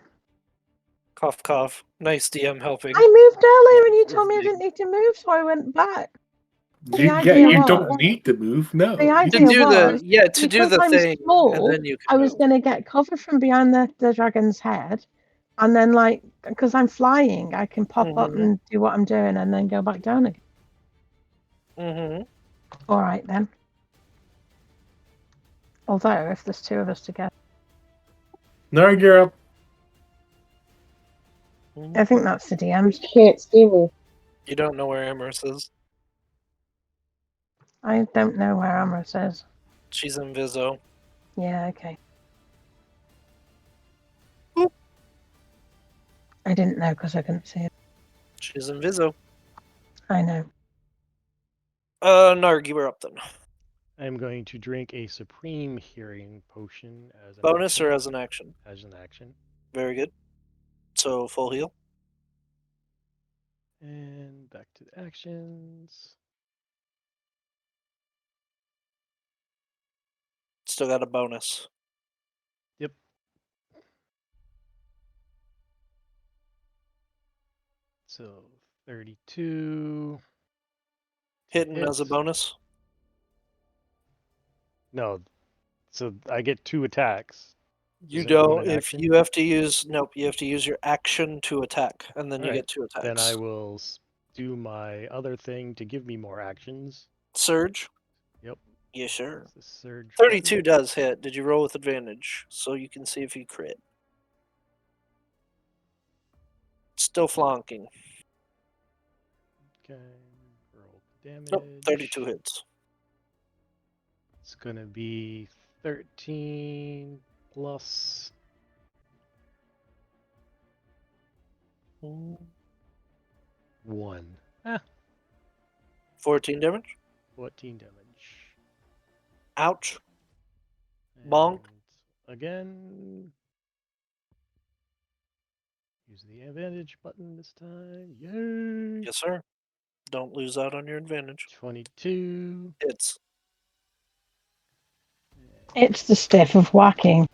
Cough, cough. Nice DM helping. I moved earlier and you told me I didn't need to move, so I went back. The idea You was- don't need to move. No. The You idea To can- do was, to do because the I'm thing, small, and then you can I was move. going to get cover from behind the dragon's head. And then, like, because I'm flying, I can pop up Mhm. and do what I'm doing and then go back down again. Mm-hmm. All right, then. Although, if there's 2 of us together, No, you're up. I think that's the You DM's. can't see me. You don't know where Amorous is. I don't know where Amorous is. She's in Viso. Yeah, okay. Oop. I didn't know because I couldn't see it. She's in Viso. I know. Narg, you were up then. I'm going to drink a supreme hearing potion as an Bonus action. or as an action? As an action. Very good. So full heal. And back to the actions. Still got a bonus. Yep. So 32. Hitting as a Hits. bonus. No. So I get 2 attacks. You Is it one don't. in If action? you have to use you have to use your action to attack, and then you Alright, get 2 attacks. Then I will do my other thing to give me more actions. Surge. Yep. Yes, sir. It's the surge. 32 does hit. Did you roll with advantage? So you can see if you crit. Still flanking. Okay. Roll damage. Nope, 32 hits. It's gonna be 13 plus 1. 14 damage. 14 damage. Ouch. Bonk. And again. Use the advantage button this time. Yay! Yes, sir. Don't lose out on your advantage. 22. Hits. It's the stiff of whacking.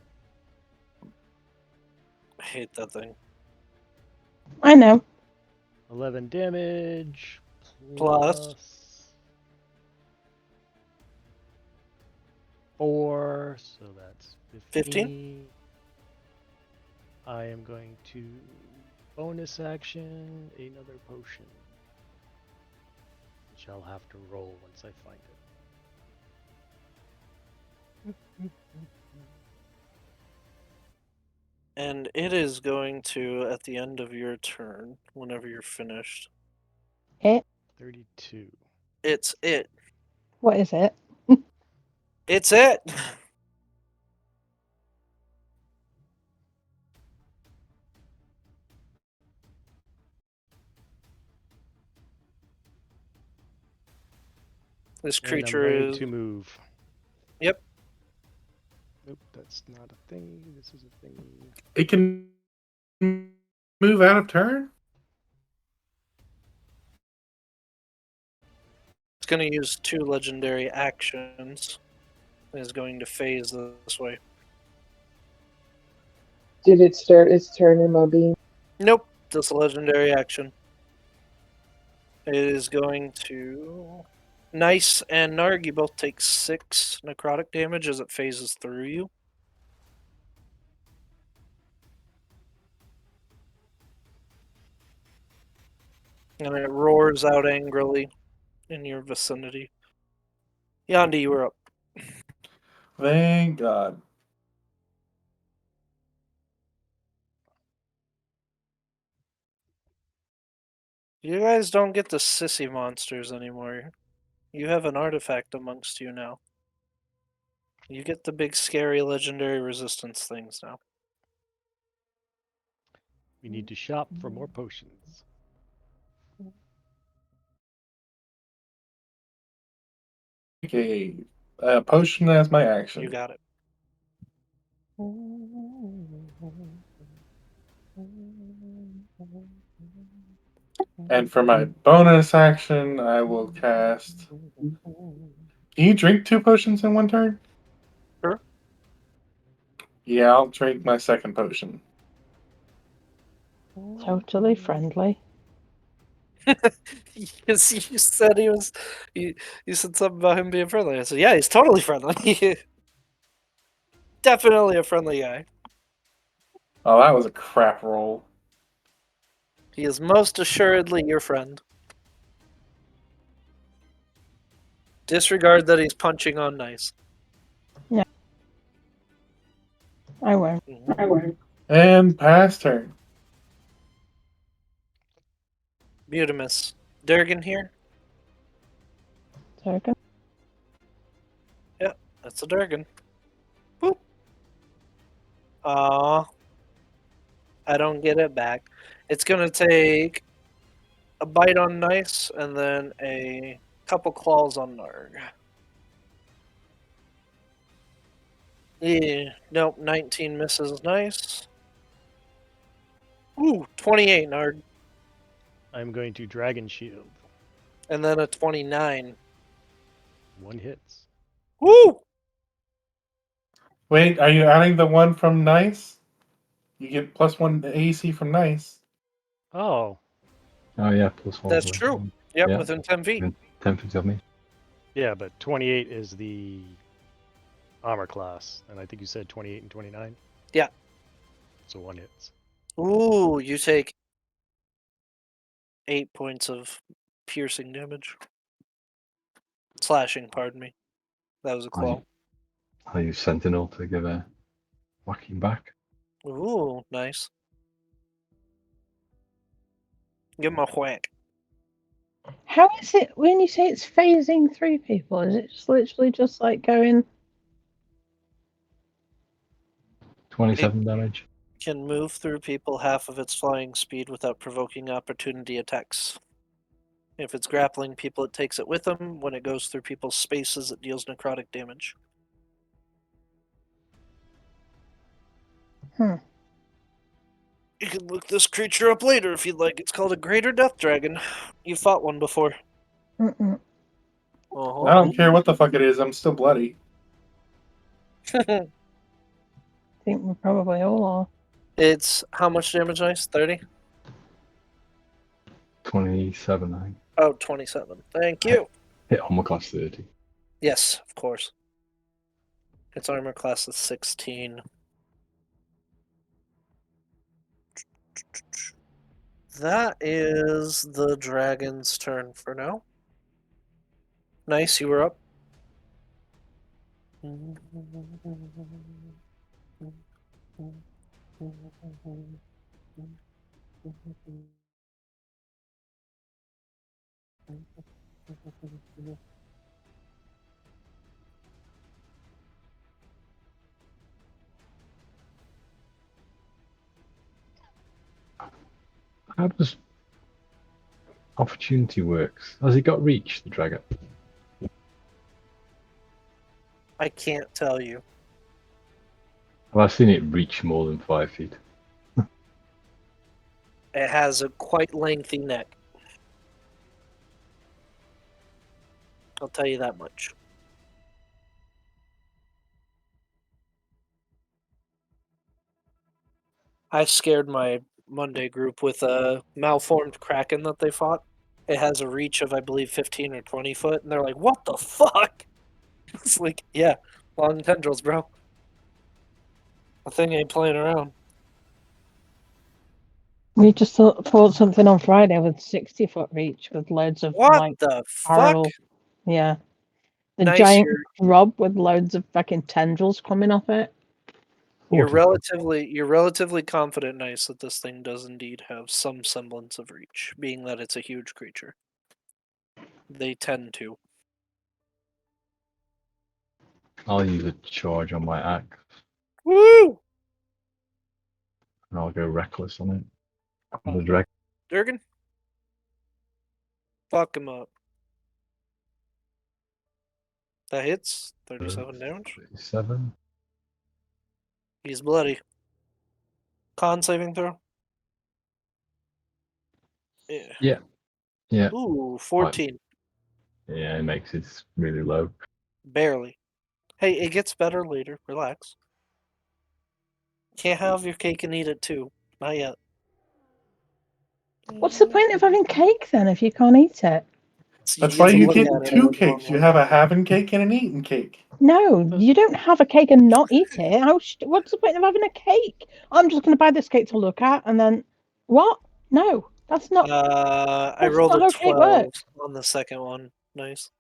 I hate that thing. I know. 11 damage Plus 4, so that's 15. 15. I am going to bonus action another potion, which I'll have to roll once I find it. And it is going to, at the end of your turn, whenever you're finished. 32. It's it. What is it? It's it! This And I'm creature going is. to move. Yep. Nope, that's not a thing. This is a thing. It can move out of turn? It's going to use 2 legendary actions. And is going to phase this way. Did it start its turn in my beam? Nope. Just a legendary action. It is going to. Nice and Narg, you both take 6 necrotic damage as it phases through you. And it roars out angrily in your vicinity. Yandi, you were up. Thank God. You guys don't get the sissy monsters anymore. You have an artifact amongst you now. You get the big scary legendary resistance things now. We need to shop for more potions. Okay. Potion as my action. You got it. And for my bonus action, I will cast. Can you drink 2 potions in one turn? Sure. Yeah, I'll drink my second potion. Totally friendly. Yes, you said he was. You said something about him being friendly. I said, yeah, he's totally friendly. Definitely a friendly guy. Oh, that was a crap roll. He is most assuredly your friend. Disregard that he's punching on nice. I won't. And pass turn. Mutimus. Durgan here? Token. That's a Durgan. Boop. Aw. I don't get it back. It's gonna take a bite on nice and then a couple claws on Narg. Yeah, nope, 19 misses nice. Ooh, 28 Narg. I'm going to Dragon Shield. And then a 29. 1 hits. Woo! Wait, are you adding the one from Nice? You get +1 AC from Nice. Oh, Oh yeah, +1. That's true. Yep, Yeah. within 10 feet. 10 feet of me. yeah, but 28 is the armor class, and I think you said 28 and 29. Yeah. So 1 hits. Ooh, you take 8 points of piercing damage. Slashing, pardon me. That was a claw. I use Sentinel to give a whacking back. Ooh, nice. Give him a whack. How is it when you say it's phasing through people? Is it just literally just like going? 27 damage. Can move through people half of its flying speed without provoking opportunity attacks. If it's grappling people, it takes it with them. When it goes through people's spaces, it deals necrotic damage. Hmm. You can look this creature up later if you'd like. It's called a Greater Death Dragon. You fought one before. Mm-mm. Uh-huh. I don't care what the fuck it is, I'm still bloody. I think we probably all are. It's how much damage, Nice? 30? 27, I think. Oh, 27. Thank you. Hit armor class 30. Yes, of course. Its armor class is 16. That is the dragon's turn for now. Nice, you were up. How does opportunity works? Has he got reach, the dragon? I can't tell you. Well, I've seen it reach more than 5 feet. It has a quite lengthy neck. I'll tell you that much. I scared my Monday group with a malformed kraken that they fought. It has a reach of, I believe, 15 or 20 foot, and they're like, what the fuck? It's like, yeah, long tendrils, bro. The thing ain't playing around. We just fought something on Friday with 60-foot reach with loads of What like the fuck? barrel. Yeah. The Nice, giant you're- grub with loads of fucking tendrils coming off it. You're 40. relatively confident, Nice, that this thing does indeed have some semblance of reach, being that it's a huge creature. They tend to. I'll use a charge on my axe, Woo! and I'll go reckless on it. On the dragon. Durgan? Fuck him up. That hits. 37 damage. 37. He's bloody. Con saving throw? Yeah. Yeah. Ooh, 14. Yeah, it makes it really low. Barely. Hey, it gets better later. Relax. Can't have your cake and eat it too. Not yet. What's the point of having cake then if you can't eat it? That's get why to you look get at it two as cakes. You normal. have a having cake and an eating cake. No, you don't have a cake and not eat it. What's the point of having a cake? I'm just going to buy this cake to look at and then what? No, that's not. I That's rolled not a how cake 12 works. on the second one. Nice.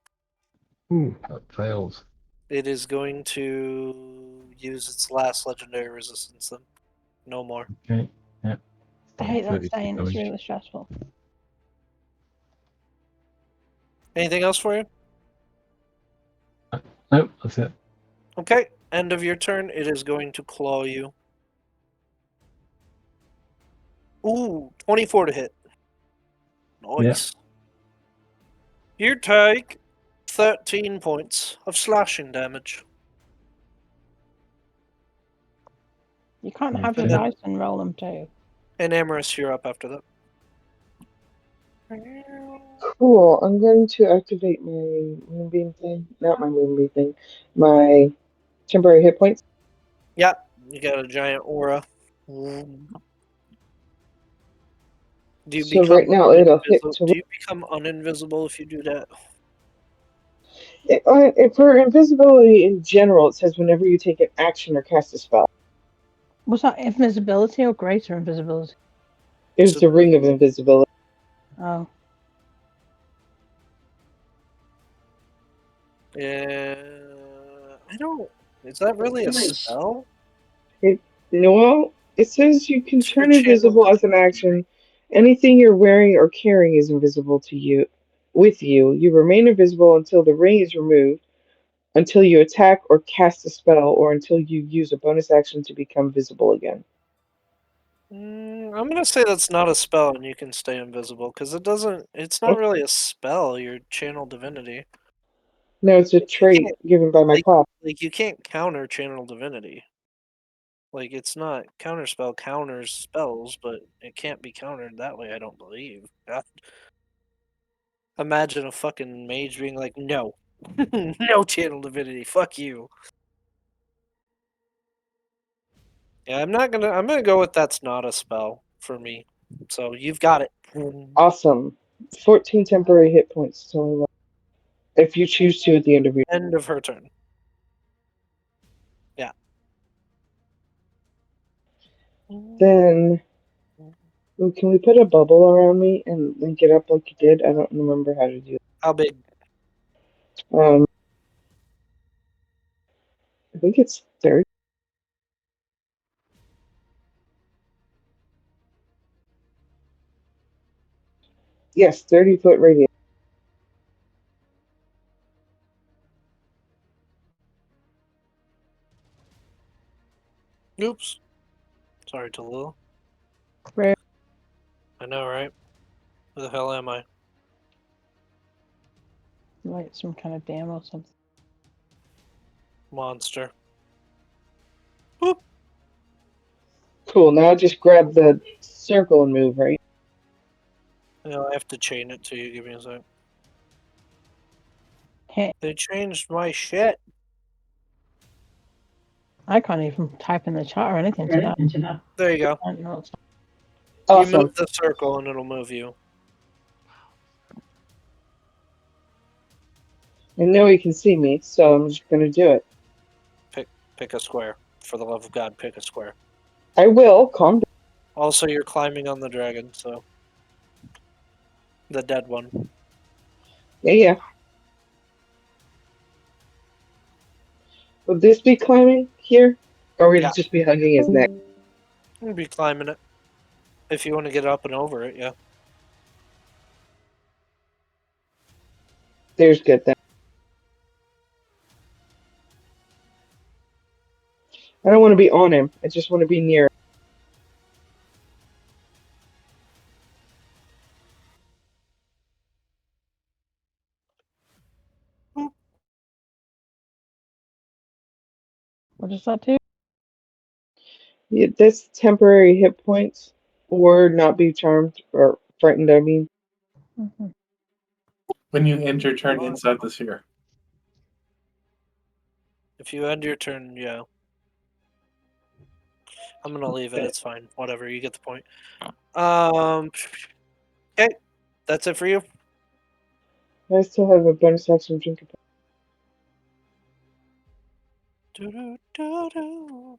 Ooh, that fails. It is going to use its last legendary resistance then. No more. Okay. Yeah. I hate that 32 saying. It's damage. really stressful. Anything else for you? Nope, that's it. Okay. End of your turn. It is going to claw you. Ooh, 24 to hit. Nice. You take 13 points of slashing damage. You can't have your Okay. dice and roll them too. And Amaris, you're up after that. Cool. I'm going to activate my moonbeam thing. Not my moonbeam thing. My temporary hit points. Yeah, you got a giant aura. Do you So become right now it'll hit uninvisible? to. Do you become uninvisible if you do that? For invisibility in general, it says whenever you take an action or cast a spell. Was that invisibility or greater invisibility? It was the ring of invisibility. Oh. Yeah, I don't. Is that really a spell? No, it says you can It's for turn invisible channel as an action. Anything you're wearing or carrying is invisible to you. With you, you remain invisible until the ring is removed, until you attack or cast a spell, or until you use a bonus action to become visible again. I'm gonna say that's not a spell, and you can stay invisible because it doesn't. It's not really a spell. Your channel divinity. No, it's a trait given by my class. Like you can't counter channel divinity. Like it's not counterspell counters spells, but it can't be countered that way. I don't believe. God. Imagine a fucking mage being like, "No, no channel divinity. Fuck you." Yeah, I'm gonna go with that's not a spell for me. So you've got it. Awesome. 14 temporary hit points. It's only one. If you choose to at the end of your End of her turn. Yeah. Then, ooh, can we put a bubble around me and link it up like you did? I don't remember how to do it. How big? I think it's 30. Yes, 30-foot radius. Oops. Sorry, Tallulah. Right. I know, right? Who the hell am I? Like some kind of dam or something. Monster. Cool. Now just grab the circle and move, right? You know, I have to chain it to you. Give me a sec. Hey, They changed my shit. I can't even type in the chat or anything to that. There you go. I don't know. You Awesome. move the circle and it'll move you. I know you can see me, so I'm just gonna do it. Pick a square. For the love of God, pick a square. I will. Calm down. Also, you're climbing on the dragon, so. The dead one. Yeah. Would this be climbing here? Or would Yeah. it just be hugging his neck? You'll be climbing it. If you want to get up and over it, yeah. There's good then. I don't want to be on him. I just want to be near him. What does that do? Yeah, that's temporary hit points. Or not be charmed or frightened, I mean. Mm-hmm. When you end your turn inside the sphere. If you end your turn, yeah. I'm gonna leave it. It's fine. Whatever. You get the point. Okay. That's it for you. I still have a bonus action drink. Do-do-do-do.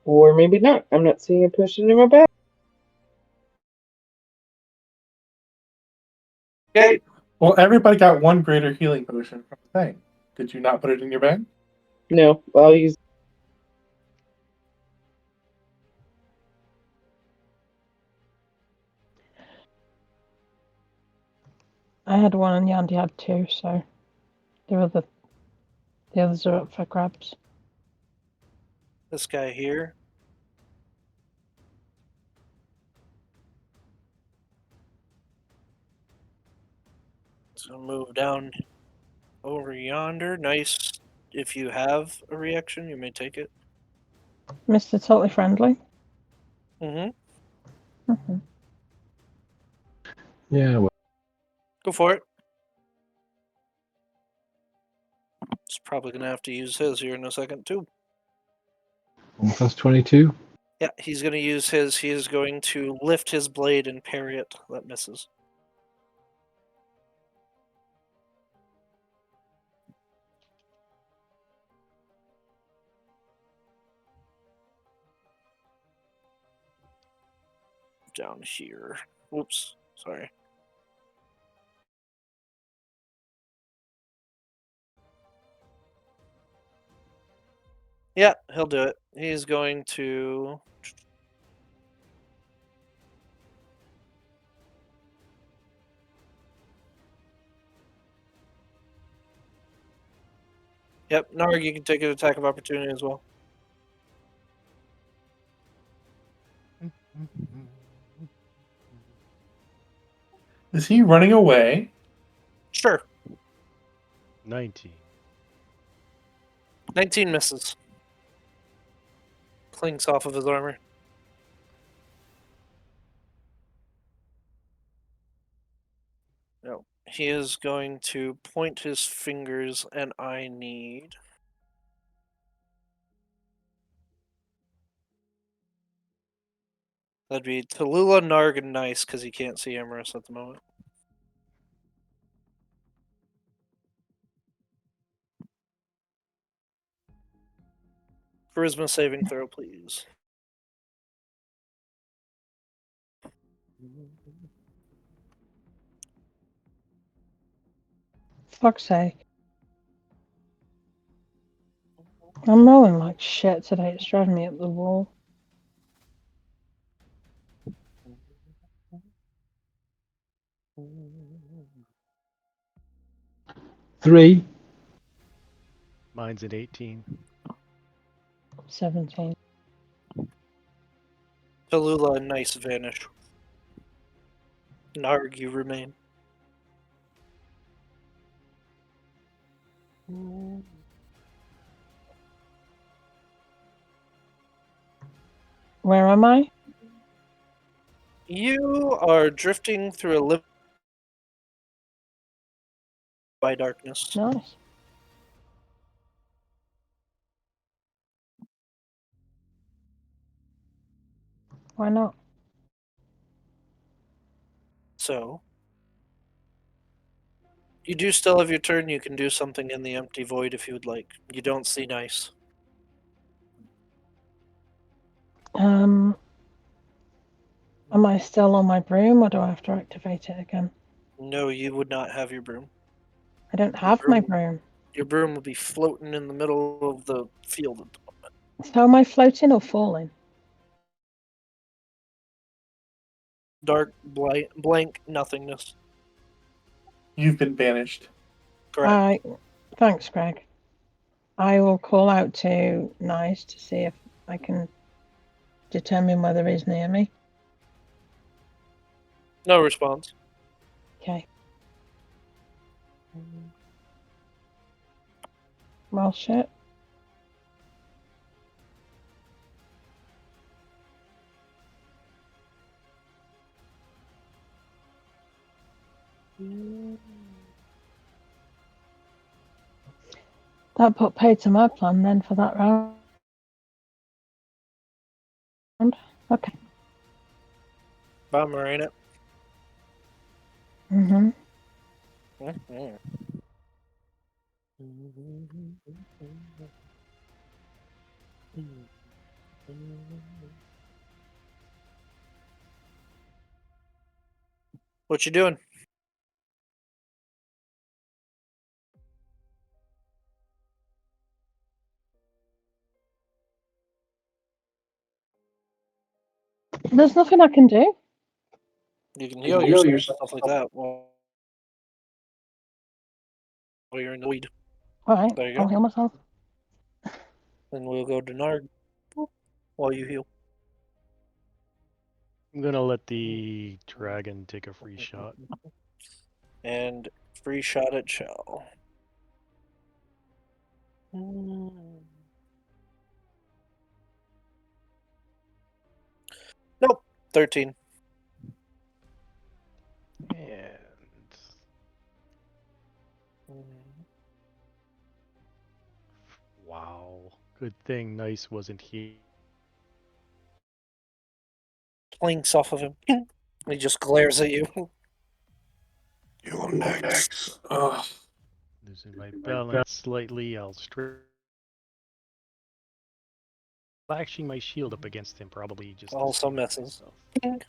Or maybe not. I'm not seeing a potion in my bag. Okay. Well, everybody got one greater healing potion from the thing. Did you not put it in your bag? No, I'll use. I had one and Yandy had two, so the others are up for grabs. This guy here. So move down over yonder. Nice. If you have a reaction, you may take it. Mr. Totally Friendly. Mm-hmm. Mm-hmm. Yeah, well, Go for it. He's probably gonna have to use his here in a second too. 1 plus 22. Yeah, he's gonna use his. He is going to lift his blade and parry it. That misses. Down here. Whoops. Sorry. Yeah, he'll do it. He's going to. Yep, Narg, you can take an attack of opportunity as well. Is he running away? Sure. 19. 19 misses. Clinks off of his armor. He is going to point his fingers, and I need. That'd be Tallulah, Narg, and Nice, because he can't see Emerus at the moment. Charisma saving throw, please. Fuck's sake. I'm rolling like shit today. It's driving me up the wall. Three. Mine's at 18. 17. Tallulah and Nice vanish. Narg, you remain. Where am I? You are drifting through a lip by darkness. Nice. Why not? So, you do still have your turn. You can do something in the empty void if you would like. You don't see Nice. Am I still on my broom or do I have to activate it again? No, you would not have your broom. I don't have my broom. broom. Your broom will be floating in the middle of the field. So am I floating or falling? Dark, blank nothingness. You've been banished. Correct. Thanks, Greg. I will call out to Nice to see if I can determine whether he's near me. No response. Okay. Well, shit. That put paid to my plan then for that round. Okay. Bummer, ain't it? Mm-hmm. What you doing? There's nothing I can do. You can heal yourself, stuff like that. Well, you're in the weed. All right, There you I'll go. heal myself. Then we'll go to Narg while you heal. I'm gonna let the dragon take a free shot. And free shot at Shell. Nope. 13. And wow, good thing Nice wasn't here. Blinks off of him. He just glares at you. You're next. Ugh. Losing my balance slightly. I'll flashing my shield up against him probably just to Also save misses. myself.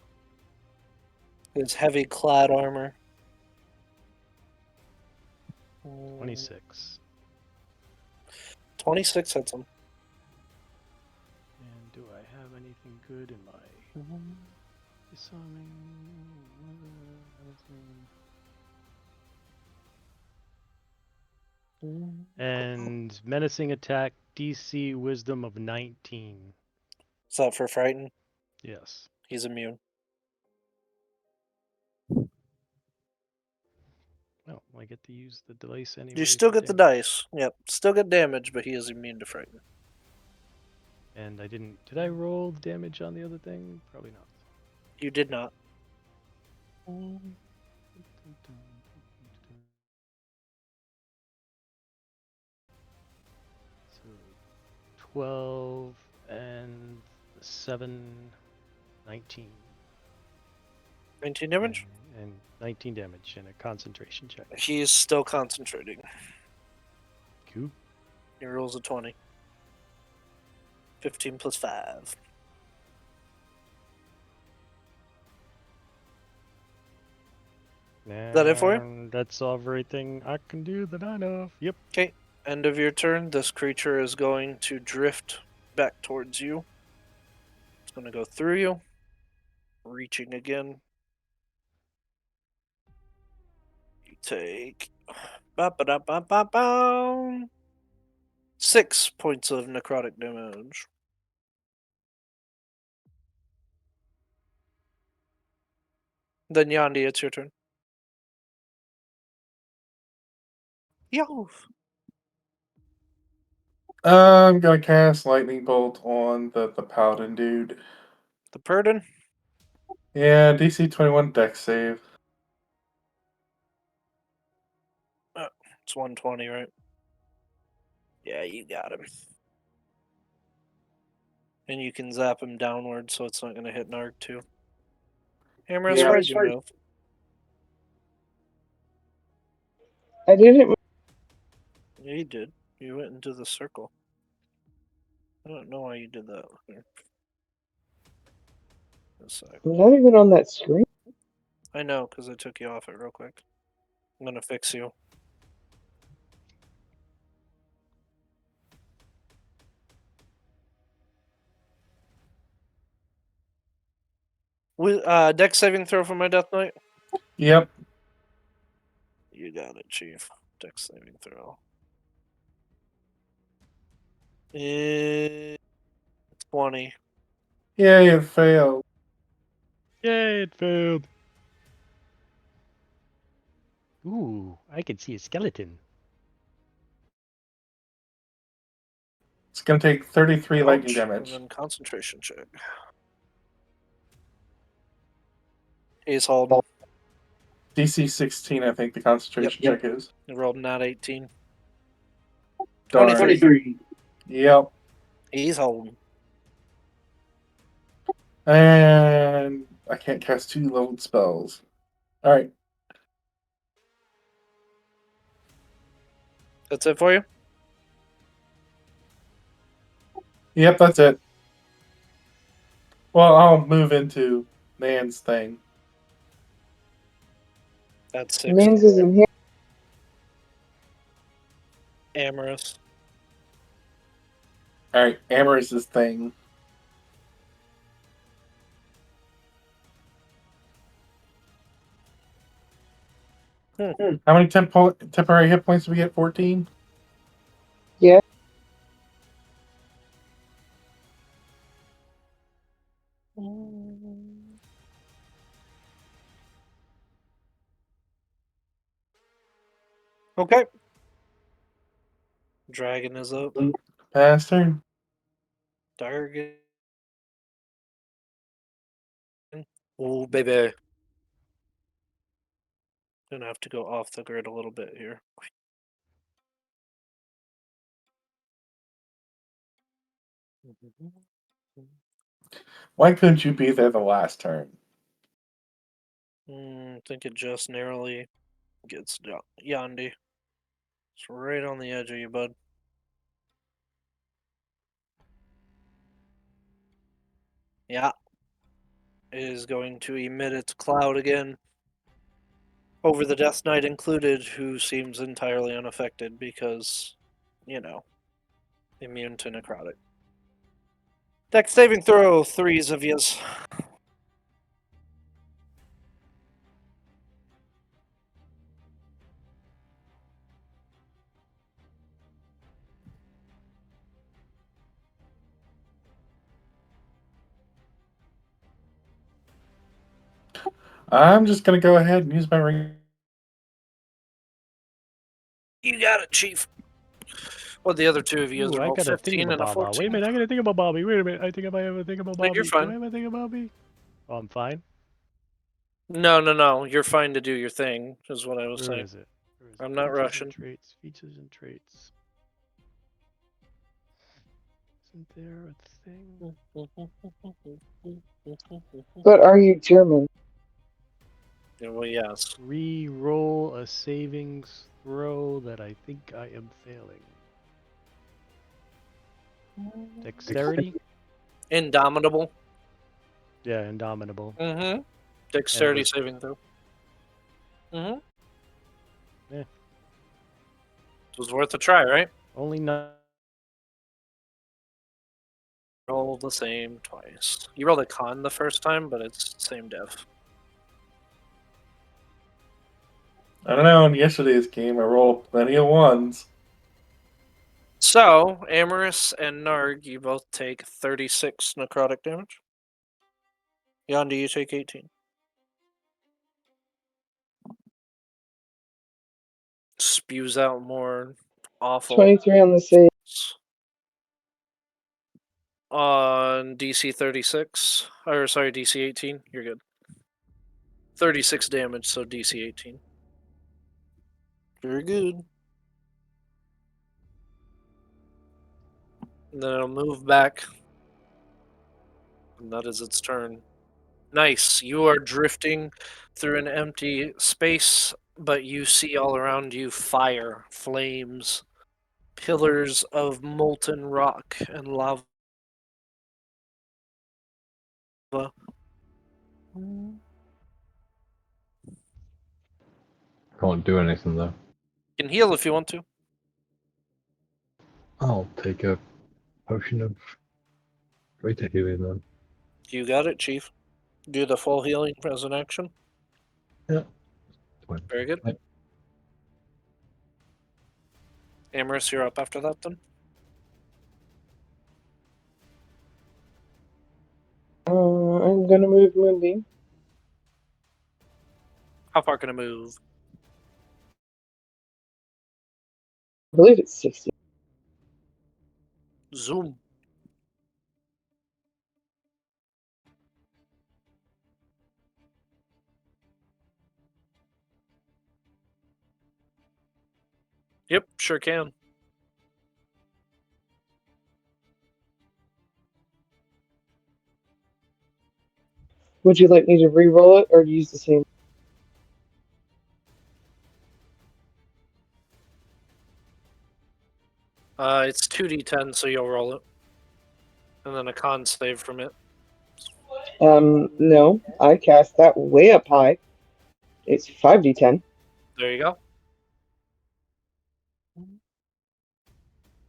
His heavy clad armor. 26. 26 hits him. And do I have anything good in my disarming? And menacing attack DC wisdom of 19. Is that for frighten? Yes. He's immune. Well, I get to use the dice anyway. You still get the dice. Yep. Still get damage, but he is immune to frighten. And I didn't. Did I roll damage on the other thing? Probably not. You did not. 12 and 7, 19. 19 damage? And 19 damage and a concentration check. He's still concentrating. Cool. He rolls a 20. 15 plus 5. that it for you? And that's everything I can do that I know of. Yep. Okay. End of your turn. This creature is going to drift back towards you. It's going to go through you. Reaching again. You take 6 points of necrotic damage. Then Yandi, it's your turn. Yo. I'm gonna cast lightning bolt on the paladin dude. The Purdon. Yeah, DC 21 dex save. It's 120, right? Yeah, you got him. And you can zap him downward, so it's not going to hit Narg too. Hammerus, Yeah. where'd you move? I didn't. Yeah, you did. You went into the circle. I don't know why you did that. Here. A sec. I'm not even on that screen. I know, because I took you off it real quick. I'm going to fix you. Dex saving throw for my Death Knight? Yep. You got it, Chief. Dex saving throw. 20. Yay, it failed. Yay, it failed. Ooh, I can see a skeleton. It's gonna take 33 lightning Ouch, damage. And then concentration check. He's holding. DC 16, I think the concentration check is. He rolled not 18. Darn. 23. Yep. He's holding. And I can't cast 2 leveled spells. Alright. That's it for you? Yep, that's it. Well, I'll move into Nan's thing. That's 6. Mans isn't here. Amorous. Alright, Amorous' thing. How many temporary hit points do we get? 14? Yeah. Okay. Dragon is up. Pass turn. Dargan. Oh, baby. Gonna have to go off the grid a little bit here. Why couldn't you be there the last turn? I think it just narrowly gets Yandi. It's right on the edge of you, bud. Yeah. It is going to emit its cloud again. Over the Death Knight included, who seems entirely unaffected because, you know, immune to necrotic. Dex saving throw, 3s of yous. I'm just gonna go ahead and use my ring. You got it, Chief. Well, the other two of you Ooh, are I all got a 15 and a thingamabobber. 14. Wait a minute, I got a thingamabobby. Wait a minute, I think I might have a thingamabobby. you're fine. Do I have a thingamabobby? Oh, I'm fine? No. You're fine to do your thing, is what I was Where saying. is it? Where is I'm it? not Features rushing. And traits, features and traits. Isn't there a thing? But are you German? Yeah, well, yes. Re-roll a savings throw that I think I am failing. Dexterity? Indomitable. Yeah, indomitable. Mm-hmm. Dexterity was- saving throw. Mm-hmm. Yeah. It was worth a try, right? Only 9. Roll the same twice. You rolled a con the first time, but it's same dev. I don't know. In yesterday's game, I rolled plenty of ones. So, Amorous and Narg, you both take 36 necrotic damage. Yondu, you take 18. Spews out more awful 23 on the save. on DC 36. Or, sorry, DC 18. You're good. 36 damage, so DC 18. Very good. And then it'll move back. And that is its turn. Nice. You are drifting through an empty space, but you see all around you fire, flames, pillars of molten rock and lava. Can't do anything though. You can heal if you want to. I'll take a potion of greater healing then. You got it, Chief. Do the full healing as an action. Yeah. Fine. Very good. Yep. Amorous, you're up after that then? I'm gonna move Moonbeam. How far can I move? I believe it's 60. Zoom. Yep, sure can. Would you like me to re-roll it or use the same? It's 2d10, so you'll roll it. And then a con save from it. No. I cast that way up high. It's 5d10. There you go.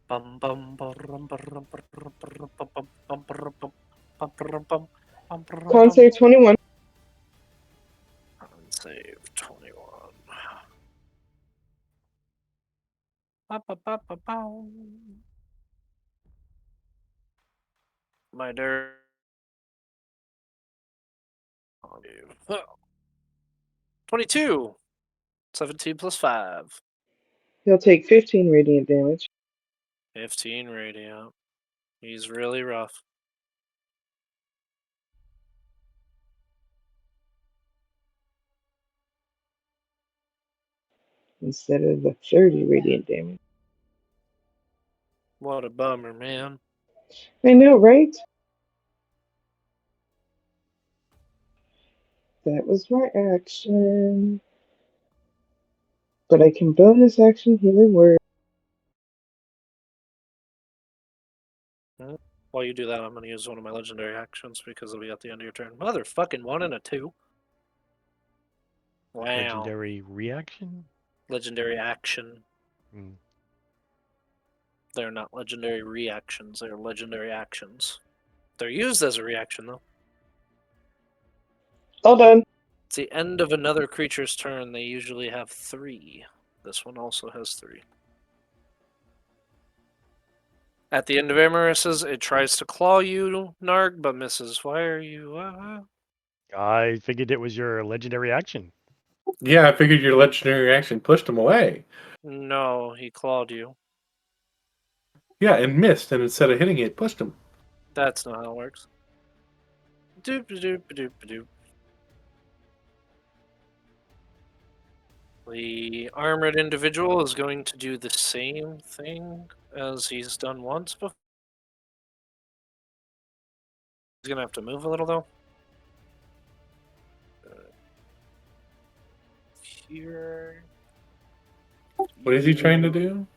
Bum, bum, ba-rum, ba-rum, ba-rum, ba-rum, bum, bum, bum, ba-rum, bum, bum, ba-rum, bum, bum, ba-rum, Con bum. save 21. Con save 21. Ba-ba-ba-ba-bow. My dirt. 22. 17 plus 5. He'll take 15 radiant damage. 15 radiant. He's really rough. Instead of the 30 radiant damage. What a bummer, man. I know, right? That was my action. But I can bonus action healing word. While you do that, I'm going to use one of my legendary actions because it'll be at the end of your turn. Motherfucking 1 and a 2. Wow. Legendary reaction? Legendary action. Hmm. They're not legendary reactions, they're legendary actions. They're used as a reaction, though. All done. It's the end of another creature's turn. They usually have 3. This one also has 3. At the end of Amorous's, it tries to claw you, Narg, but misses. Why are you... I figured it was your legendary action. Yeah, I figured your legendary reaction pushed him away. No, he clawed you. Yeah, and missed, and instead of hitting it, pushed him. That's not how it works. Doop-a-doop-a-doop-a-doop. The armored individual is going to do the same thing as he's done once before. gonna have to move a little though. Here. What is he trying to do?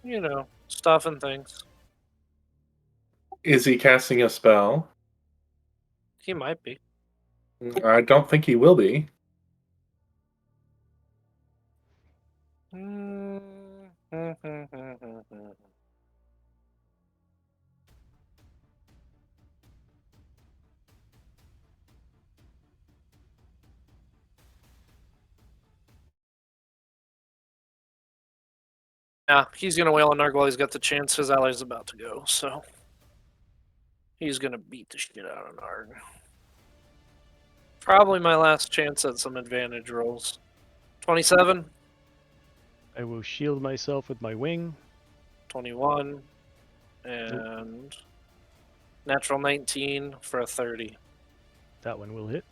You know, stuff and things. Is he casting a spell? He might be. I don't think he will be. Yeah, he's gonna wail on Narg while he's got the chance. His ally's about to go, so he's gonna beat the shit out of Narg. Probably my last chance at some advantage rolls. 27, I will shield myself with my wing. 21, and natural 19 for a 30. That one will hit.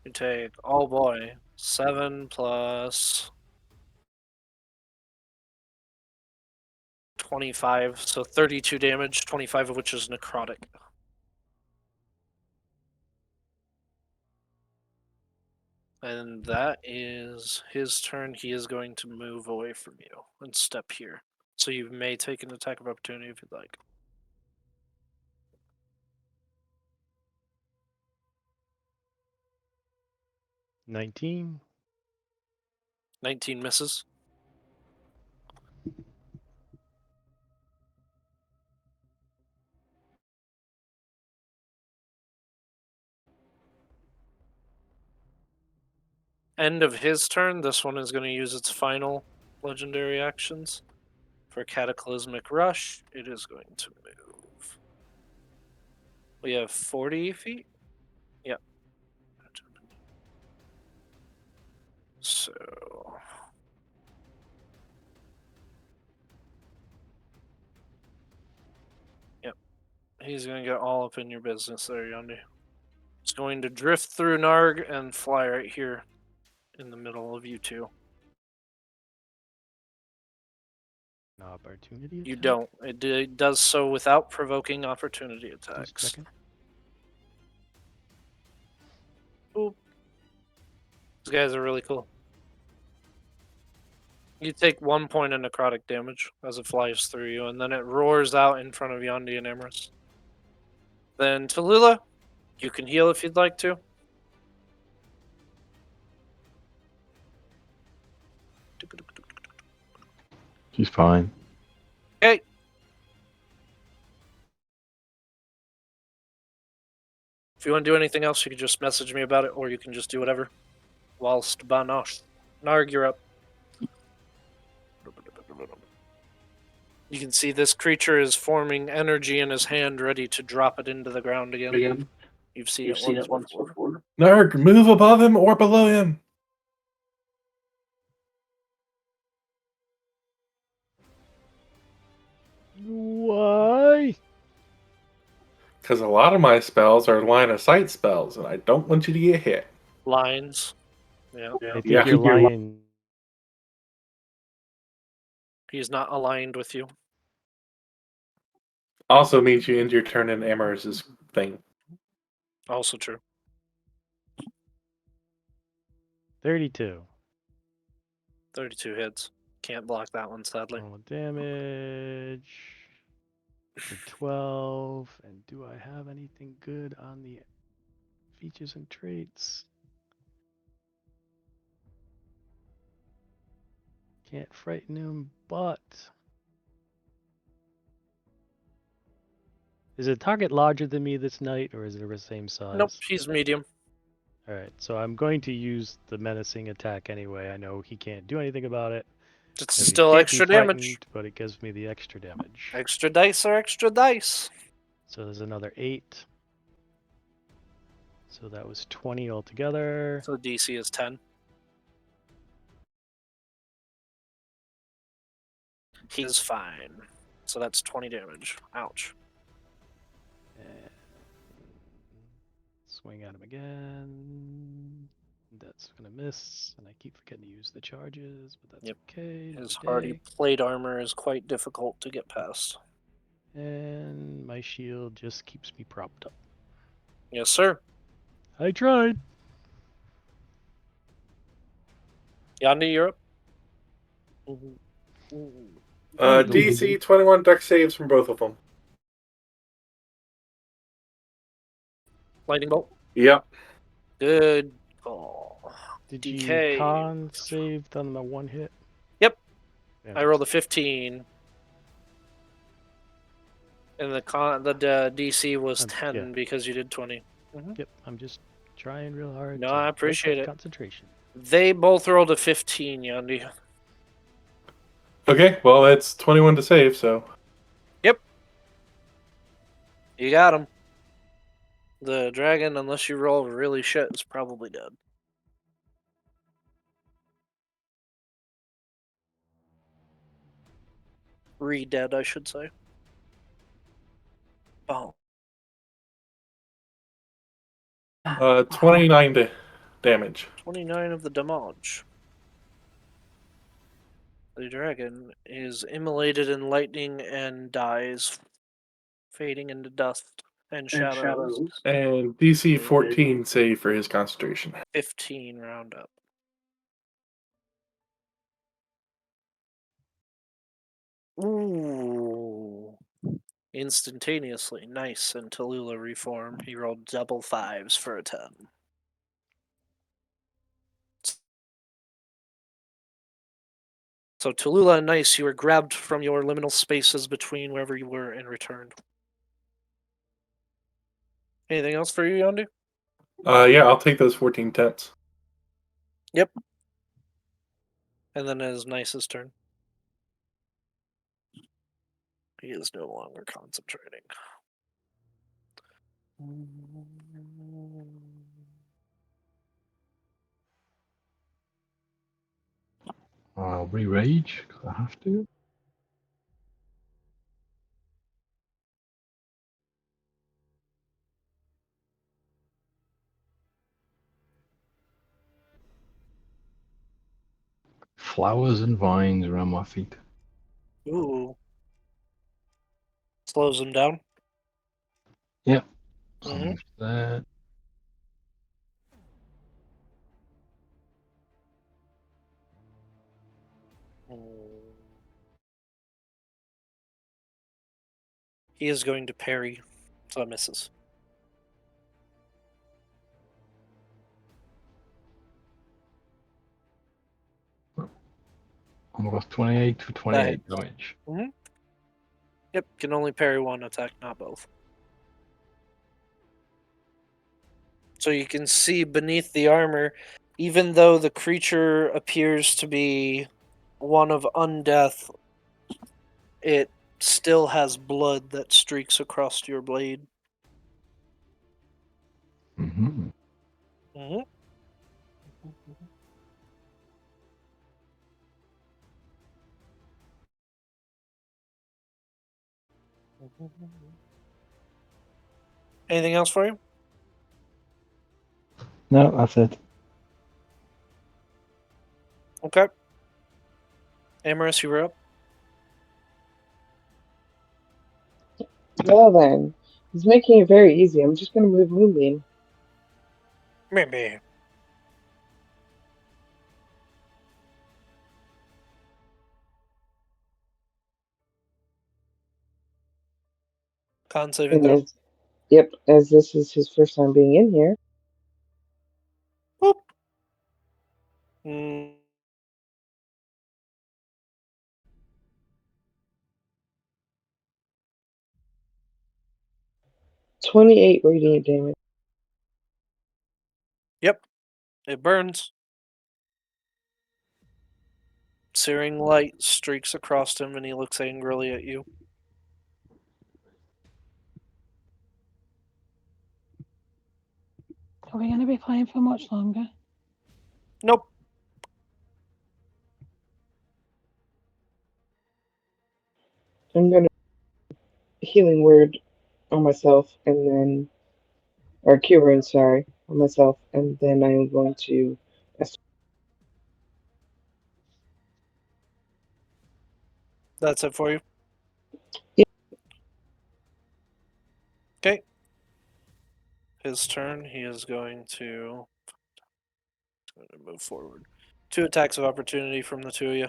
You take, oh boy, 7 plus 25, so 32 damage, 25 of which is necrotic. And that is his turn. He is going to move away from you and step here. So you may take an attack of opportunity if you'd like. 19. 19 misses. End of his turn. This one is going to use its final legendary actions. For Cataclysmic Rush, it is going to move. We have 40 feet? Yep. So... Yep. He's going to get all up in your business there, Yandi. It's going to drift through Narg and fly right here in the middle of you two. An opportunity You attack? don't. It does so without provoking opportunity Just a attacks. second. Oop. These guys are really cool. You take 1 point of necrotic damage as it flies through you, and then it roars out in front of Yandi and Emrys. Then Tallulah, you can heal if you'd like to. She's fine. Okay. If you want to do anything else, you can just message me about it, or you can just do whatever. Whilst Banosh. Narg, you're up. You can see this creature is forming energy in his hand, ready to drop it into the ground again. You've seen it once before. Narg, move above him or below him. Why? Because a lot of my spells are line of sight spells, and I don't want you to get hit. Lines. Yeah. I think Yeah. you're lying. He's not aligned with you. Also means you end your turn in Emrys' thing. Also true. 32. 32 hits. Can't block that one, sadly. Roll damage. For 12. And do I have anything good on the features and traits? Can't frighten him, but... Is the target larger than me this night, or is it the same size? Nope, he's medium. Alright, so I'm going to use the menacing attack anyway. I know he can't do anything about it. It's He still can't be extra damage. frightened, but it gives me the extra damage. Extra dice are extra dice. So there's another 8. So that was 20 altogether. So the DC is 10. He's fine. So that's 20 damage. Ouch. And swing at him again. That's gonna miss, and I keep forgetting to use the charges, but that's Yep. okay. His Another hardy day. plate armor is quite difficult to get past. And my shield just keeps me propped up. Yes, sir. I tried. Yandi, you're up. DC 21 deck saves from both of them. Lightning bolt. Yep. Good call. Did DK. you con save on the one hit? Yep. I Fantastic. rolled a 15. And the DC was 10 yeah. because you did 20. Yep, I'm just trying real hard. No, to I break appreciate that it. concentration. They both rolled a 15, Yandi. Okay, well, it's 21 to save, so. You got him. The dragon, unless you roll really shit, is probably dead. Re-dead, I should say. Oh. 29 to damage. 29 of the damage. The dragon is immolated in lightning and dies, fading into dust and shadows. And DC 14 save for his concentration. 15 round up. Ooh. Instantaneously. Nice. And Tallulah reform. He rolled double 5s for a 10. So Tallulah and Nice, you were grabbed from your liminal spaces between wherever you were and returned. Anything else for you, Yondu? Yeah, I'll take those 14 tenths. Yep. And then it is Nice's turn. He is no longer concentrating. I'll re-rage because I have to. Flowers and vines around my feet. Ooh. Slows him down. Yep. Mhm. Move to there. He is going to parry, so it misses. Almost 28 to 28 damage. Yep, can only parry one attack, not both. So you can see beneath the armor, even though the creature appears to be one of undeath, it still has blood that streaks across your blade. Mm-hmm. Mm-hmm. Anything else for you? No, that's it. Okay. Amaris, you were up. Well then, he's making it very easy. I'm just gonna move Moonbeam. Maybe. Con saving And throw. as this is his first time being in here. Boop. Mm. $28 radiant damage. Yep. It burns. Searing light streaks across him and he looks angrily at you. Are we going to be playing for much longer? Nope. I'm gonna healing word on myself and then, or cure wound, sorry, on myself, and then I'm going to That's it for you? Yeah. Okay. His turn. He is going to move forward. 2 attacks of opportunity from the two of you.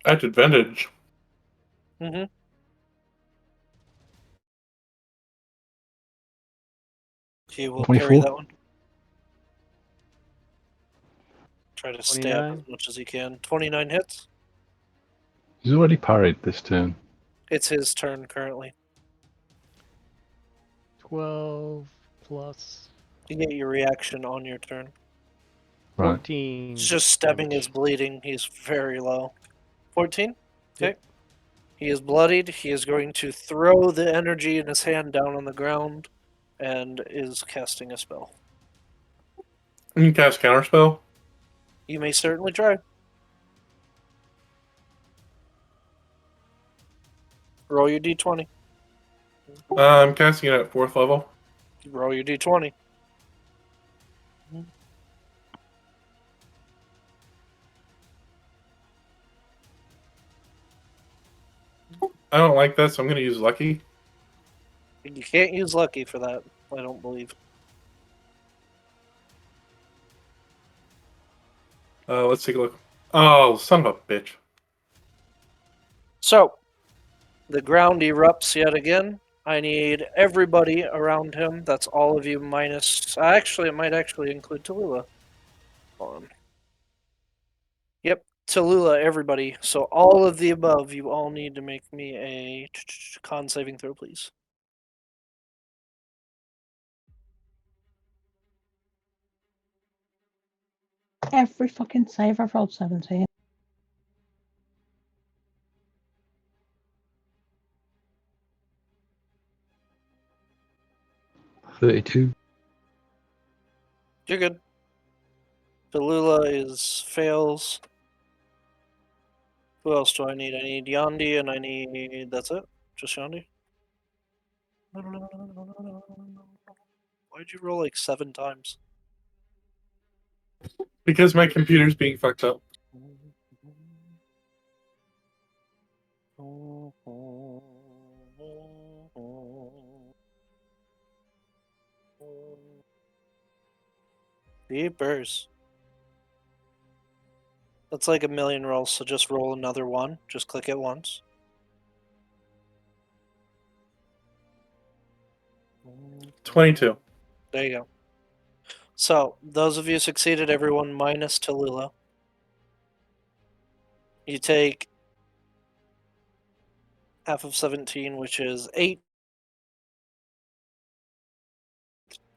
At advantage. Mm-hmm. He will parry 24. that one. Try to stab 29. as much as he can. 29 hits. He's already parried this turn. It's his turn currently. 12 plus You get your reaction on your turn. Right. 14. He's just stabbing damage. his bleeding. He's very low. 14? Okay. He is bloodied. He is going to throw the energy in his hand down on the ground and is casting a spell. You can cast counterspell. You may certainly try. Roll your d20. I'm casting it at 4th level. Roll your d20. I don't like that, so I'm going to use lucky. You can't use lucky for that, I don't believe. Let's take a look. Oh, son of a bitch. So, the ground erupts yet again. I need everybody around him. That's all of you minus... Actually, it might actually include Tallulah. Hold on. Yep, Tallulah, everybody. So all of the above, you all need to make me a con saving throw, please. Every fucking save I've rolled 17. $32. You're good. Tallulah is fails. Who else do I need? I need Yandi and I need... That's it? Just Yandi? Why'd you roll like 7 times? Because my computer's being fucked up. Beepers. That's like a million rolls, so just roll another one. Just click it once. $22. There you go. So, those of you succeeded, everyone minus Tallulah. You take half of 17, which is 8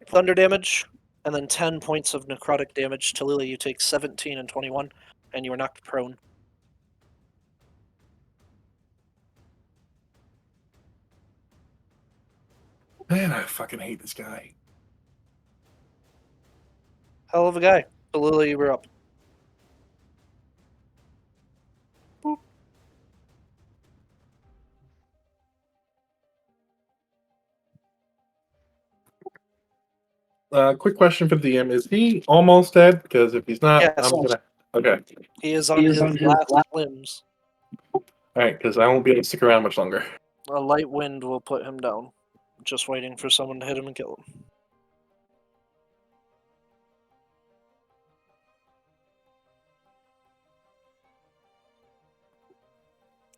thunder damage, and then 10 points of necrotic damage. Tallulah, you take 17 and 21, and you are knocked prone. Man, I fucking hate this guy. Hell of a guy. Tallulah, you were up. Boop. Quick question for the DM. Is he almost dead? Because if he's not, Yes. I'm gonna... Okay. He is on his last limbs. Alright, because I won't be able to stick around much longer. A light wind will put him down. Just waiting for someone to hit him and kill him.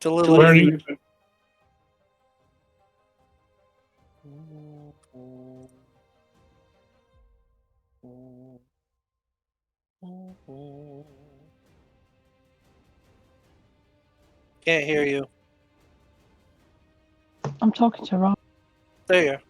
Tallulah, Where are you... you? Can't hear you. I'm talking to Rob. There you are.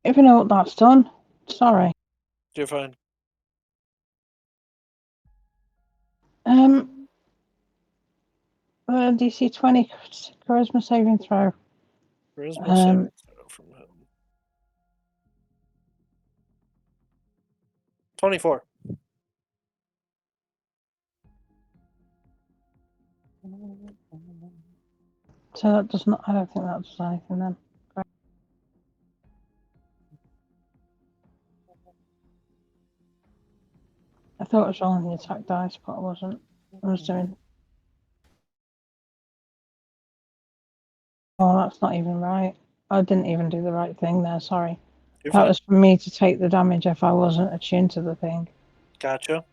If you know what that's done, sorry. You're fine. DC 20 charisma saving throw. Charisma Um, saving throw from him. 24. So that does not. I don't think that does anything then. Great. I thought it was rolling the attack dice, but I wasn't. I was doing. Oh, that's not even right. I didn't even do the right thing there. Sorry. You're That fine. was for me to take the damage if I wasn't attuned to the thing. Gotcha.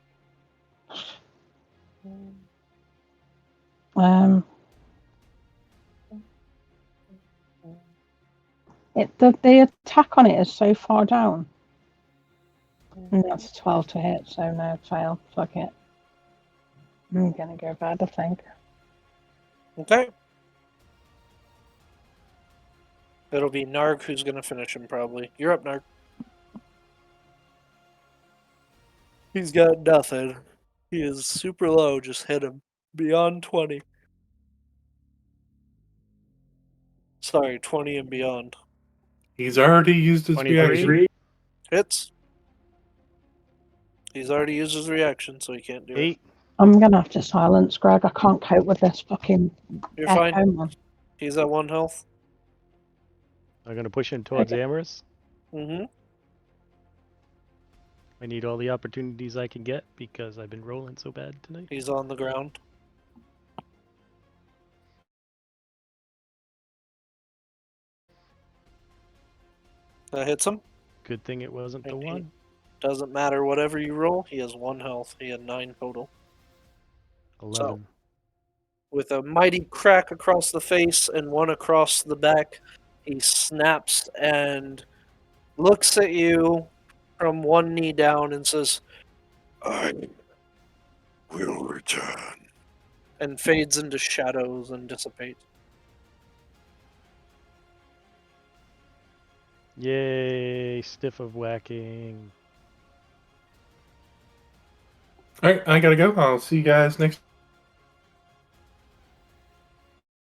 The attack on it is so far down. And that's a 12 to hit, so no, fail. Fuck it. I'm gonna go bad, I think. Okay. It'll be Narg who's going to finish him, probably. You're up, Narg. He's got nothing. He is super low. Just hit him. Beyond 20. Sorry, 20 and beyond. He's already used his 23? reaction. Hits. He's already used his reaction, so he can't do it. 8. I'm gonna have to silence Greg. I can't cope with this fucking You're echo, fine. man. He's at 1 health. I'm going to push in towards Okay. Amorous. Mm-hmm. I need all the opportunities I can get because I've been rolling so bad tonight. He's on the ground. That hits him. Good thing it wasn't the Indeed. one. Doesn't matter whatever you roll. He has 1 health. He had 9 total. 11. With a mighty crack across the face and one across the back, he snaps and looks at you from one knee down and says, "I will return," and fades into shadows and dissipates. Yay, stiff of whacking. All right, I gotta go. I'll see you guys next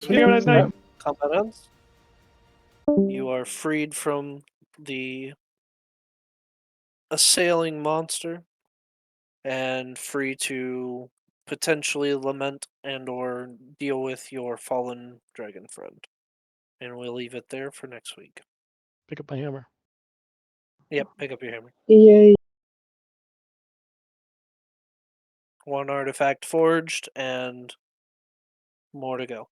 See you guys night. Combat ends. You are freed from the assailing monster and free to potentially lament and or deal with your fallen dragon friend. And we'll leave it there for next week. Pick up my hammer. Yep, pick up your hammer. Yay. 1 artifact forged and more to go.